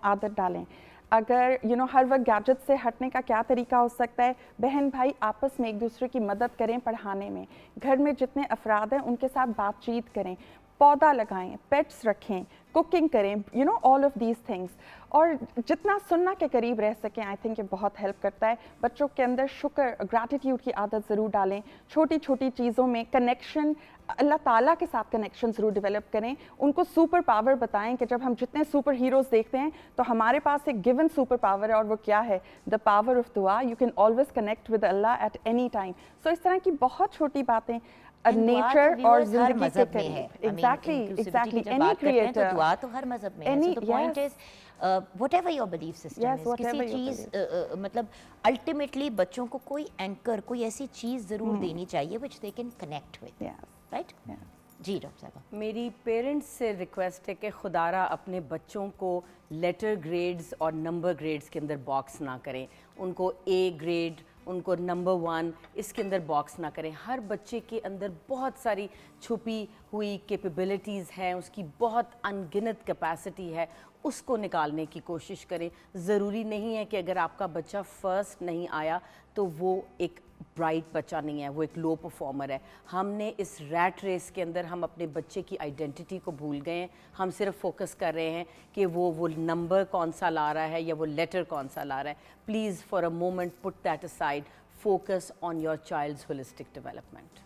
आदत डालें। अगर हर वक्त गैजेट से हटने का क्या तरीका हो सकता है, बहन भाई आपस में एक दूसरे की मदद करें पढ़ाने में, घर में जितने अफराद हैं उनके साथ बातचीत करें, पौधा लगाएं, पेट्स रखें, कुकिंग करें, ऑल ऑफ दीज थिंग्स, और जितना सुन्ना के करीब रह सकें, आई थिंक ये बहुत हेल्प करता है। बच्चों के अंदर शुक्र, ग्रैटिट्यूड की आदत ज़रूर डालें, छोटी छोटी चीज़ों में कनेक्शन, अल्लाह ताला के साथ कनेक्शन ज़रूर डेवलप करें, उनको सुपर पावर बताएं कि जब हम जितने सुपर हीरोज़ देखते हैं तो हमारे पास एक गिवन सुपर पावर है, और वो क्या है? द पावर ऑफ दुआ। You can always connect with Allah at any time. So इस तरह की बहुत छोटी बातें नेचर और जिंदगी के करीब। एग्जैक्टली, एनी क्रिएटर, दुआ तो हर मजहब में है। So the point is whatever your belief system Yes, is, whatever किसी your चीज़ मतलब अल्टीमेटली बच्चों को कोई एंकर, कोई ऐसी चीज़ ज़रूर देनी चाहिए which they can connect with, Yes. Right? Yes. जी डॉक्टर साहबा। मेरी पेरेंट्स से रिक्वेस्ट है कि खुदारा अपने बच्चों को लेटर ग्रेड्स और नंबर ग्रेड्स के अंदर बॉक्स ना करें, उनको ए ग्रेड, उनको नंबर 1 इसके अंदर बॉक्स ना करें। हर बच्चे के अंदर बहुत सारी छुपी हुई कैपेबिलिटीज़ हैं, उसकी बहुत अनगिनत कैपेसिटी है, उसको निकालने की कोशिश करें। ज़रूरी नहीं है कि अगर आपका बच्चा फर्स्ट नहीं आया तो वो एक ब्राइट बच्चा नहीं है, वो एक लो परफॉर्मर है। हमने इस रैट रेस के अंदर हम अपने बच्चे की आइडेंटिटी को भूल गए हैं। हम सिर्फ फोकस कर रहे हैं कि वो नंबर कौन सा ला रहा है या वो लेटर कौन सा ला रहा है। Please for a moment put that aside, focus on your child's holistic development.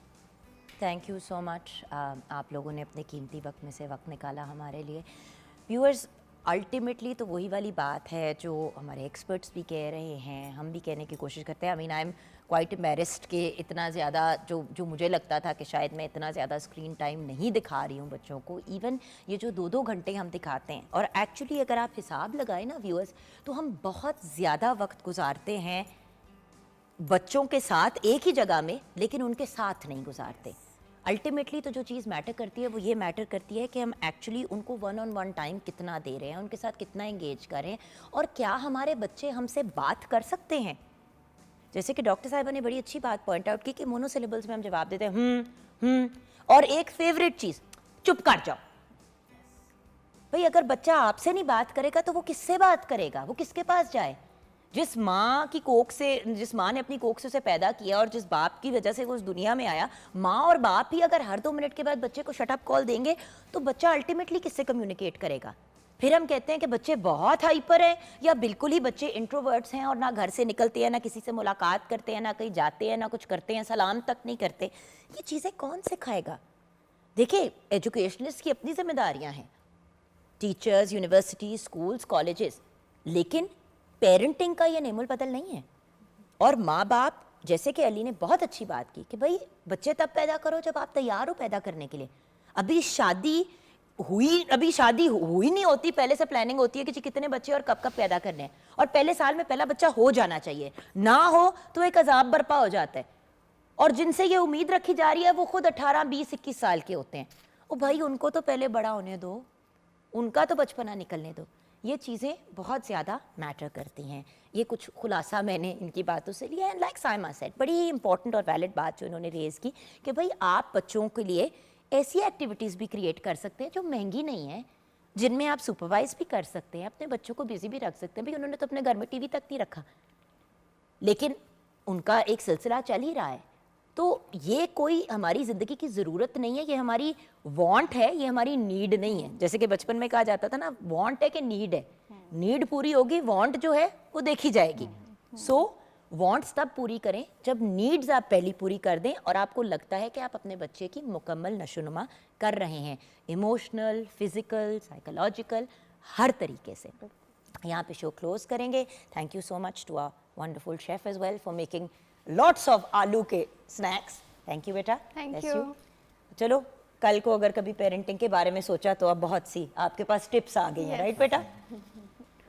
Thank you so much, आप लोगों ने अपने कीमती वक्त में से वक्त निकाला हमारे लिए। व्यूअर्स, अल्टीमेटली तो वही वाली बात है जो हमारे एक्सपर्ट्स भी कह रहे हैं, हम भी कहने की कोशिश करते हैं। I mean I am quite embarrassed कि इतना ज़्यादा जो मुझे लगता था कि शायद मैं इतना ज़्यादा स्क्रीन टाइम नहीं दिखा रही हूँ बच्चों को। इवन ये जो 2-2 घंटे हम दिखाते हैं, और एक्चुअली अगर आप हिसाब लगाएं ना व्यूअर्स, तो हम बहुत ज़्यादा वक्त गुजारते हैं बच्चों के साथ एक ही जगह में, लेकिन उनके साथ नहीं गुजारते। अल्टीमेटली तो जो चीज़ मैटर करती है वो ये मैटर करती है कि हम एक्चुअली उनको 1-on-1 टाइम कितना दे रहे हैं, उनके साथ कितना इंगेज कर रहे हैं, और क्या हमारे बच्चे हमसे बात कर सकते हैं। जैसे कि डॉक्टर साहिबा ने बड़ी अच्छी बात पॉइंट आउट की कि मोनोसिलेबल्स में हम जवाब देते हैं और एक फेवरेट चीज़, चुप कर जाओ। भाई अगर बच्चा आपसे नहीं बात करेगा तो वो किससे बात करेगा, वो किसके पास जाए? जिस माँ की कोख से, जिस माँ ने अपनी कोख से उसे पैदा किया और जिस बाप की वजह से वो उस दुनिया में आया, माँ और बाप ही अगर हर 2 मिनट के बाद बच्चे को शट अप कॉल देंगे तो बच्चा अल्टीमेटली किससे कम्युनिकेट करेगा? फिर हम कहते हैं कि बच्चे बहुत हाइपर हैं या बिल्कुल ही बच्चे इंट्रोवर्ट्स हैं और ना घर से निकलते हैं, ना किसी से मुलाकात करते हैं, ना कहीं जाते हैं, ना कुछ करते हैं, सलाम तक नहीं करते। ये चीज़ें कौन सिखाएगा? देखिए, एजुकेशनिस्ट की अपनी जिम्मेदारियाँ हैं, टीचर्स, यूनिवर्सिटी, स्कूल्स, कॉलेजेस, लेकिन पेरेंटिंग का ये नेमुल बदल नहीं है। और माँ बाप, जैसे कि अली ने बहुत अच्छी बात की कि भाई बच्चे तब पैदा करो जब आप तैयार हो पैदा करने के लिए। अभी शादी हुई नहीं होती, पहले से प्लानिंग होती है कि जी कितने बच्चे और कब कब पैदा करने हैं, और पहले साल में पहला बच्चा हो जाना चाहिए, ना हो तो एक अजाब बर्पा हो जाता है। और जिनसे ये उम्मीद रखी जा रही है वो खुद 18, 20, 21 साल के होते हैं। ओ भाई उनको तो पहले बड़ा होने दो, उनका तो बचपना निकलने दो। ये चीज़ें बहुत ज़्यादा मैटर करती हैं। ये कुछ खुलासा मैंने इनकी बातों से लिया। एंड लाइक साइमा सेड, बड़ी ही इंपॉर्टेंट और वैलिड बात जो इन्होंने रेज़ की कि भाई आप बच्चों के लिए ऐसी एक्टिविटीज़ भी क्रिएट कर सकते हैं जो महंगी नहीं है, जिनमें आप सुपरवाइज भी कर सकते हैं, अपने बच्चों को बिजी भी रख सकते हैं। भाई उन्होंने तो अपने घर में टीवी तक नहीं रखा, लेकिन उनका एक सिलसिला चल ही रहा है। तो ये कोई हमारी ज़िंदगी की ज़रूरत नहीं है, ये हमारी वांट है, ये हमारी नीड नहीं है। जैसे कि बचपन में कहा जाता था ना, वांट है कि नीड है। नीड पूरी होगी, वांट जो है वो देखी जाएगी। सो वांट्स तब पूरी करें जब नीड्स आप पहली पूरी कर दें और आपको लगता है कि आप अपने बच्चे की मुकम्मल नशोनुमा कर रहे हैं, इमोशनल, फिज़िकल, साइकोलॉजिकल, हर तरीके से। यहाँ पे शो क्लोज करेंगे। Thank you so much to our wonderful chef as well for making lots of आलू के स्नैक्स। थैंक यू बेटा। Thank Bless you. चलो, कल को अगर कभी पेरेंटिंग के बारे में सोचा तो अब बहुत सी आपके पास टिप्स आ गई हैं, राइट बेटा?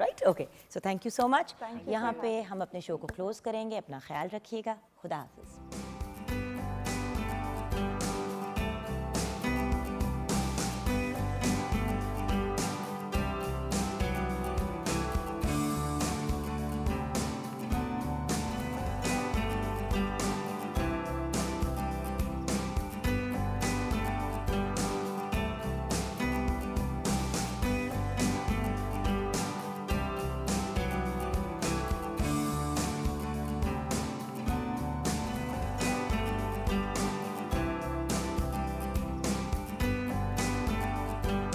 Right, okay. So thank you so much. यहाँ पे हम अपने शो को क्लोज करेंगे। अपना ख्याल रखिएगा। खुदा हाफिज़।